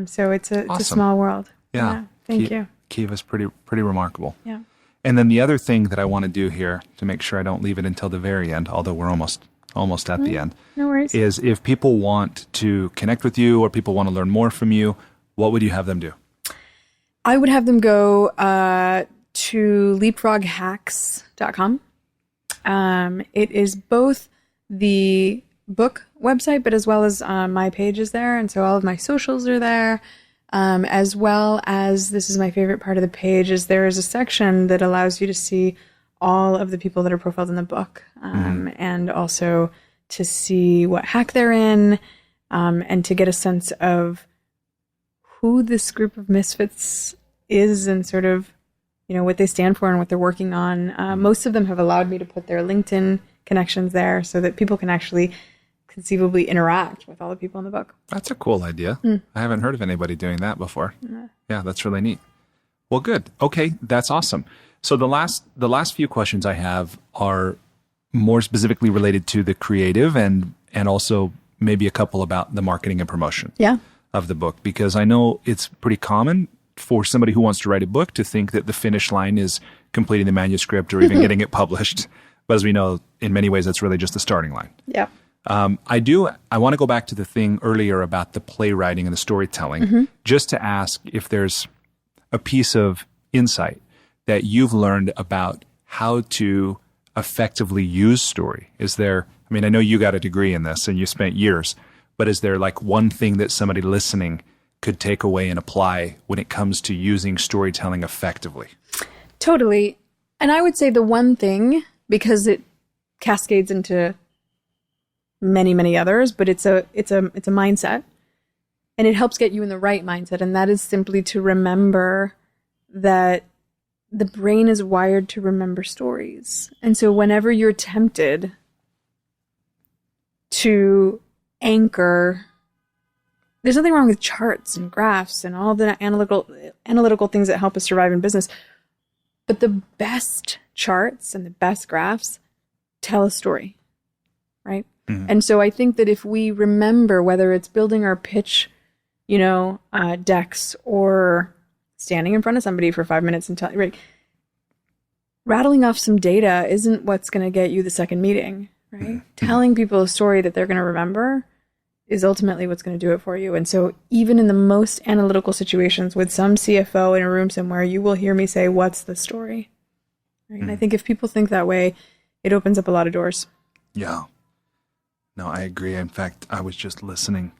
So it's a small world. Yeah. Thank you. Kiva's pretty remarkable. Yeah. And then the other thing that I want to do here to make sure I don't leave it until the very end, although we're almost at the end. No worries. Is if people want to connect with you or people want to learn more from you, what would you have them do? I would have them go to leapfroghacks.com. It is both the book website, but as well as my page is there. And so all of my socials are there. As well as, this is my favorite part of the page, is there is a section that allows you to see all of the people that are profiled in the book, and also to see what hack they're in, and to get a sense of who this group of misfits is and sort of, what they stand for and what they're working on. Most of them have allowed me to put their LinkedIn connections there so that people can actually conceivably interact with all the people in the book. That's a cool idea. I haven't heard of anybody doing that before. Yeah, that's really neat. Well, good. Okay, that's awesome. So the last few questions I have are more specifically related to the creative and also maybe a couple about the marketing and promotion. Yeah. of the book, because I know it's pretty common for somebody who wants to write a book to think that the finish line is completing the manuscript or even getting it published. But as we know, in many ways, that's really just the starting line. Yeah. I want to go back to the thing earlier about the playwriting and the storytelling, just to ask if there's a piece of insight that you've learned about how to effectively use story. Is there, I mean, I know you got a degree in this and you spent years, but is there like one thing that somebody listening could take away and apply when it comes to using storytelling effectively? Totally. And I would say the one thing, because it cascades into many, many others, but it's a mindset, and it helps get you in the right mindset. And that is simply to remember that the brain is wired to remember stories. And so whenever you're tempted to anchor, there's nothing wrong with charts and graphs and all the analytical things that help us survive in business. But the best charts and the best graphs tell a story, right? And so I think that if we remember, whether it's building our pitch, decks, or standing in front of somebody for 5 minutes and right, rattling off some data isn't what's going to get you the second meeting, right? Telling people a story that they're going to remember is ultimately what's going to do it for you. And so even in the most analytical situations with some CFO in a room somewhere, you will hear me say, what's the story? Right? And I think if people think that way, it opens up a lot of doors. Yeah. No, I agree. In fact, I was just listening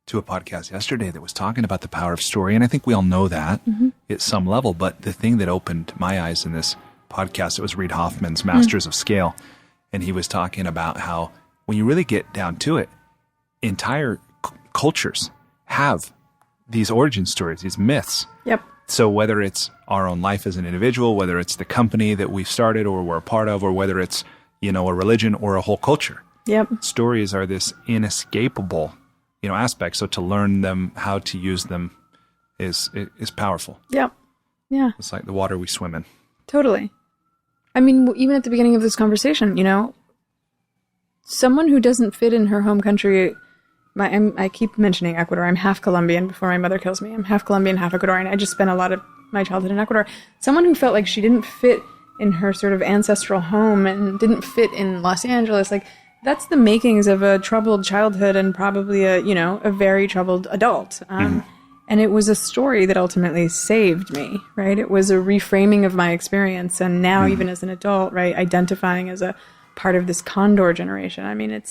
to a podcast yesterday that was talking about the power of story. And I think we all know that at some level. But the thing that opened my eyes in this podcast, it was Reid Hoffman's Masters of Scale. And he was talking about how when you really get down to it, entire cultures have these origin stories, these myths. Yep. So whether it's our own life as an individual, whether it's the company that we've started or we're a part of, or whether it's, a religion or a whole culture. Yep. Stories are this inescapable, aspect. So to learn them, how to use them is powerful. Yep. Yeah. It's like the water we swim in. Totally. I mean, even at the beginning of this conversation, someone who doesn't fit in her home country, I keep mentioning Ecuador. I'm half Colombian before my mother kills me. I'm half Colombian, half Ecuadorian. I just spent a lot of my childhood in Ecuador. Someone who felt like she didn't fit in her sort of ancestral home and didn't fit in Los Angeles, like, that's the makings of a troubled childhood and probably a very troubled adult. And it was a story that ultimately saved me, right? It was a reframing of my experience. And now even as an adult, right, identifying as a part of this condor generation. I mean,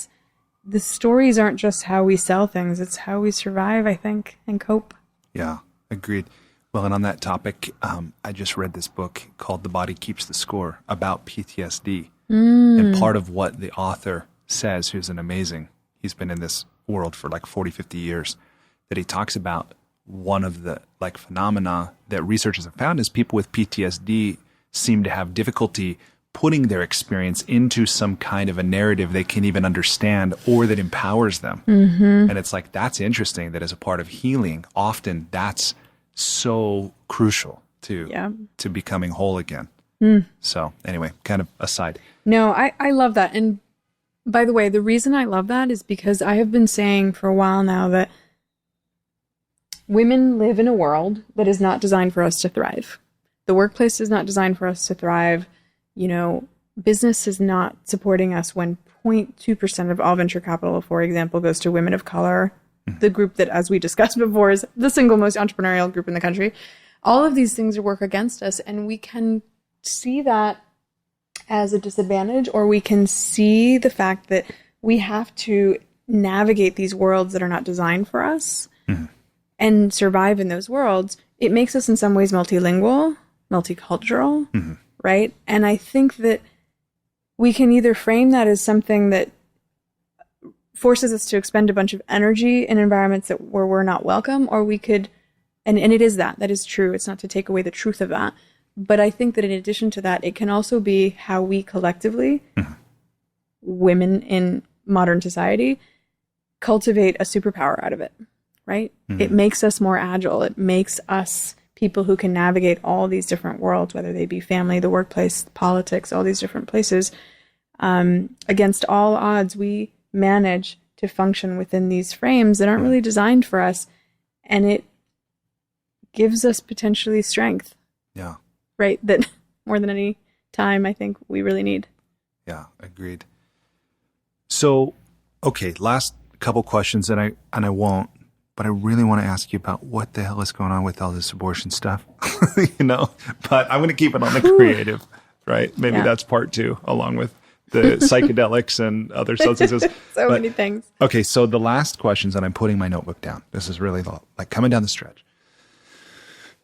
the stories aren't just how we sell things. It's how we survive, I think, and cope. Yeah, agreed. Well, and on that topic, I just read this book called The Body Keeps the Score about PTSD. And part of what the author says, he's been in this world for like 40, 50 years, that he talks about one of the phenomena that researchers have found is people with PTSD seem to have difficulty putting their experience into some kind of a narrative they can even understand or that empowers them. And it's like, that's interesting that as a part of healing, often that's so crucial to becoming whole again. So anyway, kind of aside. No, I love that. And by the way, the reason I love that is because I have been saying for a while now that women live in a world that is not designed for us to thrive. The workplace is not designed for us to thrive. Business is not supporting us when 0.2% of all venture capital, for example, goes to women of color, the group that, as we discussed before, is the single most entrepreneurial group in the country. All of these things work against us, and we can see that as a disadvantage, or we can see the fact that we have to navigate these worlds that are not designed for us and survive in those worlds. It makes us in some ways multilingual, multicultural, right? And I think that we can either frame that as something that forces us to expend a bunch of energy in environments where we're not welcome, or we could, and it is that is true. It's not to take away the truth of that. But I think that in addition to that, it can also be how we collectively, women in modern society, cultivate a superpower out of it, right? It makes us more agile. It makes us people who can navigate all these different worlds, whether they be family, the workplace, politics, all these different places. Against all odds, we manage to function within these frames that aren't really designed for us. and it gives us potentially strength. Yeah. Right? That more than any time, I think we really need. Yeah, agreed. So, okay, last couple questions, and I won't, but I really want to ask you about what the hell is going on with all this abortion stuff, but I'm going to keep it on the creative, right? Maybe that's part 2, along with the psychedelics and other substances. Many things. Okay, so the last questions, and I'm putting my notebook down. This is really like coming down the stretch.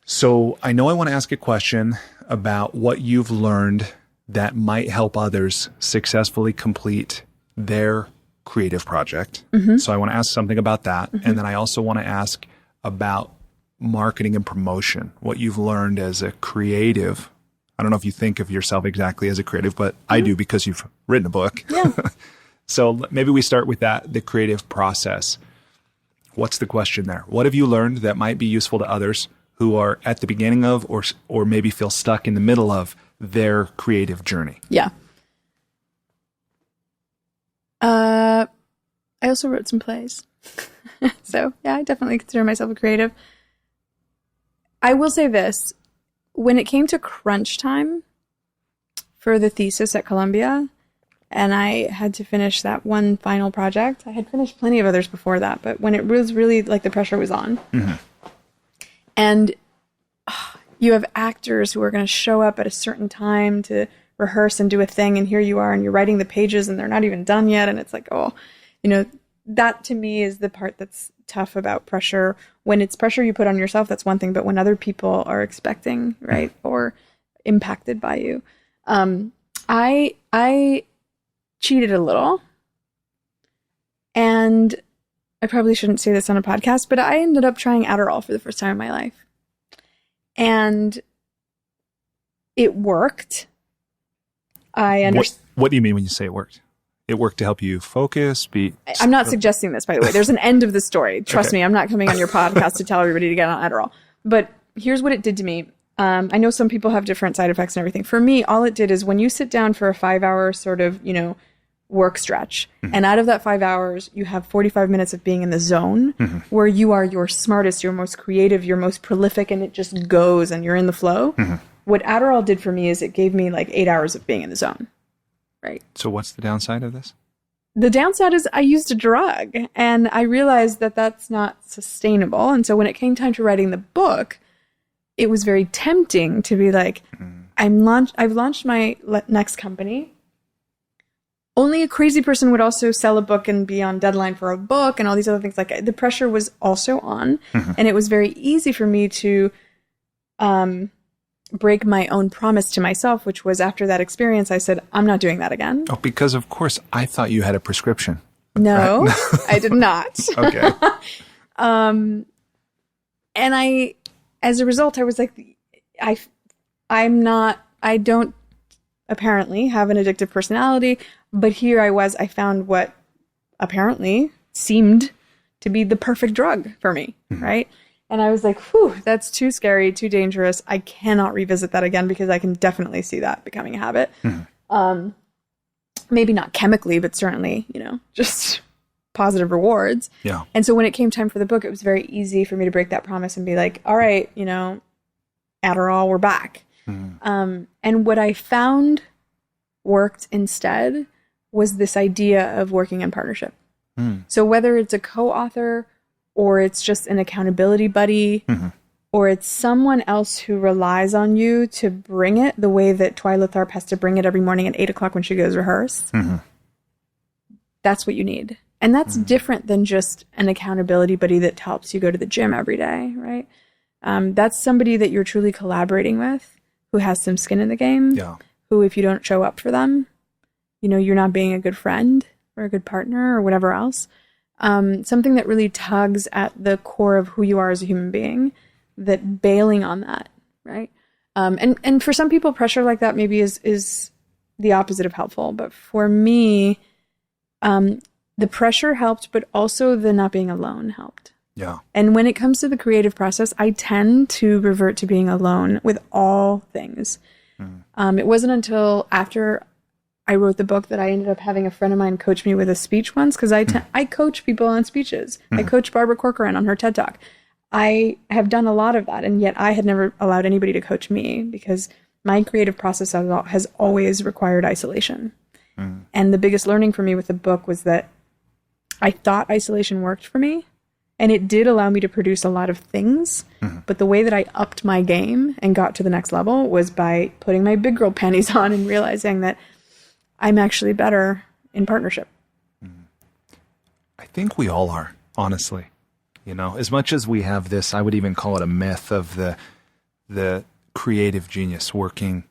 So I know I want to ask a question about what you've learned that might help others successfully complete their creative project. Mm-hmm. So I want to ask something about that. Mm-hmm. And then I also want to ask about marketing and promotion, what you've learned as a creative. I don't know if you think of yourself exactly as a creative, but I do because you've written a book. Yeah. So maybe we start with that, the creative process. What's the question there? What have you learned that might be useful to others who are at the beginning of or maybe feel stuck in the middle of their creative journey? Yeah. I also wrote some plays. So, yeah, I definitely consider myself a creative. I will say this. When it came to crunch time for the thesis at Columbia, and I had to finish that one final project, I had finished plenty of others before that, but when it was really like the pressure was on, and you have actors who are going to show up at a certain time to rehearse and do a thing, and here you are, and you're writing the pages, and they're not even done yet, and it's like, that to me is the part that's tough about pressure. When it's pressure you put on yourself, that's one thing, but when other people are expecting, right, or impacted by you, I cheated a little, and I probably shouldn't say this on a podcast, but I ended up trying Adderall for the first time in my life, and it worked. What do you mean when you say it worked? It worked to help you focus? I'm not suggesting this, by the way. There's an end of the story. Trust me, I'm not coming on your podcast to tell everybody to get on Adderall. But here's what it did to me. I know some people have different side effects and everything. For me, all it did is when you sit down for a 5-hour sort of, work stretch, and out of that 5 hours, you have 45 minutes of being in the zone where you are your smartest, your most creative, your most prolific, and it just goes and you're in the flow. What Adderall did for me is it gave me like 8 hours of being in the zone. Right. So what's the downside of this? The downside is I used a drug, and I realized that that's not sustainable. And so when it came time to writing the book, it was very tempting to be like, I've launched my next company. Only a crazy person would also sell a book and be on deadline for a book and all these other things. Like, the pressure was also on, and it was very easy for me to break my own promise to myself, which was after that experience, I said, I'm not doing that again. Oh, because of course I thought you had a prescription. No, right? I did not. Okay. And as a result, I was like, I don't apparently have an addictive personality, but here I found what apparently seemed to be the perfect drug for me. Right. And I was like, whew, that's too scary, too dangerous. I cannot revisit that again because I can definitely see that becoming a habit. Maybe not chemically, but certainly, just positive rewards. Yeah. And so when it came time for the book, it was very easy for me to break that promise and be like, all right, Adderall, we're back. And what I found worked instead was this idea of working in partnership. So whether it's a co-author or it's just an accountability buddy, or it's someone else who relies on you to bring it the way that Twyla Tharp has to bring it every morning at 8 o'clock when she goes rehearse. That's what you need. And that's different than just an accountability buddy that helps you go to the gym every day, right? That's somebody that you're truly collaborating with, who has some skin in the game, who, if you don't show up for them, you're not being a good friend or a good partner or whatever else. Something that really tugs at the core of who you are as a human being, that bailing on that, right? And for some people, pressure like that maybe is the opposite of helpful. But for me, the pressure helped, but also the not being alone helped. Yeah. And when it comes to the creative process, I tend to revert to being alone with all things. It wasn't until after I wrote the book that I ended up having a friend of mine coach me with a speech once, because I coach people on speeches. I coach Barbara Corcoran on her TED Talk. I have done a lot of that, and yet I had never allowed anybody to coach me because my creative process has always required isolation. And the biggest learning for me with the book was that I thought isolation worked for me, and it did allow me to produce a lot of things. But the way that I upped my game and got to the next level was by putting my big girl panties on and realizing that I'm actually better in partnership. I think we all are, honestly. You know, as much as we have this, I would even call it a myth of the creative genius working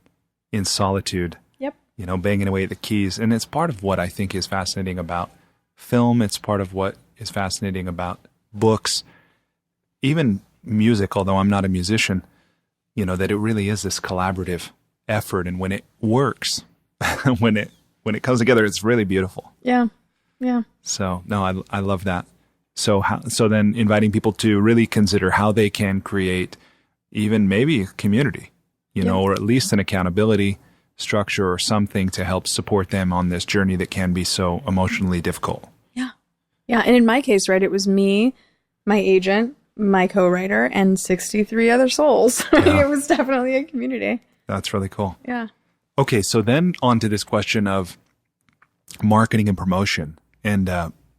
in solitude. Yep. You know, banging away at the keys. And it's part of what I think is fascinating about film. It's part of what is fascinating about books, even music, although I'm not a musician, you know, that it really is this collaborative effort. And when it works, when it comes together, it's really beautiful. Yeah. Yeah. So, no, I love that. So then inviting people to really consider how they can create even maybe a community, you know, or at least an accountability structure or something to help support them on this journey that can be so emotionally difficult. Yeah. Yeah. And in my case, right, it was me, my agent, my co-writer, and 63 other souls. Yeah. It was definitely a community. That's really cool. Yeah. Okay. So then on to this question of marketing and promotion. And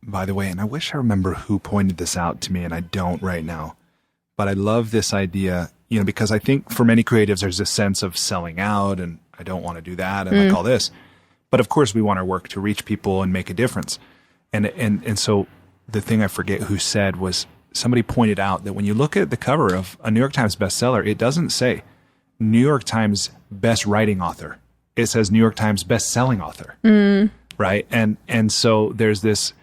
by the way, and I wish I remember who pointed this out to me, and I don't right now, but I love this idea, you know, because I think for many creatives, there's this sense of selling out and I don't want to do that and like all this. But of course, we want our work to reach people and make a difference. And so the thing I forget who said was somebody pointed out that when you look at the cover of a New York Times bestseller, it doesn't say New York Times best writing author. It says New York Times best-selling author. Right. And so there's this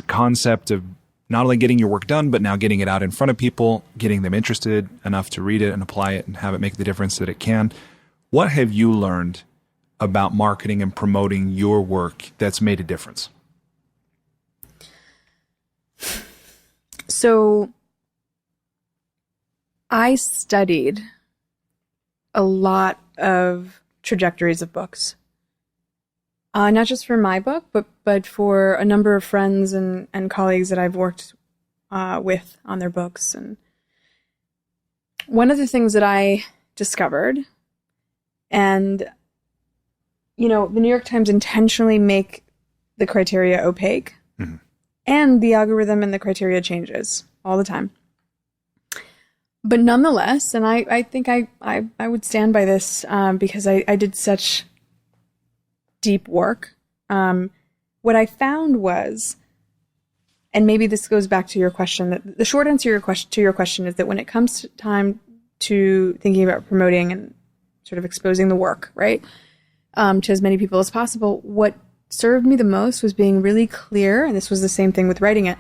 concept of not only getting your work done, but now getting it out in front of people, getting them interested enough to read it and apply it and have it make the difference that it can. What have you learned about marketing and promoting your work that's made a difference? So I studied a lot of trajectories of books. Not just for my book, but for a number of friends and colleagues that I've worked with on their books. And one of the things that I discovered, and, you know, the New York Times intentionally make the criteria opaque, and the algorithm and the criteria changes all the time. But nonetheless, and I think I would stand by this because I did such deep work. What I found was, and maybe this goes back to your question, that the short answer to your question is that when it comes to time to thinking about promoting and sort of exposing the work, right, to as many people as possible, what served me the most was being really clear, and this was the same thing with writing it,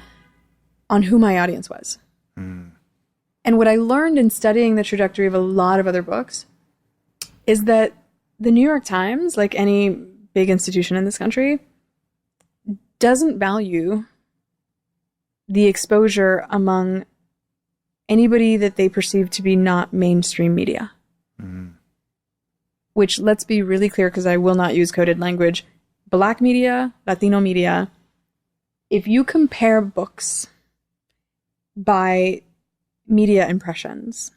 on who my audience was. And what I learned in studying the trajectory of a lot of other books is that the New York Times, like any big institution in this country, doesn't value the exposure among anybody that they perceive to be not mainstream media. Which, let's be really clear, because I will not use coded language, Black media, Latino media, if you compare books by media impressions,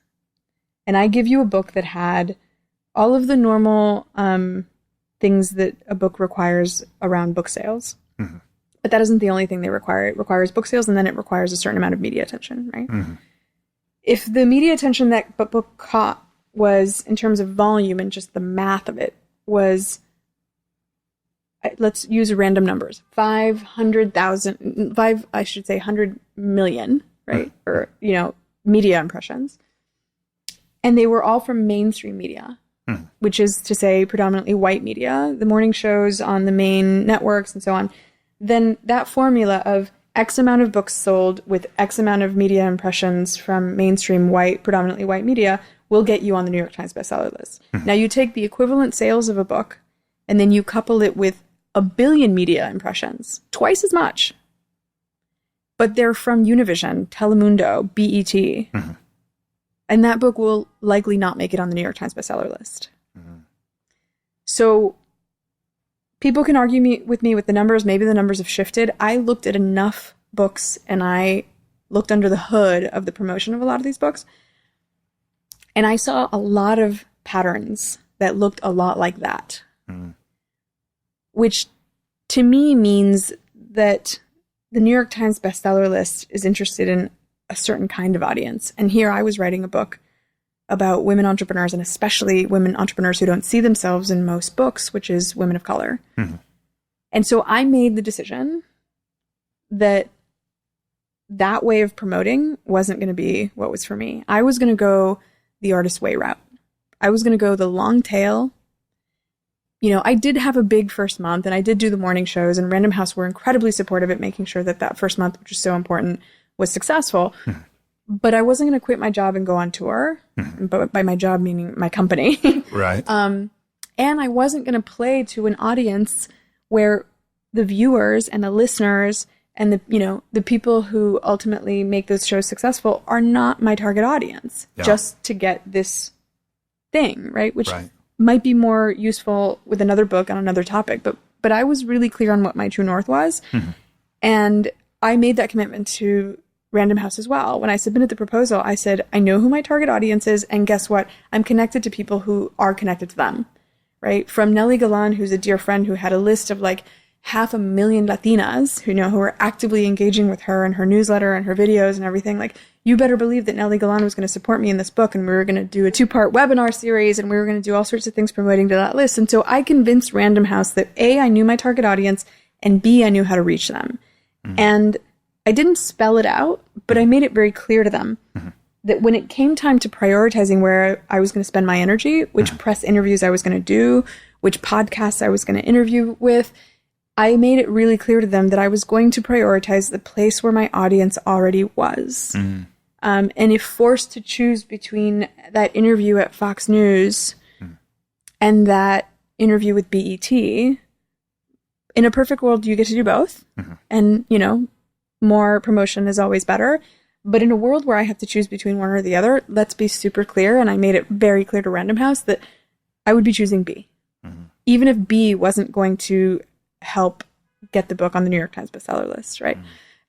and I give you a book that had all of the normal things that a book requires around book sales, but that isn't the only thing they require. It requires book sales, and then it requires a certain amount of media attention, right? If the media attention that book caught was, in terms of volume and just the math of it, was, let's use random numbers, 100 million, right? Or, you know, media impressions. And they were all from mainstream media, which is to say predominantly white media, the morning shows on the main networks and so on. Then that formula of X amount of books sold with X amount of media impressions from mainstream white, predominantly white media will get you on the New York Times bestseller list. Now you take the equivalent sales of a book and then you couple it with 1 billion media impressions, twice as much. But they're from Univision, Telemundo, BET. And that book will likely not make it on the New York Times bestseller list. So people can argue with me with the numbers. Maybe the numbers have shifted. I looked at enough books and I looked under the hood of the promotion of a lot of these books. And I saw a lot of patterns that looked a lot like that, which to me means that the New York Times bestseller list is interested in a certain kind of audience. And here I was writing a book about women entrepreneurs, and especially women entrepreneurs who don't see themselves in most books, which is women of color. And so I made the decision that that way of promoting wasn't going to be what was for me. I was going to go the artist way route. I was going to go the long tail. You know, I did have a big first month, and I did do the morning shows, and Random House were incredibly supportive at making sure that that first month, which is so important, was successful. But I wasn't going to quit my job and go on tour. But by my job, meaning my company. Right. And I wasn't going to play to an audience where the viewers and the listeners and the, you know, the people who ultimately make those shows successful are not my target audience, just to get this thing, right? Which might be more useful with another book on another topic. But I was really clear on what my true north was. And I made that commitment to Random House as well. When I submitted the proposal, I said, I know who my target audience is, and guess what? I'm connected to people who are connected to them, right? From Nelly Galan, who's a dear friend who had a list of like 500,000 Latinas who are actively engaging with her and her newsletter and her videos and everything. Like, you better believe that Nelly Galan was going to support me in this book, and we were going to do a 2-part webinar series, and we were going to do all sorts of things promoting to that list. And so I convinced Random House that A, I knew my target audience, and B, I knew how to reach them. And I didn't spell it out, but I made it very clear to them that when it came time to prioritizing where I was going to spend my energy, which press interviews I was going to do, which podcasts I was going to interview with, I made it really clear to them that I was going to prioritize the place where my audience already was. And if forced to choose between that interview at Fox News and that interview with BET, in a perfect world, you get to do both. And, you know, more promotion is always better. But in a world where I have to choose between one or the other, let's be super clear. And I made it very clear to Random House that I would be choosing B. Even if B wasn't going to help get the book on the New York Times bestseller list, right?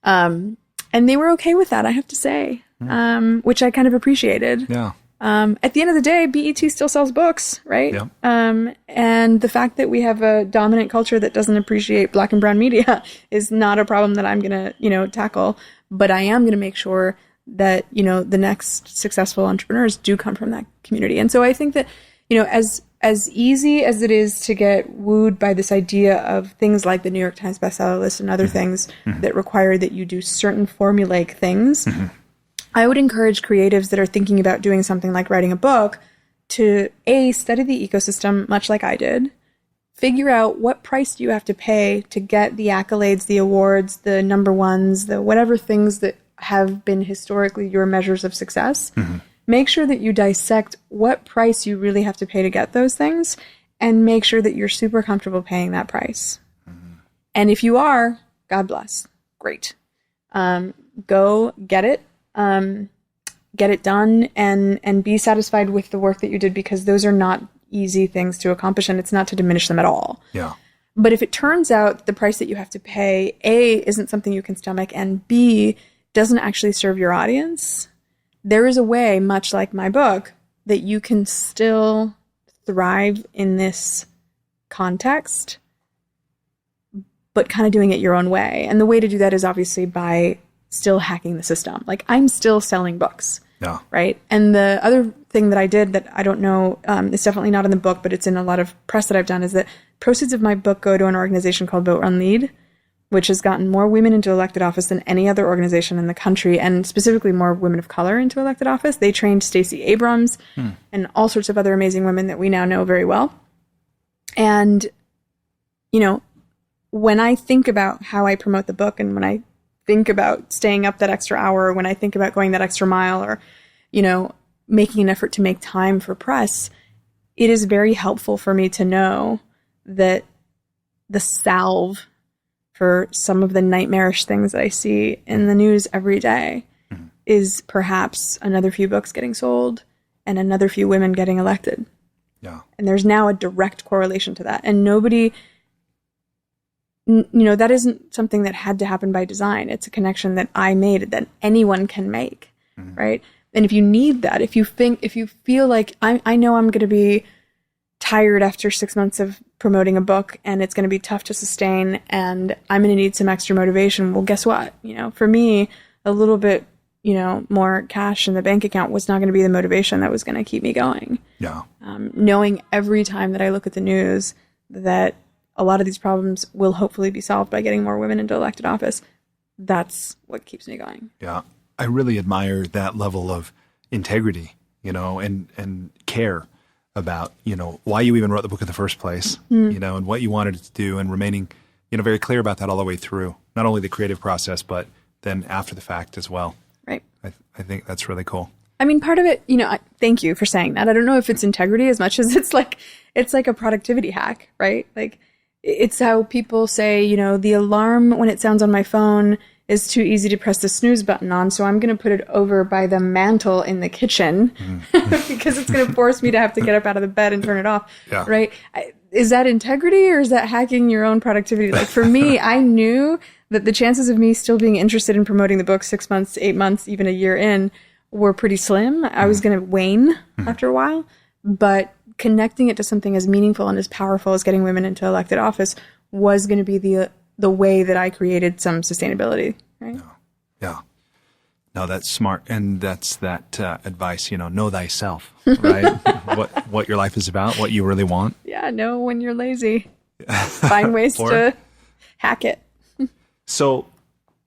And they were okay with that, I have to say, which I kind of appreciated. At the end of the day, BET still sells books, right? And the fact that we have a dominant culture that doesn't appreciate Black and brown media is not a problem that I'm going to, you know, tackle. But I am going to make sure that, you know, the next successful entrepreneurs do come from that community. And so I think that, you know, as easy as it is to get wooed by this idea of things like the New York Times bestseller list and other things that require that you do certain formulaic things, I would encourage creatives that are thinking about doing something like writing a book to A, study the ecosystem, much like I did, figure out what price do you have to pay to get the accolades, the awards, the number ones, the whatever things that have been historically your measures of success. Make sure that you dissect what price you really have to pay to get those things, and make sure that you're super comfortable paying that price. And if you are, God bless. Great. Go get it. Get it done and be satisfied with the work that you did, because those are not easy things to accomplish, and it's not to diminish them at all. But if it turns out the price that you have to pay, A, isn't something you can stomach, and B, doesn't actually serve your audience, there is a way, much like my book, that you can still thrive in this context, but kind of doing it your own way. And the way to do that is obviously by still hacking the system. Like, I'm still selling books. Right. And the other thing that I did that I don't know, it's definitely not in the book, but it's in a lot of press that I've done, is that proceeds of my book go to an organization called Vote Run Lead, which has gotten more women into elected office than any other organization in the country, and specifically more women of color into elected office. They trained Stacey Abrams and all sorts of other amazing women that we now know very well. And, you know, when I think about how I promote the book, and when I think about staying up that extra hour, when I think about going that extra mile, or, you know, making an effort to make time for press, it is very helpful for me to know that the salve for some of the nightmarish things that I see in the news every day is perhaps another few books getting sold and another few women getting elected. And there's now a direct correlation to that. And nobody that isn't something that had to happen by design. It's a connection that I made that anyone can make, right? And if you need that, if you feel like I know I'm going to be tired after 6 months of promoting a book and it's going to be tough to sustain and I'm going to need some extra motivation. Well, guess what? For me, a little bit, more cash in the bank account was not going to be the motivation that was going to keep me going. Yeah. Knowing every time that I look at the news that a lot of these problems will hopefully be solved by getting more women into elected office, that's what keeps me going. Yeah. I really admire that level of integrity, and care about, why you even wrote the book in the first place, and what you wanted it to do, and remaining, very clear about that all the way through, not only the creative process, but then after the fact as well. Right. I think that's really cool. I mean, part of it, thank you for saying that. I don't know if it's integrity as much as it's like a productivity hack, right? Like, it's how people say, the alarm when it sounds on my phone is too easy to press the snooze button on, so I'm going to put it over by the mantle in the kitchen because it's going to force me to have to get up out of the bed and turn it off, right? Is that integrity or is that hacking your own productivity? Like, for me, I knew that the chances of me still being interested in promoting the book 6 months, 8 months, even a year in were pretty slim. I was going to wane after a while, but connecting it to something as meaningful and as powerful as getting women into elected office was going to be the way that I created some sustainability, right? Yeah. No, that's smart. And that's that advice, know thyself, right? what your life is about, what you really want. Yeah, know when you're lazy. Find ways to hack it. So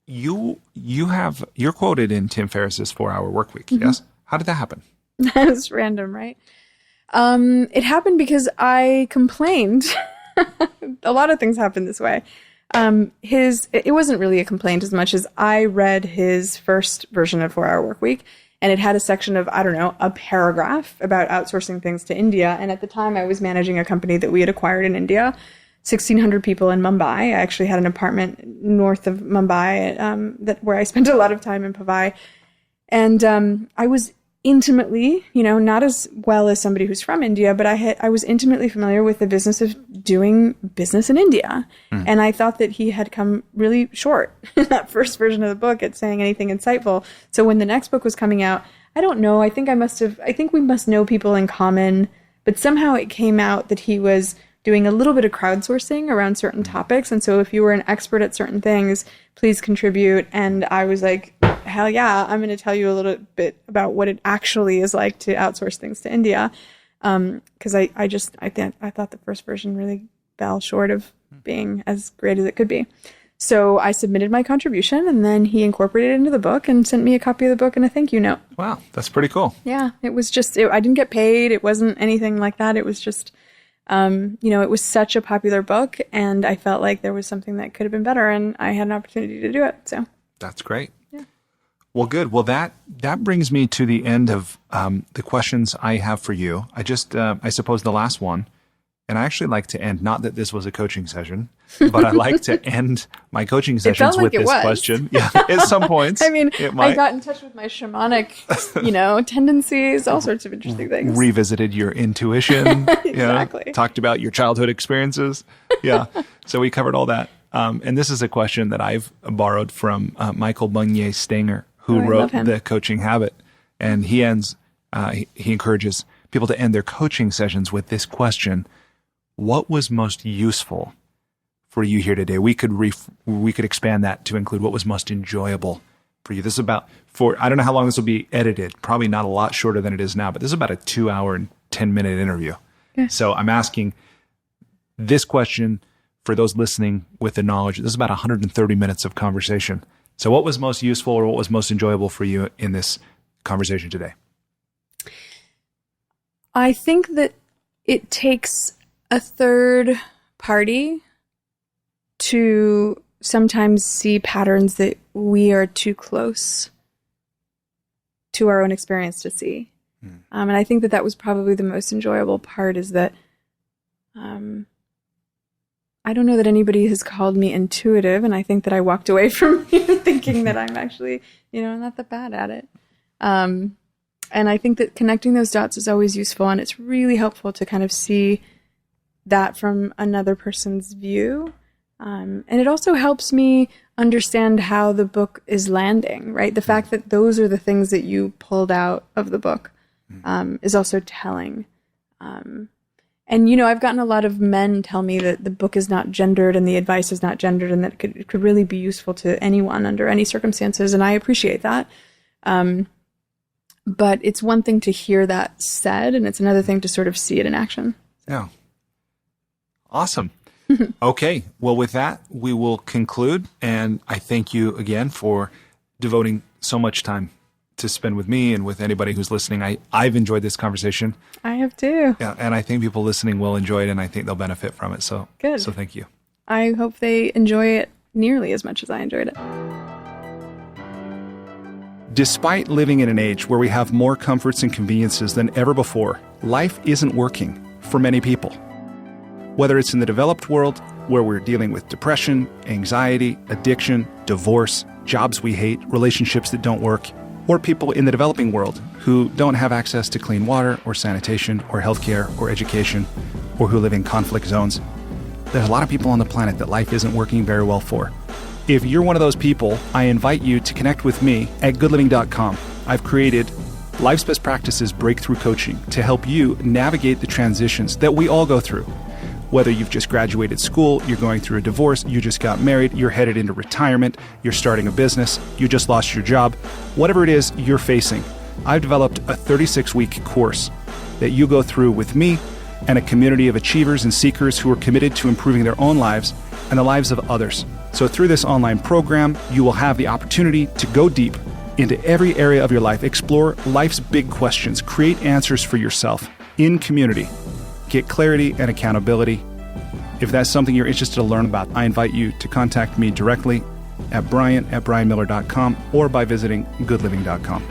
you're quoted in Tim Ferriss's 4-Hour Workweek, yes? How did that happen? That was random, right? It happened because I complained. A lot of things happened this way. It wasn't really a complaint as much as I read his first version of 4-Hour Workweek, and it had a section of, a paragraph about outsourcing things to India. And at the time I was managing a company that we had acquired in India, 1,600 people in Mumbai. I actually had an apartment north of Mumbai, where I spent a lot of time in Pavai. And, I was intimately, not as well as somebody who's from India, but I was intimately familiar with the business of doing business in India. And I thought that he had come really short in that first version of the book at saying anything insightful. So when the next book was coming out, I don't know, I think we must know people in common, but somehow it came out that he was doing a little bit of crowdsourcing around certain topics. And so if you were an expert at certain things, please contribute. And I was like, hell yeah, I'm going to tell you a little bit about what it actually is like to outsource things to India. Because I thought the first version really fell short of being as great as it could be. So I submitted my contribution, and then he incorporated it into the book and sent me a copy of the book and a thank you note. Wow, that's pretty cool. Yeah, it was just, I didn't get paid. It wasn't anything like that. It was just, it was such a popular book, and I felt like there was something that could have been better, and I had an opportunity to do it. So that's great. Yeah. Well, good. Well, that brings me to the end of the questions I have for you. I suppose the last one, and I actually like to end, not that this was a coaching session, but I like to end my coaching sessions with this question. Yeah, at some points. I mean, I got in touch with my shamanic, tendencies, all sorts of interesting things. Revisited your intuition. Exactly. Talked about your childhood experiences. Yeah. So we covered all that. And this is a question that I've borrowed from Michael Bunier Stanger, who wrote The Coaching Habit. And he encourages people to end their coaching sessions with this question: what was most useful for you here today? We could expand that to include what was most enjoyable for you. This is I don't know how long this will be edited, probably not a lot shorter than it is now, but this is about a 2-hour and 10-minute interview. Okay. So I'm asking this question for those listening with the knowledge. This is about 130 minutes of conversation. So what was most useful or what was most enjoyable for you in this conversation today? I think that it takes a third party to sometimes see patterns that we are too close to our own experience to see. And I think that was probably the most enjoyable part, is that I don't know that anybody has called me intuitive, and I think that I walked away from thinking that I'm actually, not that bad at it. And I think that connecting those dots is always useful, and it's really helpful to kind of see that from another person's view. And it also helps me understand how the book is landing, right? The fact that those are the things that you pulled out of the book is also telling. And, you know, I've gotten a lot of men tell me that the book is not gendered and the advice is not gendered, and that it could really be useful to anyone under any circumstances. And I appreciate that. But it's one thing to hear that said, and it's another thing to sort of see it in action. Yeah. Awesome. Okay. Well, with that, we will conclude. And I thank you again for devoting so much time to spend with me and with anybody who's listening. I've enjoyed this conversation. I have too. Yeah, and I think people listening will enjoy it, and I think they'll benefit from it. So good. So thank you. I hope they enjoy it nearly as much as I enjoyed it. Despite living in an age where we have more comforts and conveniences than ever before, life isn't working for many people. Whether it's in the developed world, where we're dealing with depression, anxiety, addiction, divorce, jobs we hate, relationships that don't work, or people in the developing world who don't have access to clean water or sanitation or healthcare or education, or who live in conflict zones. There's a lot of people on the planet that life isn't working very well for. If you're one of those people, I invite you to connect with me at goodliving.com. I've created Life's Best Practices Breakthrough Coaching to help you navigate the transitions that we all go through. Whether you've just graduated school, you're going through a divorce, you just got married, you're headed into retirement, you're starting a business, you just lost your job, whatever it is you're facing, I've developed a 36-week course that you go through with me and a community of achievers and seekers who are committed to improving their own lives and the lives of others. So through this online program, you will have the opportunity to go deep into every area of your life, explore life's big questions, create answers for yourself in community, get clarity and accountability. If that's something you're interested to learn about, I invite you to contact me directly at brian@brianmiller.com or by visiting goodliving.com.